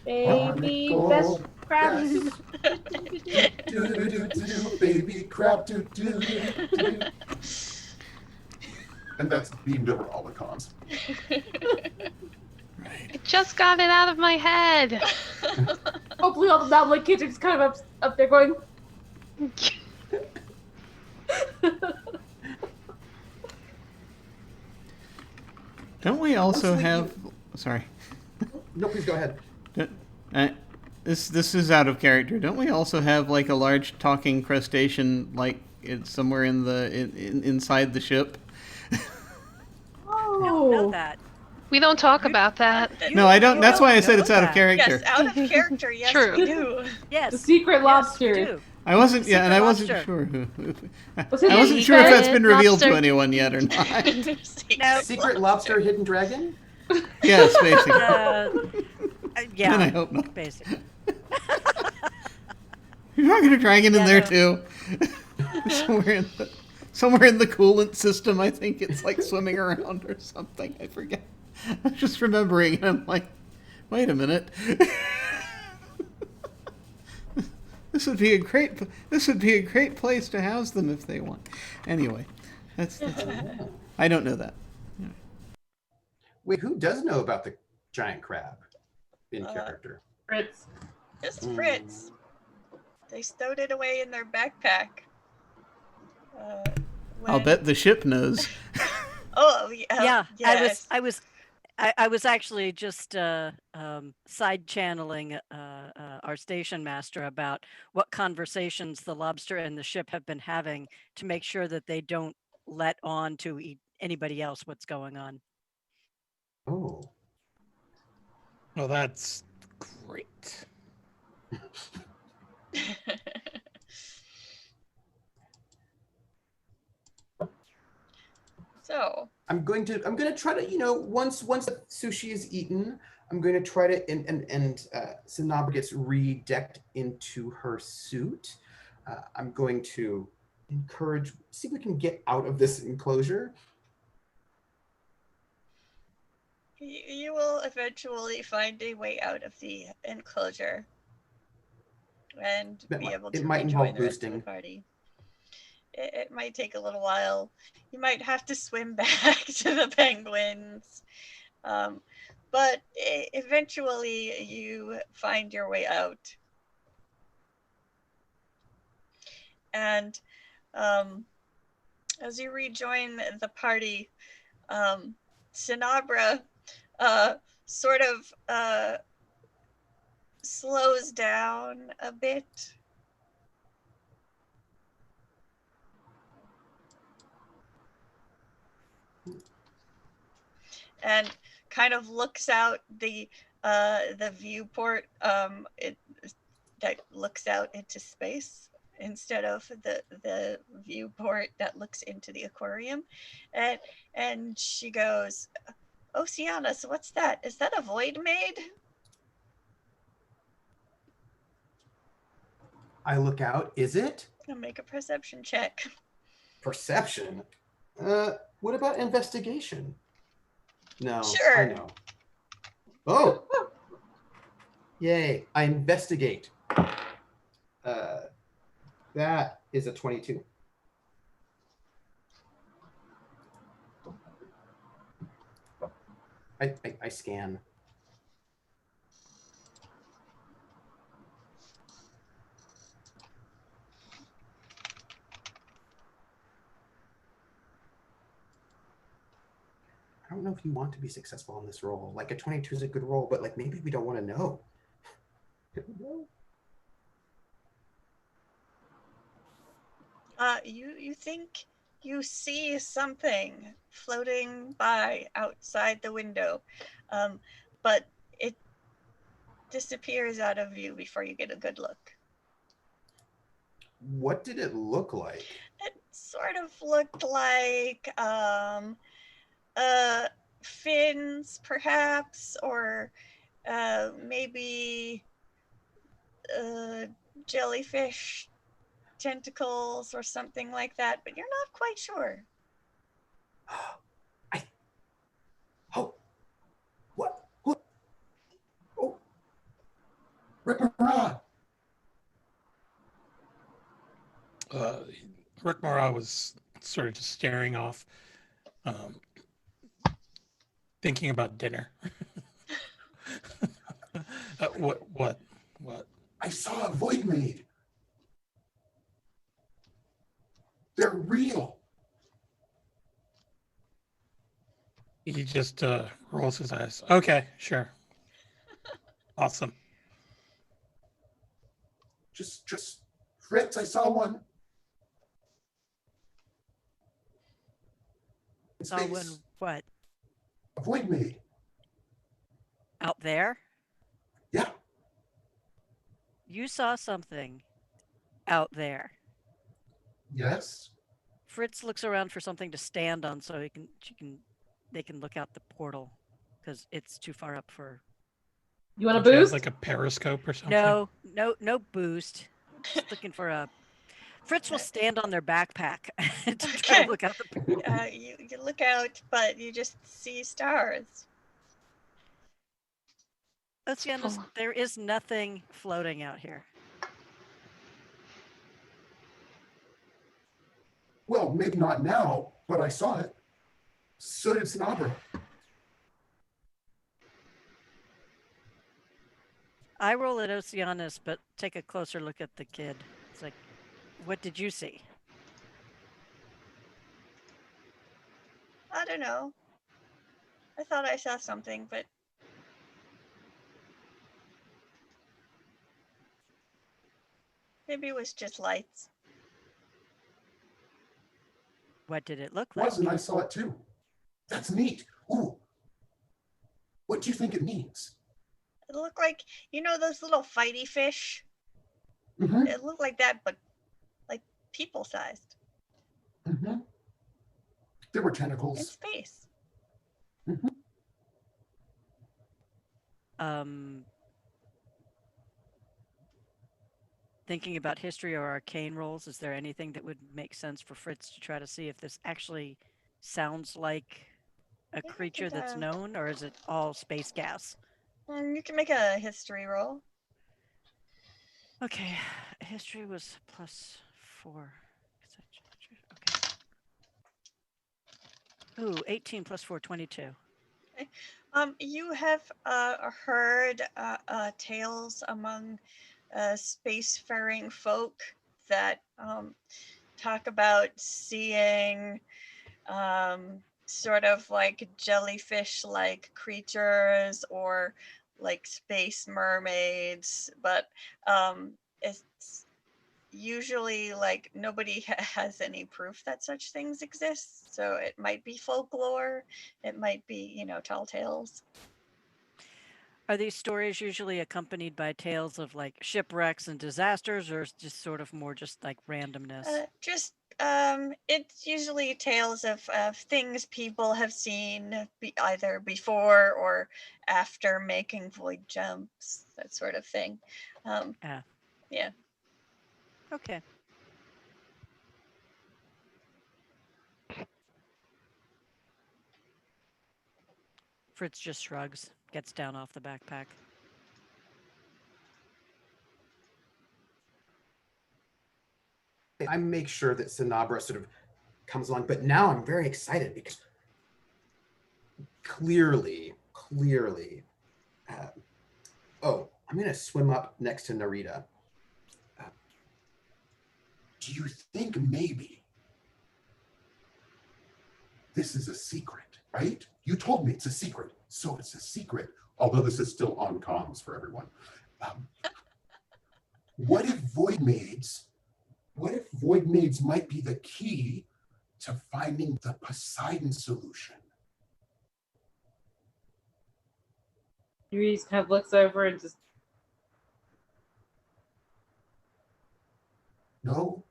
Baby best crab. Baby crab. and that's beamed over all the cons. Right. I just got it out of my head. Hopefully all the Maverick kids are just kind of up there going, Don't we also Once we- have? Sorry. No, please go ahead. Uh, this is out of character. Don't we also have like a large talking crustacean, like it's somewhere in the inside the ship? I don't know that. We don't talk about that. No, I don't. You That's why I don't said know it's out of that. character. Yes, out of character. Yes, True. we do. Yes. the secret yes, lobster. we do. I wasn't. The Yeah, and I secret wasn't lobster. sure. Was it I wasn't the sure if that's secret been revealed to lobster? anyone yet or not. No. Secret lobster, hidden dragon? Yes, basically. Yeah. And I hope not. Basically. You're not going to dragon in Yeah, there no. too. somewhere in the coolant system. I think it's like swimming around or something. I forget. I'm just remembering, and I'm like, wait a minute. This would be a great place to house them if they want. Anyway, that's I don't know that. Wait, who does know about the giant crab in character? Fritz. Just Fritz. They stowed it away in their backpack. I'll when- bet the ship knows. Oh, Yeah. yes. I was actually just side channeling our station master about what conversations the lobster and the ship have been having to make sure that they don't let on to anybody else what's going on. Oh. Well, that's great. So I'm going to try to, once the sushi is eaten, I'm going to try to and Sinabra gets redecked into her suit. I'm going to see if we can get out of this enclosure. you will eventually find a way out of the enclosure and be able to It might rejoin involve the rest of the boosting. party. It might take a little while. You might have to swim back to the penguins. But eventually you find your way out. And as you rejoin the party, Sinabra sort of slows down a bit. And kind of looks out the viewport that looks out into space instead of the viewport that looks into the aquarium, and she goes, "Oceanus, what's that? Is that a void maid?" I look out. Is it? I'll make a perception check. Perception? What about investigation? No. Sure. I know. Oh! Yay. I investigate. That is a 22. I scan. I don't know if you want to be successful on this roll. Like a 22 is a good roll, but like maybe we don't want to know. You think you see something floating by outside the window, but it disappears out of view before you get a good look. What did it look like? It sort of looked like fins, perhaps, or maybe jellyfish tentacles or something like that, but you're not quite sure. What? Oh. Rick-a-rah. Rick Mara was sort of just staring off. Thinking about dinner. What? I saw a void maid. They're real. He just rolls his eyes. Okay, sure. Awesome. Just Fritz, I saw one. In Saw space. one what? A void maid. Out there? Yeah. You saw something out there. Yes. Fritz looks around for something to stand on so they can look out the portal because it's too far up for. You want a Don't you have, boost? like a periscope or something? No boost. Just looking for a. Fritz will stand on their backpack to try to look out the portal. You look out, but you just see stars. Let's be honest, there is nothing floating out here. Well, maybe not now, but I saw it. So did Snobber. I roll at Oceanus, but take a closer look at the kid. It's like, what did you see? I don't know. I thought I saw something, but maybe it was just lights. What did it look like? Was, and I saw it too. That's neat. Ooh. What do you think it means? It looked like, you know, those little fighty fish? Mm-hmm. It looked like that, but like people-sized. Mm-hmm. There were In tentacles. space. Mm-hmm. Thinking about history or arcane rolls, is there anything that would make sense for Fritz to try to see if this actually sounds like a creature that's known, or is it all space gas? You can make a history roll. Okay, history was +4. Okay. Ooh, 18 + 4, 22. Okay. You have heard tales among spacefaring folk that talk about seeing sort of like jellyfish-like creatures or like space mermaids, but it's usually like nobody has any proof that such things exist. So it might be folklore, it might be, you know, tall tales. Are these stories usually accompanied by tales of like shipwrecks and disasters, or is just sort of more just like randomness? It's usually tales of things people have seen either before or after making void jumps, that sort of thing. Yeah. Okay. Fritz just shrugs, gets down off the backpack. I make sure that Sinabra sort of comes along, but now I'm very excited because clearly, I'm going to swim up next to Narita. Do you think maybe this is a secret, right? You told me it's a secret, so it's a secret, although this is still on comms for everyone. What if void maids might be the key to finding the Poseidon solution? Yuri's kind of looks over and just... No?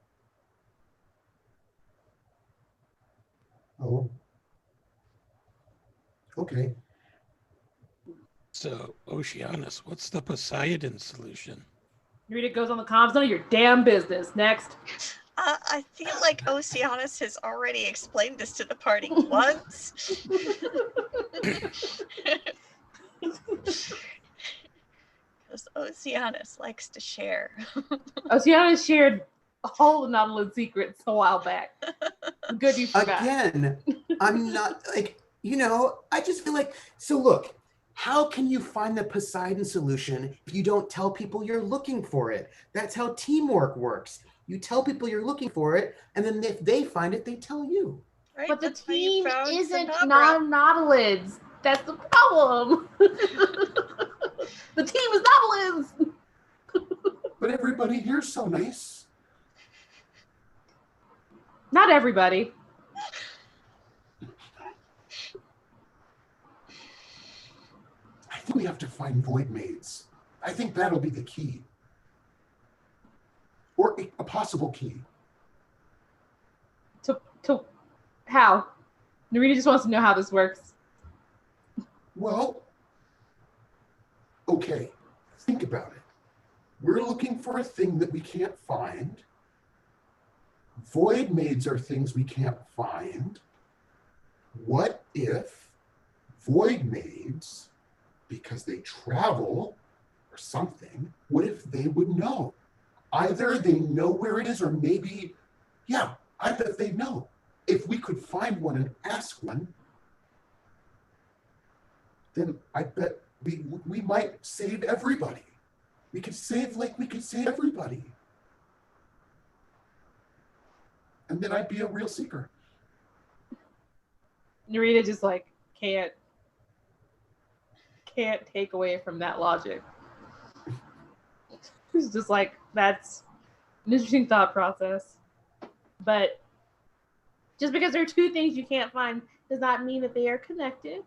Oh. Okay. So, Oceanus, what's the Poseidon solution? Yuri goes on the comms, none of your damn business. Next. I feel like Oceanus has already explained this to the party once. Because Oceanus likes to share. Oceanus shared all the Nautilus secrets a while back. Good you forgot. Again, I'm not like, I just feel like, so look, how can you find the Poseidon solution if you don't tell people you're looking for it? That's how teamwork works. You tell people you're looking for it, and then if they find it, they tell you. Right? But the That's why you team found isn't Sinabra. non-Nautiloids. That's the problem. The team is Nautiloids. But everybody here's so nice. Not everybody. I think we have to find void maids. I think that'll be the key. Or a possible key. To how? Narita just wants to know how this works. Well, okay, think about it. We're looking for a thing that we can't find. Void maids are things we can't find. What if void maids, because they travel or something, what if they would know? Either they know where it is, or maybe, yeah, I bet they know. If we could find one and ask one, then I bet we might save everybody. We could save everybody. And then I'd be a real seeker. Narita just like can't take away from that logic. She's just like, that's an interesting thought process. But just because there are two things you can't find does not mean that they are connected.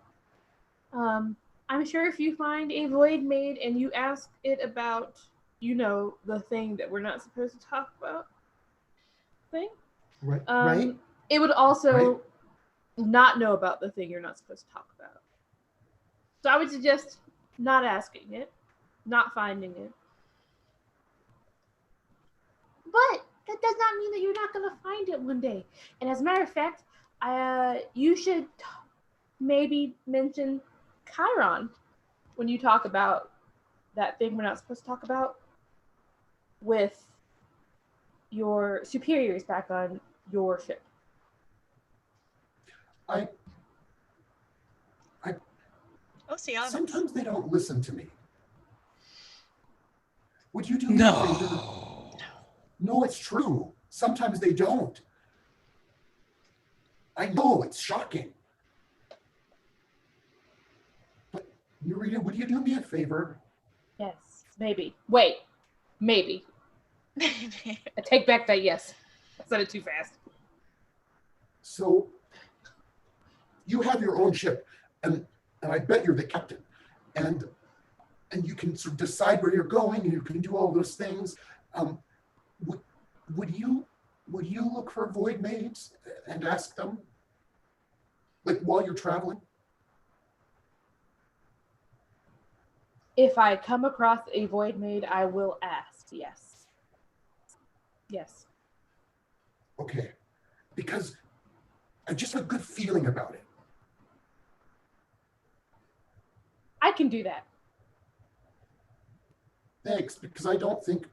I'm sure if you find a void maid and you ask it about, the thing that we're not supposed to talk about, Right. It would also not know about the thing you're not supposed to talk about. So I would suggest not asking it, not finding it. But that does not mean that you're not going to find it one day. And as a matter of fact, you should maybe mention Chiron when you talk about that thing we're not supposed to talk about with your superiors back on your ship. Oceanus. Sometimes they don't listen to me. Would you do me a favor? No, it's true. Sometimes they don't. I know, it's shocking. But, Narita, would you do me a favor? Yes, maybe. Wait, maybe. I take back that yes. I said it too fast. So, you have your own ship, and I bet you're the captain. And you can sort of decide where you're going, and you can do all those things. Would you look for void maids and ask them, like, while you're traveling? If I come across a void maid, I will ask. Yes. Yes. Okay, because I just have a good feeling about it. I can do that. Thanks, because I don't think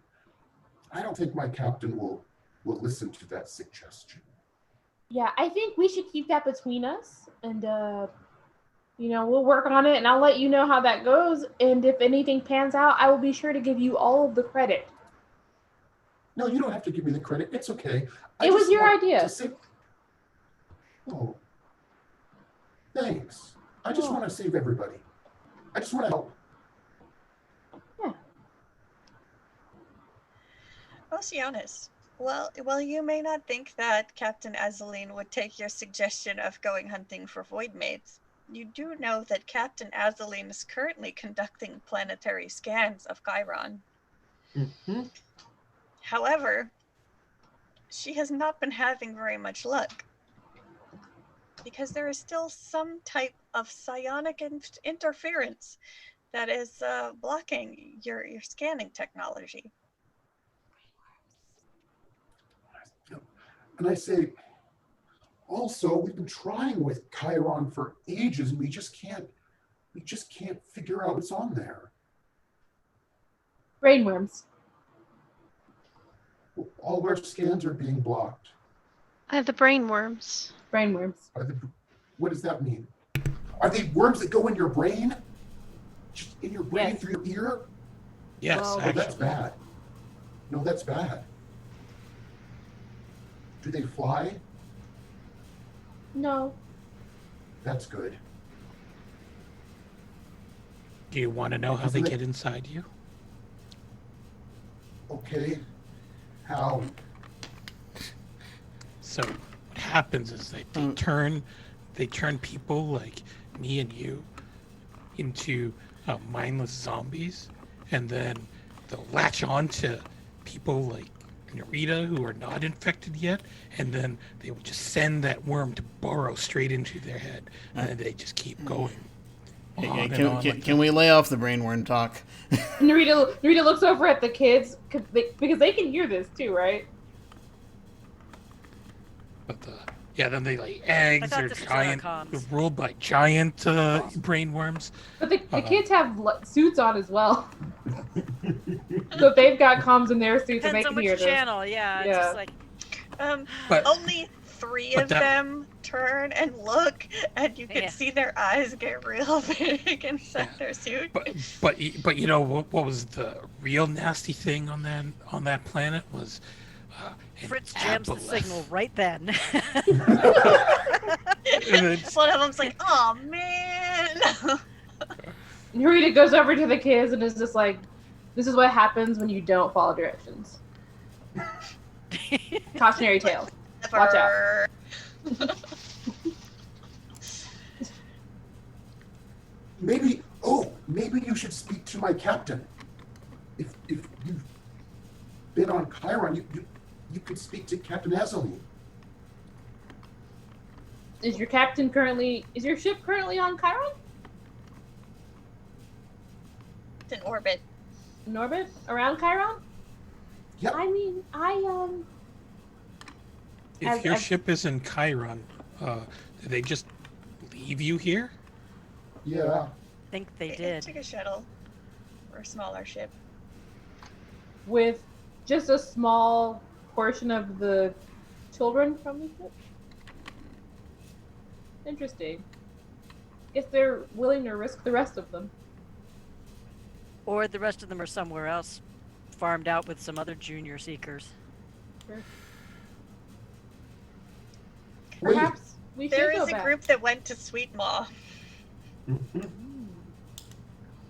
my captain will listen to that suggestion. Yeah, I think we should keep that between us, and we'll work on it, and I'll let you know how that goes. And if anything pans out, I will be sure to give you all of the credit. No, you don't have to give me the credit. It's okay. It was your idea. Oh, thanks. I just want to save everybody. I just want to help. Yeah. Oceanus. Well, you may not think that Captain Azaleen would take your suggestion of going hunting for void maids. You do know that Captain Azaleen is currently conducting planetary scans of Chiron. Mm-hmm. However, she has not been having very much luck, because there is still some type of psionic interference that is blocking your scanning technology. And I say, also, we've been trying with Chiron for ages, and we just can't figure out what's on there. Brainworms. All our scans are being blocked. I have the brain worms. Brain worms. What does that mean? Are they worms that go in your brain? Just in your brain, Yes. through your ear? Yes, Well, Oh, actually. that's bad. No, that's bad. Do they fly? No. That's good. Do you want to know how they get inside you? Okay. How? So what happens is they turn people like me and you into mindless zombies, and then they'll latch on to people like Narita who are not infected yet, and then they will just send that worm to burrow straight into their head, and then they just keep going. Can we lay off the brainworm talk? Narita looks over at the kids because they can hear this too, right? But then they lay eggs. thought They're this was our giant, comms. ruled by giant brainworms. But the kids have suits on as well. So if they've got comms in their suits and they Depends on can hear which this. channel, yeah. It's Yeah. just like, But- Only three but of that- them turn and look, and you can Yeah. see their eyes get real big inside their suit. But you know what was the real nasty thing on that planet was an Fritz jams the aboleth. signal right then. One of them's like, "Oh man." Narita goes over to the kids and is just like, "This is what happens when you don't follow directions." Cautionary tale. Watch out. Maybe you should speak to my captain. If you've been on Chiron, you could speak to Captain Azalee. Is your ship currently on Chiron? It's in orbit. In orbit? Around Chiron? Yep. I mean, If your ship is in Chiron, do they just leave you here? Yeah. I think they They did. took a shuttle or a smaller ship. with just a small portion of the children from the ship? Interesting. Guess they're willing to risk the rest of them. Or the rest of them are somewhere else, farmed out with some other junior seekers. Sure. Wait. Perhaps we should There go is a back. group that went to Sweetmaw.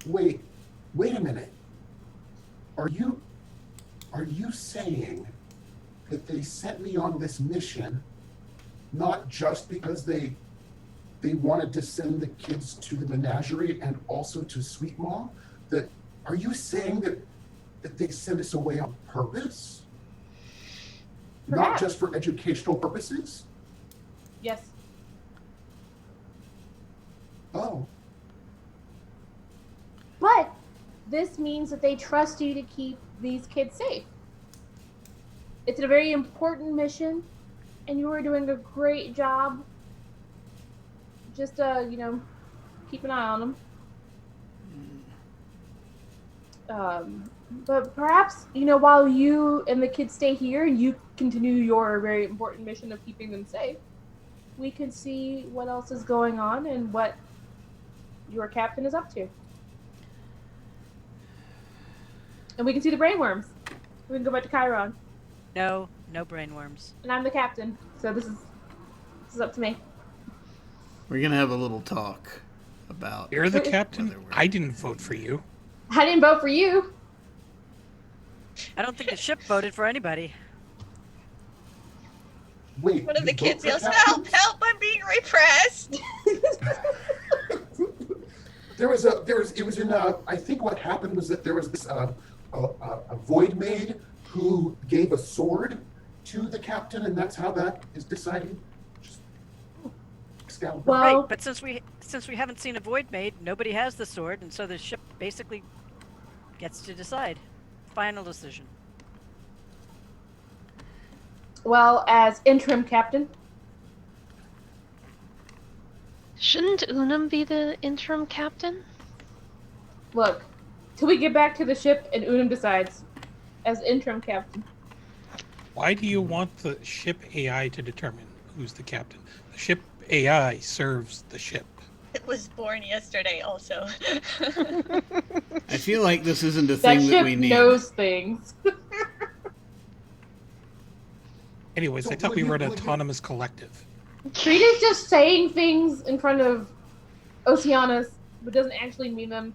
Wait a minute. Are you saying that they sent me on this mission not just because they wanted to send the kids to the menagerie and also to Sweetmaw? Are you saying that they sent us away on purpose? Not Perhaps. just for educational purposes? Yes. Oh. But this means that they trust you to keep these kids safe. It's a very important mission, and you are doing a great job. Just, keep an eye on them. But perhaps, while you and the kids stay here and you continue your very important mission of keeping them safe, we could see what else is going on and what your captain is up to. And we can see the brainworms. We can go back to Chiron. No brainworms. And I'm the captain, so this is up to me. We're gonna have a little talk about. You're the Wait. captain? I didn't vote for you. I didn't vote for you. I don't think the ship voted for anybody. Wait. One of the you kids vote for yells, Captain? "Help! I'm being repressed!" I think what happened was that there was this a void maid who gave a sword to the captain, and that's how that is decided. Just Excalibur. Well, Right, but since we haven't seen a void maid, nobody has the sword, and so the ship basically gets to decide. Final decision. well, as interim captain, Shouldn't Unum be the interim captain? look, till we get back to the ship and Unum decides, as interim captain. Why do you want the ship AI to determine who's the captain? The ship AI serves the ship. It was born yesterday also. I feel like this isn't a That thing that ship we need. knows things. Anyways, So I thought we will were an you- autonomous collective. Rita's just saying things in front of Oceanus, but doesn't actually mean them.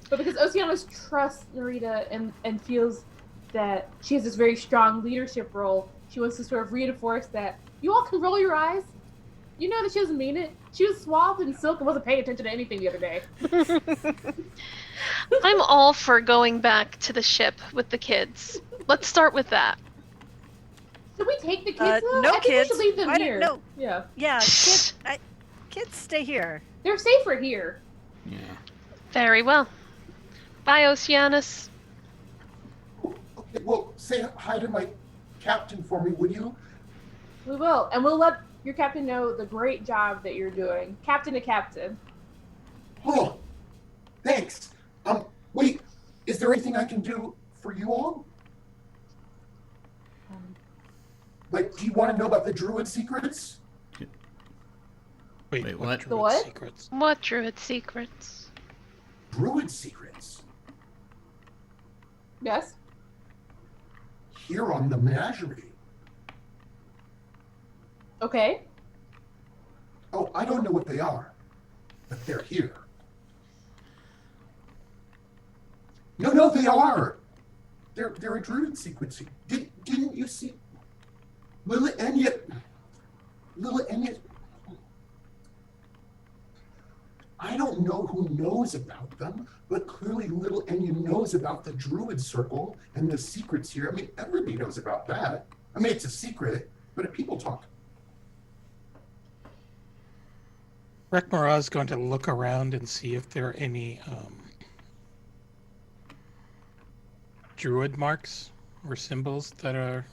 But because Oceanus trusts Narita and feels that she has this very strong leadership role, she wants to sort of reinforce that you all can roll your eyes. You know that she doesn't mean it. She was swathed in silk and wasn't paying attention to anything the other day. I'm all for going back to the ship with the kids. Let's start with that. Should we take the kids though? No I think kids. we should leave them I don't- here. no. Yeah. Yeah, kids stay here. They're safer here. Yeah. Very well. Bye, Oceanus. Okay, well, say hi to my captain for me, would you? We will. And we'll let your captain know the great job that you're doing. Captain to captain. Oh, thanks. Wait, is there anything I can do for you all? Like, do you want to know about the druid secrets? Wait, what? Druid The what? Secrets? What druid secrets? Druid secrets? Yes? Here on the menagerie. Okay. Oh, I don't know what they are, but they're here. No, they are. They're a druid sequencing. Didn't you see? Lila Enya. I don't know who knows about them, but clearly little Enya knows about the druid circle and the secrets here. I mean, everybody knows about that. I mean, it's a secret, but people talk. Rekmara is going to look around and see if there are any druid marks or symbols that are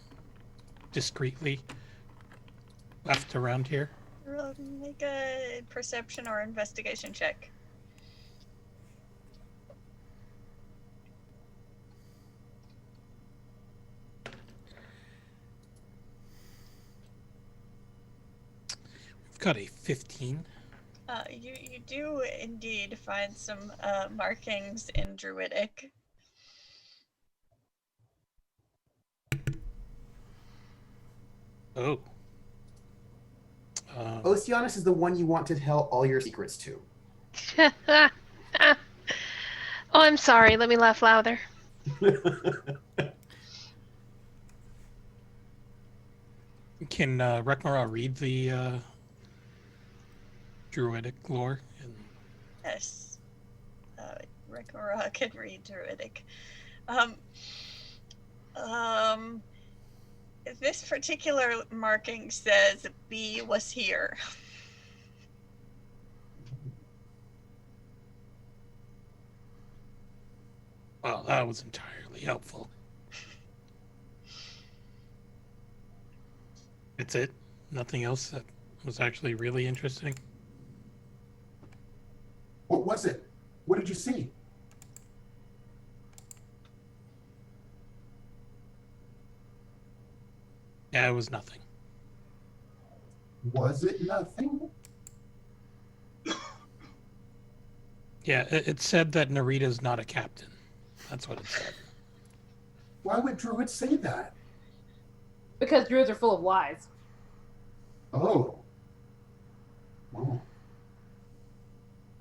discreetly left around here. Make a perception or investigation check. We've got a 15. You do indeed find some markings in Druidic. Oh. Oceanus is the one you want to tell all your secrets to. Oh, I'm sorry. Let me laugh louder. Can Rekmara read the druidic lore? Yes. Rekmara can read Druidic. This particular marking says B was here. Well, that was entirely helpful. That's it? Nothing else that was actually really interesting? What was it? What did you see? Yeah, it was nothing. Was it nothing? Yeah, it said that Narita's not a captain. That's what it said. Why would druids say that? Because druids are full of lies. Oh. Oh.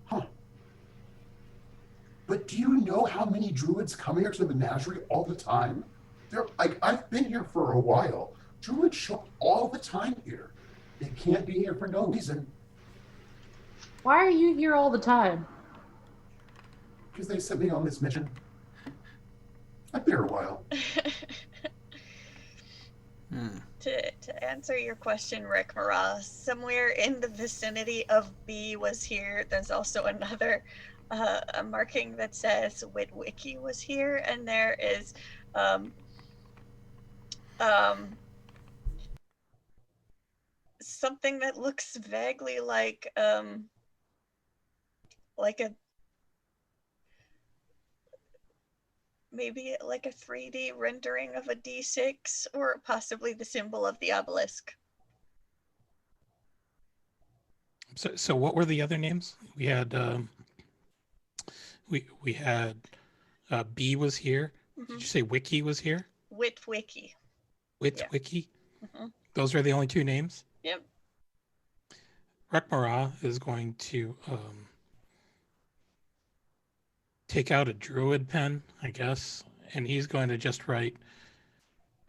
Huh. But do you know how many druids come here to the menagerie all the time? I've been here for a while. Druids show up all the time here. They can't be here for no reason. Why are you here all the time? Because they sent me on this mission. I've been here a while. To answer your question, Rekmara, somewhere in the vicinity of B was here. There's also another a marking that says Witwiki was here, and there is something that looks vaguely like a maybe like a 3D rendering of a D6 or possibly the symbol of the obelisk. So what were the other names? We had we had B was here. Did you say Wiki was here? Witwiki. Witwiki? Mm-hmm. Those are the only two names? Yep. Rekmara is going to take out a druid pen, I guess, and he's going to just write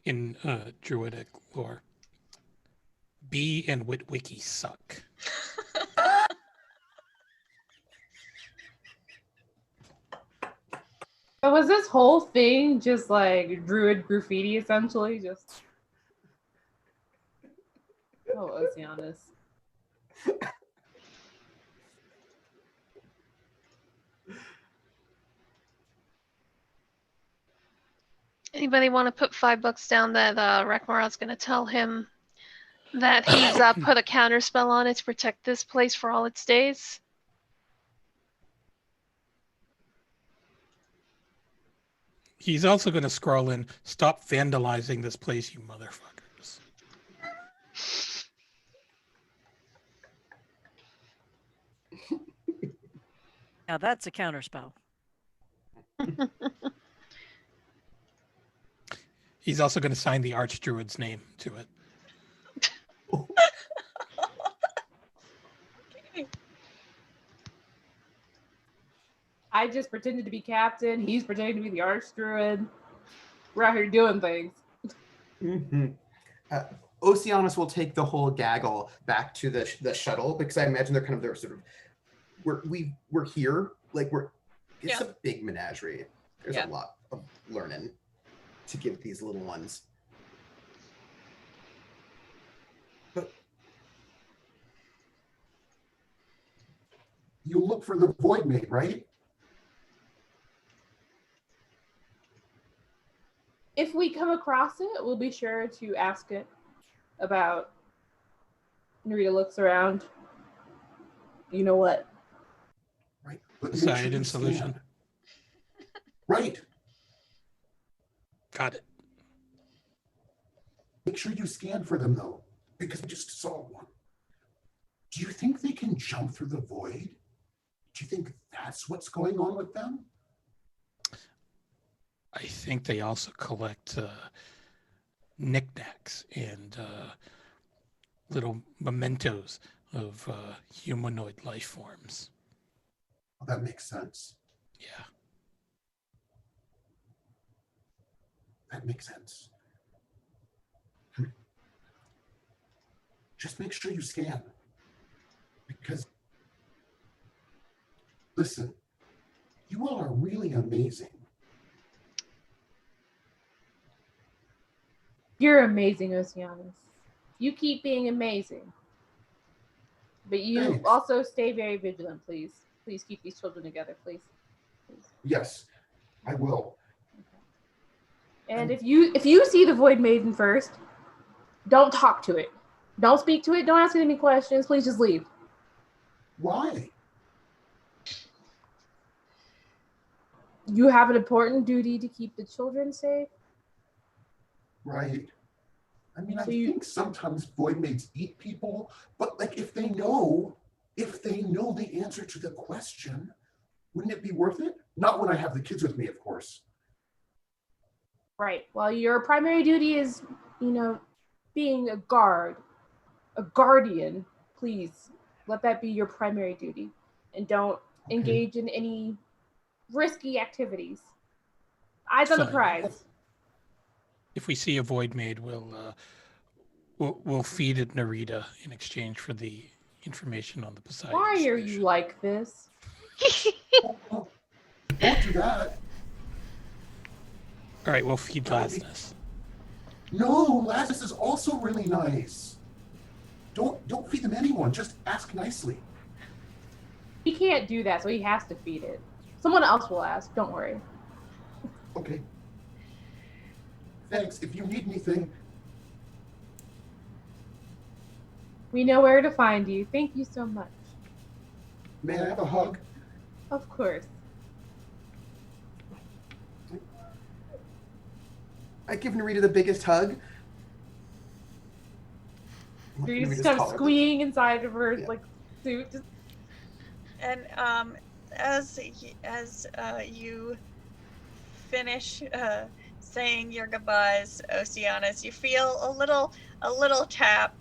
in druidic lore, B and Witwiki suck. So was this whole thing just like druid graffiti, essentially? Just Oceanus. Anybody want to put $5 down that Rekmara's going to tell him that he's put a counter spell on it to protect this place for all its days? He's also going to scroll in, stop vandalizing this place, you motherfuckers. Now that's a counterspell. He's also going to sign the Archdruid's name to it. I just pretended to be captain. He's pretending to be the archdruid. We're out here doing things. Mm-hmm. Oceanus will take the whole gaggle back to the shuttle, because I imagine they're sort of we're here, like it's a big menagerie. There's a lot of learning to give these little ones. But you look for the Void Maid, right? If we come across it, we'll be sure to ask it about. Narita looks around. You know what? Right. Poseidon solution. Right. Got it. Make sure you scan for them, though, because we just saw one. Do you think they can jump through the void? Do you think that's what's going on with them? I think they also collect knickknacks and little mementos of humanoid life forms. Well, that makes sense. Yeah. That makes sense. Just make sure you scan. Because, listen, you all are really amazing. You're amazing, Oceanus. You keep being amazing. But you Thanks. also stay very vigilant, please. Please keep these children together, please. Yes, I will. And if you see the Void Maiden first, don't talk to it. Don't speak to it. Don't ask it any questions. Please just leave. Why? You have an important duty to keep the children safe. Right. I mean, I think sometimes Void Maids eat people, but like if they know the answer to the question, wouldn't it be worth it? Not when I have the kids with me, of course. Right. Well, your primary duty is, being a guard, a guardian. Please let that be your primary duty, and don't engage in any risky activities. Eyes on the prize. If we see a Void Maid, we'll feed it Narita in exchange for the information on the Poseidon. Why are you like this? Don't do that. All right, we'll feed Lasness. No, Lasness is also really nice. Don't feed them anyone. Just ask nicely. He can't do that, so he has to feed it. Someone else will ask. Don't worry. Okay. Thanks. If you need anything. We know where to find you. Thank you so much. May I have a hug? Of course. I give Narita the biggest hug. You're just Narita's kind of taller. squeeing inside of her Yeah. like suit. And as you finish saying your goodbyes, Oceanus, you feel a little tap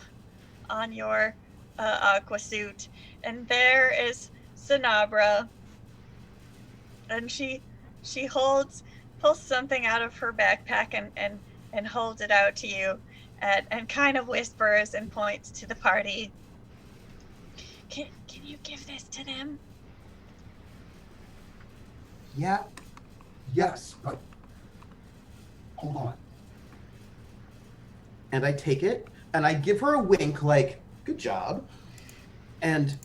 on your aqua suit, and there is Sanabra, and she pulls something out of her backpack and holds it out to you, and kind of whispers and points to the party. Can you give this to them? Yeah. Yes, but hold on. And I take it, and I give her a wink like, good job. And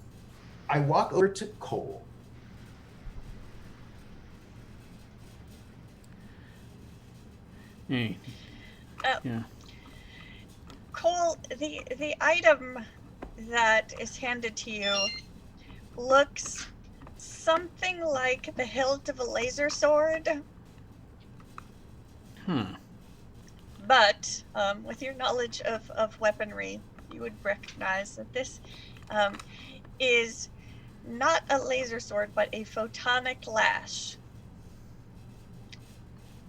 I walk over to Cole. Hey. Oh. Yeah. Cole, the item that is handed to you looks something like the hilt of a laser sword. But with your knowledge of weaponry, you would recognize that this is not a laser sword, but a photonic lash.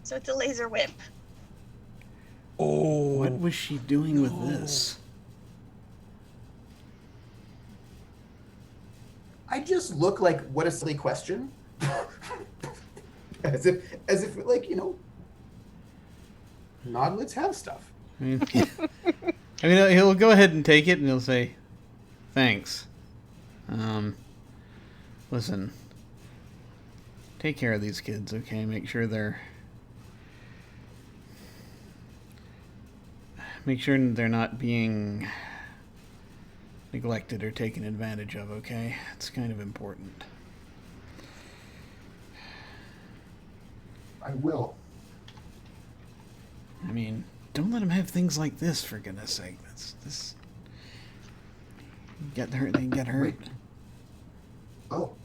So it's a laser whip. Oh, what was she doing with this? I just look like, what a silly question. as if like, Nodlets have stuff. I mean, he'll go ahead and take it, and he'll say, "Thanks. Listen, take care of these kids, okay? Make sure they're not being neglected or taken advantage of, okay? It's kind of important." I will. I mean, don't let them have things like this, for goodness sake. This get hurt, they get hurt. Wait. Oh.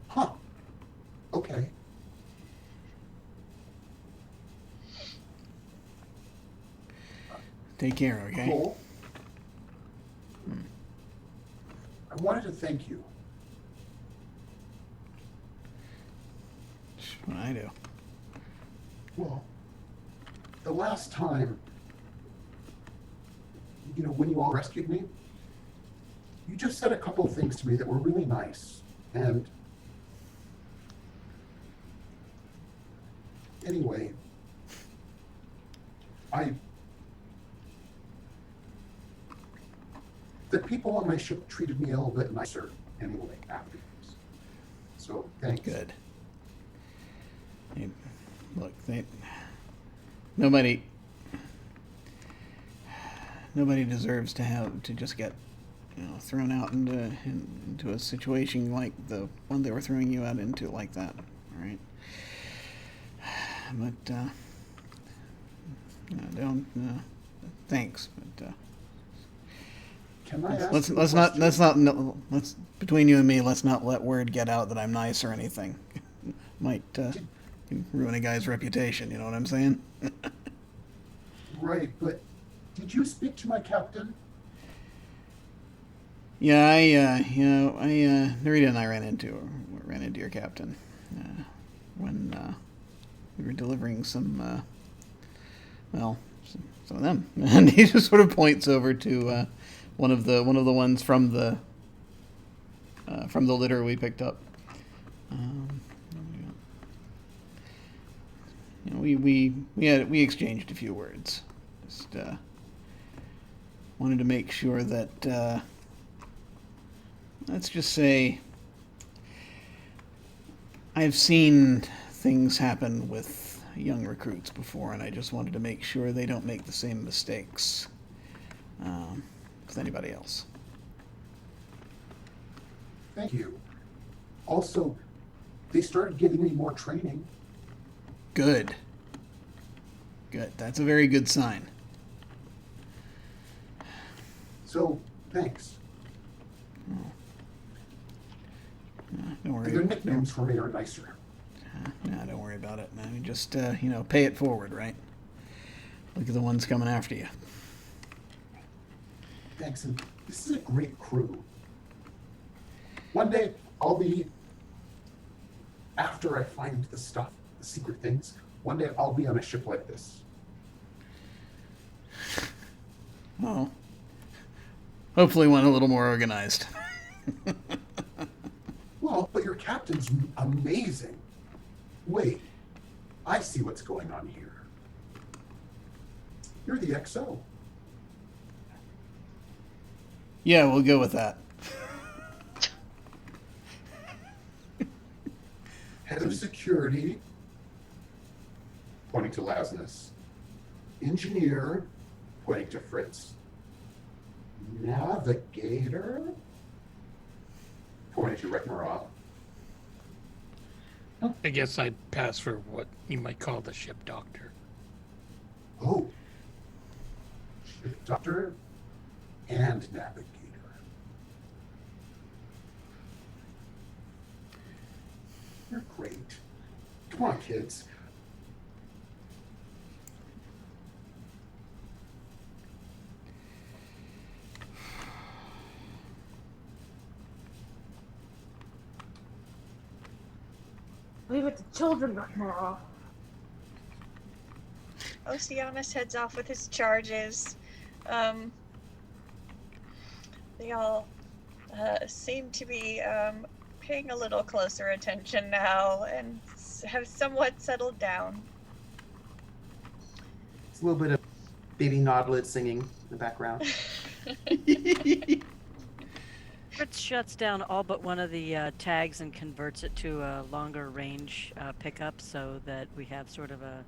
Huh. Okay. Take care, okay? Cole, I wanted to thank you. What I do. Well, the last time, when you all rescued me, you just said a couple of things to me that were really nice. And anyway, the people on my ship treated me a little bit nicer anyway afterwards. So thanks. Good. Look, nobody deserves to just get thrown out into a situation like the one they were throwing you out into, like that. All right. But don't. Thanks, but. Can I ask let's between you and me, let's not let word get out that I'm nice or anything. Might ruin a guy's reputation, you know what I'm saying? Right, but did you speak to my captain? Yeah, Narita and I ran into your captain when we were delivering some of them, and he just sort of points over to one of the ones from the litter we picked up. We exchanged a few words. Just wanted to make sure that let's just say I've seen things happen with young recruits before, and I just wanted to make sure they don't make the same mistakes with anybody else. Thank you. Also, they started giving me more training. Good. That's a very good sign. So, thanks. Don't worry. Their nicknames for me are nicer. Nah, don't worry about it. I mean, just pay it forward, right? Look at the ones coming after you. Thanks, and this is a great crew. One day, I'll be, after I find the stuff, the secret things, one day I'll be on a ship like this. Well, hopefully one a little more organized. Well, but your captain's amazing. Wait, I see what's going on here. You're the XO. Yeah, we'll go with that. Head of security, pointing to Lasness. Engineer, pointing to Fritz. Navigator, pointing to Rekmarov. I guess I'd pass for what you might call the ship doctor. Oh, ship doctor and navigator. You're great. Come on, kids. Leave it to children, Rekmarov. Oceanus heads off with his charges. They all seem to be paying a little closer attention now and have somewhat settled down. It's a little bit of baby Nautilus singing in the background. Fritz shuts down all but one of the tags and converts it to a longer range pickup so that we have sort of a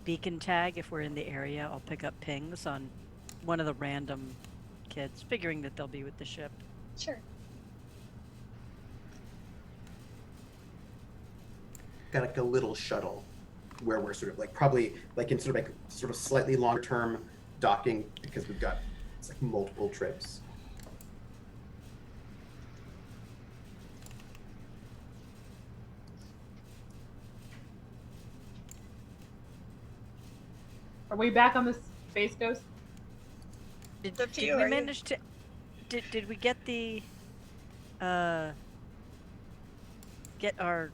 beacon tag. If we're in the area, I'll pick up pings on one of the random kids, figuring that they'll be with the ship. Sure. Got like a little shuttle where we're sort of like probably like in sort of slightly longer term docking because we've got it's like multiple trips. Are we back on this Space Ghost? Did up to we you, are you- manage to? Did we get the? Get our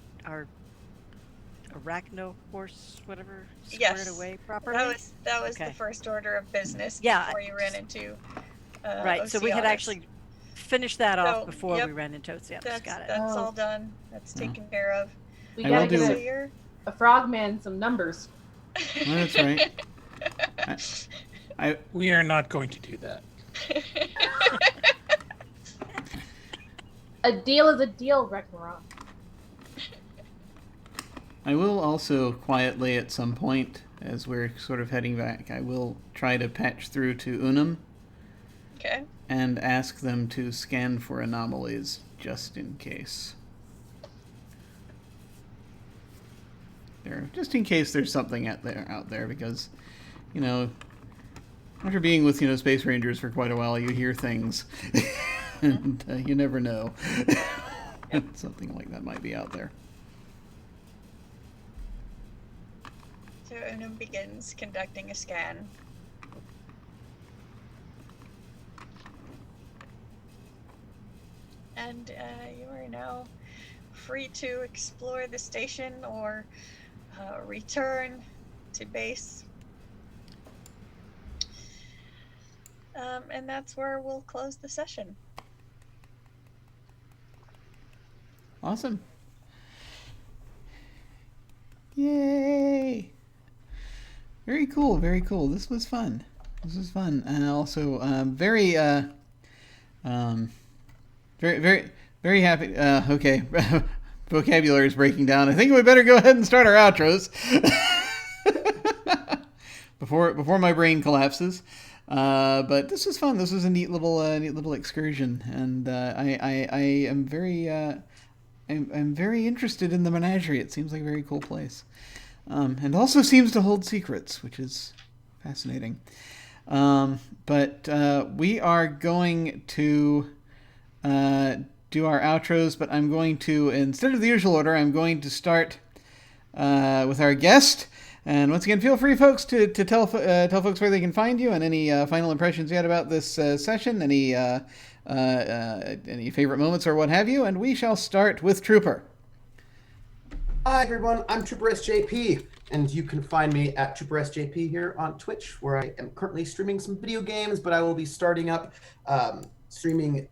arachno horse, whatever, squared Yes. away properly? That was Okay. the first order of business Yeah. before you ran into Right. So we had Oceanus. actually finished that off So, before yep. we ran into Oceanus. That's Got it. that's Oh. all done. That's taken care of. We I gotta will do get it. So you're a frogman some numbers. Well, that's right. We are not going to do that. A deal is a deal, Rekmarov. I will also quietly at some point, as we're sort of heading back, I will try to patch through to Unum Okay. and ask them to scan for anomalies just in case. Just in case there's something out there, because, after being with, Space Rangers for quite a while, you hear things, and you never know. Something like that might be out there. So Unum begins conducting a scan. And you are now free to explore the station or return to base. And that's where we'll close the session. Awesome. Yay! Very cool, very cool. This was fun. And also very, very happy. Okay, vocabulary is breaking down. I think we better go ahead and start our outros before my brain collapses. But this was fun. This was a neat little excursion, and I am very I'm very interested in the menagerie. It seems like a very cool place, and also seems to hold secrets, which is fascinating. But we are going to do our outros, but I'm going to, instead of the usual order, I'm going to start with our guest. And once again, feel free, folks, to tell folks where they can find you and any final impressions you had about this session, any favorite moments or what have you. And we shall start with Trooper. Hi everyone, I'm Trooper SJP, and you can find me at Trooper SJP here on Twitch, where I am currently streaming some video games, but I will be starting up streaming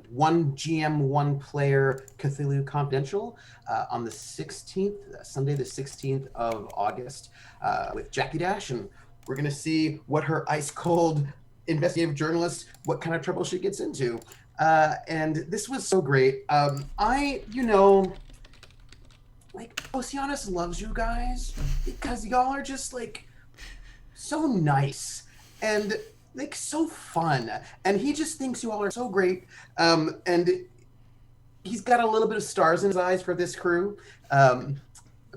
one GM, one player Cthulhu Confidential on the 16th, Sunday the 16th of August, with Jackie Dash, and we're gonna see what her ice cold investigative journalist, what kind of trouble she gets into. And this was so great. Oceanus loves you guys because y'all are just like so nice and like so fun, and he just thinks you all are so great, and he's got a little bit of stars in his eyes for this crew,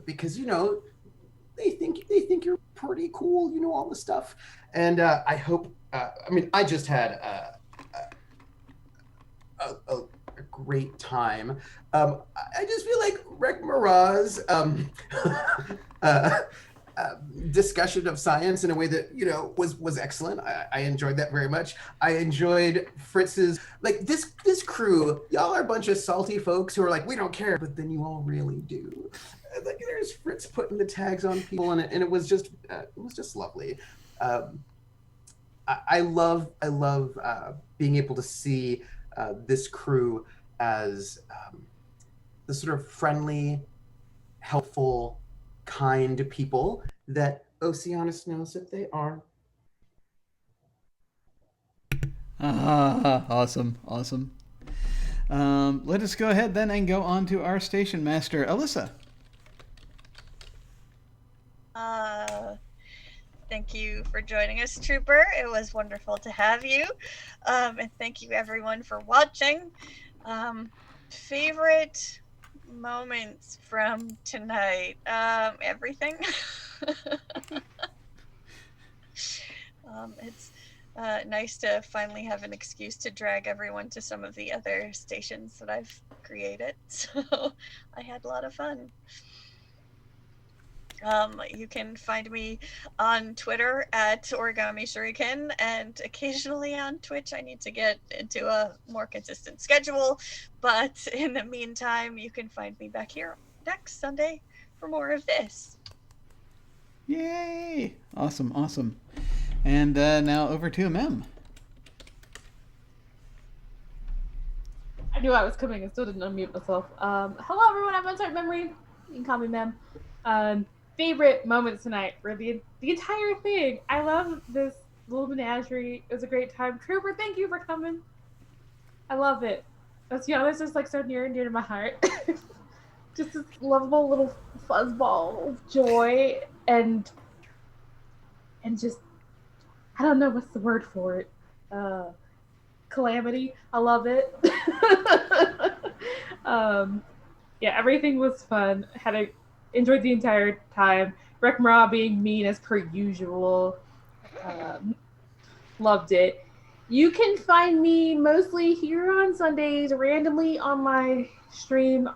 because they think you're pretty cool, all the stuff, and I hope I just had a great time. I just feel like Rek Marat's discussion of science in a way that was excellent. I enjoyed that very much. I enjoyed Fritz's this crew. Y'all are a bunch of salty folks who are like, we don't care, but then you all really do. Like there's Fritz putting the tags on people, and it was just lovely. I love being able to see this crew as the sort of friendly, helpful, kind people that Oceanus knows that they are. Awesome. Let us go ahead then and go on to our station master, Alyssa. Thank you for joining us, Trooper. It was wonderful to have you. And thank you everyone for watching. Favorite moments from tonight? Everything. It's nice to finally have an excuse to drag everyone to some of the other stations that I've created. So I had a lot of fun. You can find me on Twitter at Origami Shuriken, and occasionally on Twitch. I need to get into a more consistent schedule, but in the meantime, you can find me back here next Sunday for more of this. Yay! Awesome. And now over to Mem. I knew I was coming and still didn't unmute myself. Hello everyone, I'm Uncertain Memory. You can call me Mem. Favorite moments tonight were the entire thing. I love this little menagerie. It was a great time. Trooper, thank you for coming. I love it. This is like so near and dear to my heart. Just this lovable little fuzzball of joy and just, I don't know what's the word for it. Calamity. I love it. Yeah, everything was fun. Enjoyed the entire time. Rek Mara being mean as per usual. Loved it. You can find me mostly here on Sundays, randomly on my stream,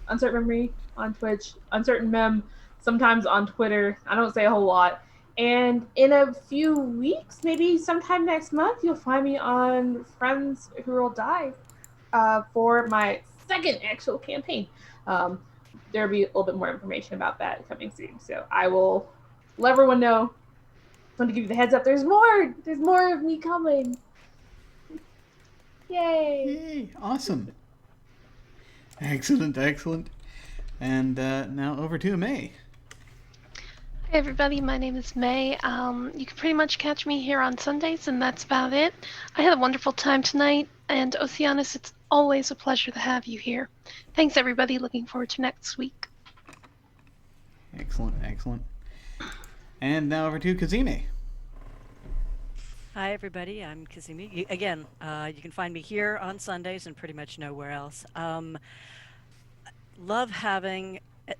Uncertain Memory on Twitch, Uncertain Mem, sometimes on Twitter. I don't say a whole lot. And in a few weeks, maybe sometime next month, you'll find me on Friends Who Will Die for my second actual campaign. There'll be a little bit more information about that coming soon. So I will let everyone know. I want to give you the heads up. There's more of me coming. Yay! Awesome. Excellent. And now over to May. Hey everybody, my name is May. You can pretty much catch me here on Sundays, and that's about it. I had a wonderful time tonight, and Oceanus, it's always a pleasure to have you here. Thanks everybody, looking forward to next week. Excellent. And now over to Cazimi. Hi, everybody. I'm Cazimi. Again, you can find me here on Sundays and pretty much nowhere else. Love having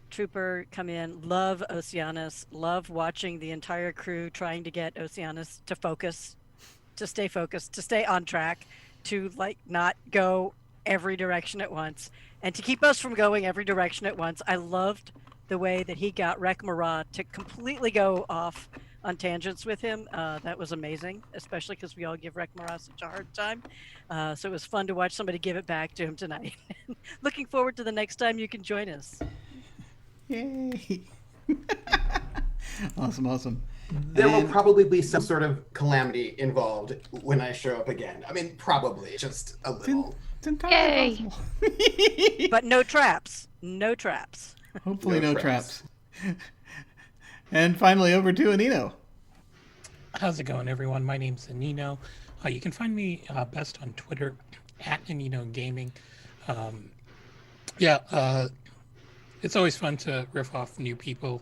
Trooper come in. Love Oceanus. Love watching the entire crew trying to get Oceanus to focus, to stay focused, to stay on track, to not go every direction at once, and to keep us from going every direction at once. I loved the way that he got Rekmara to completely go off on tangents with him. That was amazing, especially because we all give Rekmara such a hard time. So it was fun to watch somebody give it back to him tonight. Looking forward to the next time you can join us. Yay! Awesome. There will probably be some sort of calamity involved when I show up again. I mean, probably just a little. It's entirely Yay. possible. But no traps. No traps. Hopefully no traps. And finally over to Anino. How's it going, everyone? My name's Anino. You can find me best on Twitter at Anino Gaming. It's always fun to riff off new people.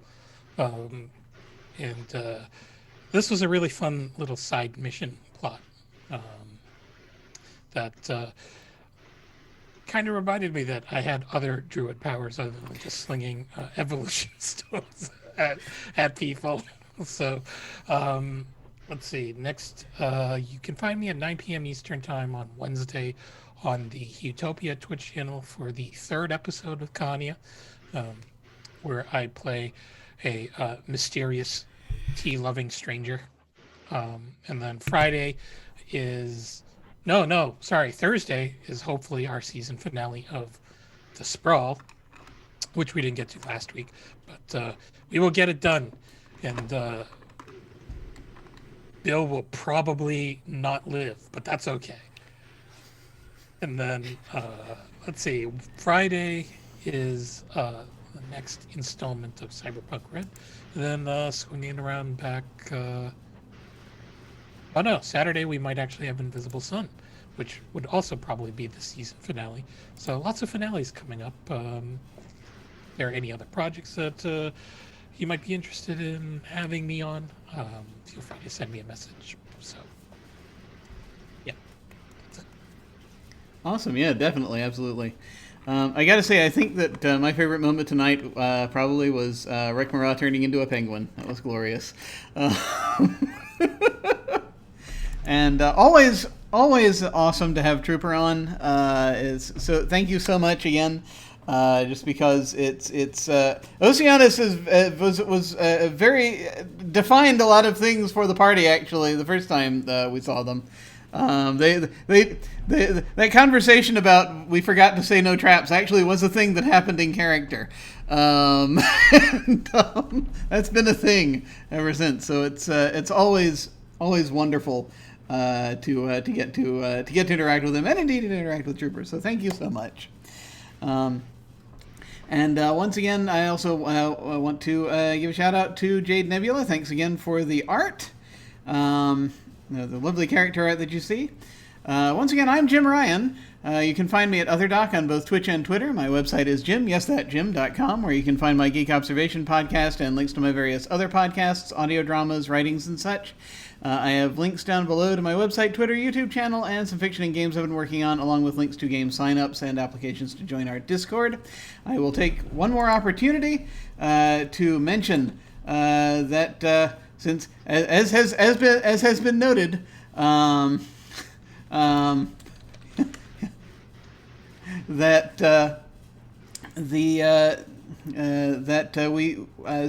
And this was a really fun little side mission plot that kind of reminded me that I had other druid powers other than just slinging evolution stones at people. So let's see. Next, you can find me at 9 p.m. Eastern Time on Wednesday on the Utopia Twitch channel for the 3rd episode of Kanya, where I play a mysterious tea-loving stranger. And then Thursday is hopefully our season finale of The Sprawl, which we didn't get to last week, but we will get it done. And Bill will probably not live, but that's okay. And then, let's see, Friday is the next installment of Cyberpunk Red. And then swinging around back, Saturday we might actually have Invisible Sun, which would also probably be the season finale. So lots of finales coming up. There are any other projects that you might be interested in having me on, feel free to send me a message. So, yeah, that's it. Awesome. Yeah, definitely. Absolutely. I gotta say, I think that my favorite moment tonight probably was Rekmara turning into a penguin. That was glorious. And always awesome to have Trooper on. So thank you so much again. Just because it's Oceanus was very defined a lot of things for the party, actually, the first time we saw them. That conversation about we forgot to say no traps actually was a thing that happened in character. And, that's been a thing ever since. So it's always wonderful to get to interact with them, and indeed to interact with Troopers. So thank you so much. And once again, I also want to give a shout out to Jade Nebula. Thanks again for the art, the lovely character art that you see. Once again, I'm Jim Ryan. You can find me at OtherDoc on both Twitch and Twitter. My website is jim.com, where you can find my Geek Observation podcast and links to my various other podcasts, audio dramas, writings, and such. I have links down below to my website, Twitter, YouTube channel, and some fiction and games I've been working on, along with links to game signups and applications to join our Discord. I will take one more opportunity to mention that since, as has been noted, that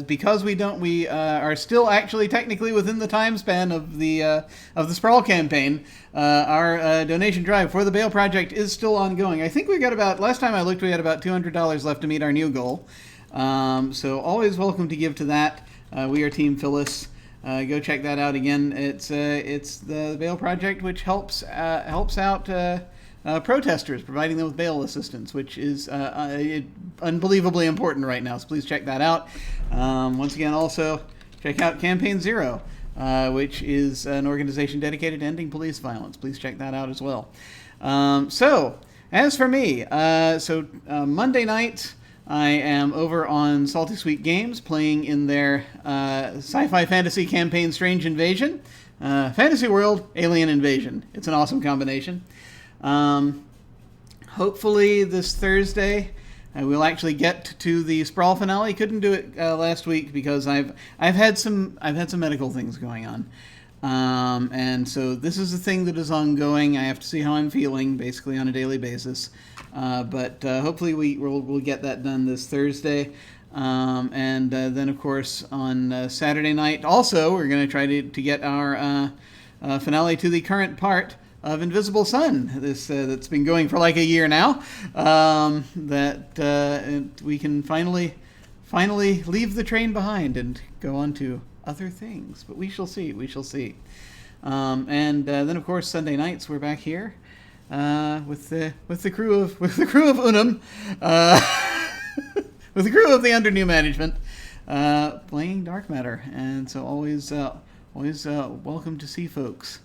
because we are still actually technically within the time span of the Sprawl campaign, our donation drive for the Bale Project is still ongoing. I think we got about, last time I looked, we had about $200 left to meet our new goal. So always welcome to give to that. We are Team Phyllis. Go check that out again. It's the Bale Project, which helps out protesters, providing them with bail assistance, which is unbelievably important right now. So please check that out. Once again, also check out Campaign Zero, which is an organization dedicated to ending police violence. Please check that out as well. So as for me, Monday night, I am over on Salty Sweet Games playing in their sci-fi fantasy campaign Strange Invasion. Fantasy World, Alien Invasion. It's an awesome combination. Hopefully this Thursday we'll actually get to the Sprawl finale. Couldn't do it last week because I've had some medical things going on. And so this is a thing that is ongoing. I have to see how I'm feeling basically on a daily basis. But hopefully we'll get that done this Thursday. And then, of course, on Saturday night, also, we're going to try to get our finale to the current part of Invisible Sun. This that's been going for like a year now. That we can finally leave the train behind and go on to other things. But we shall see. We shall see. And then, of course, Sunday nights we're back here with the crew of Unum. With the crew of the Under New Management, playing Dark Matter, and so always welcome to see folks.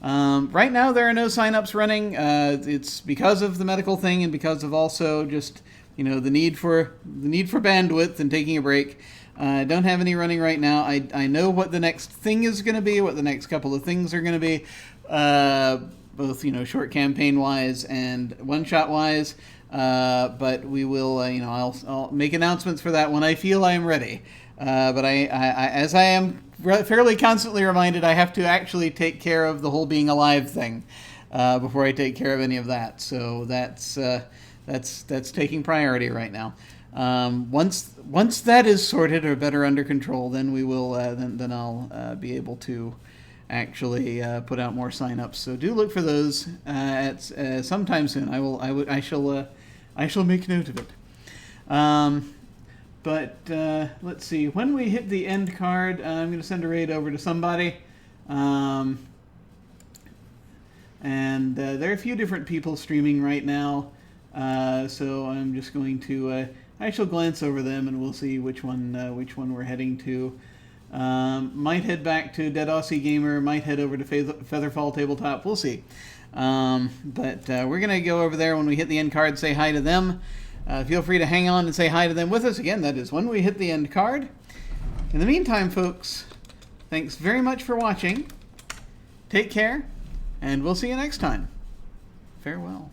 Right now there are no signups running. It's because of the medical thing, and because of also just the need for bandwidth and taking a break. I don't have any running right now. I know what the next thing is going to be, what the next couple of things are going to be, both short campaign wise and one shot wise. But we will, I'll make announcements for that when I feel I'm ready. But I as I am fairly constantly reminded, I have to actually take care of the whole being alive thing before I take care of any of that. So that's taking priority right now. Once that is sorted or better under control, then we will then I'll be able to actually put out more signups. So do look for those at sometime soon. I shall make note of it. But let's see. When we hit the end card, I'm going to send a raid over to somebody. And there are a few different people streaming right now. So I'm just going to... I shall glance over them and we'll see which one we're heading to. Might head back to Dead Aussie Gamer. Might head over to Featherfall Tabletop. We'll see. But we're going to go over there when we hit the end card, say hi to them. Feel free to hang on and say hi to them with us. Again, that is when we hit the end card. In the meantime, folks, thanks very much for watching. Take care, and we'll see you next time. Farewell.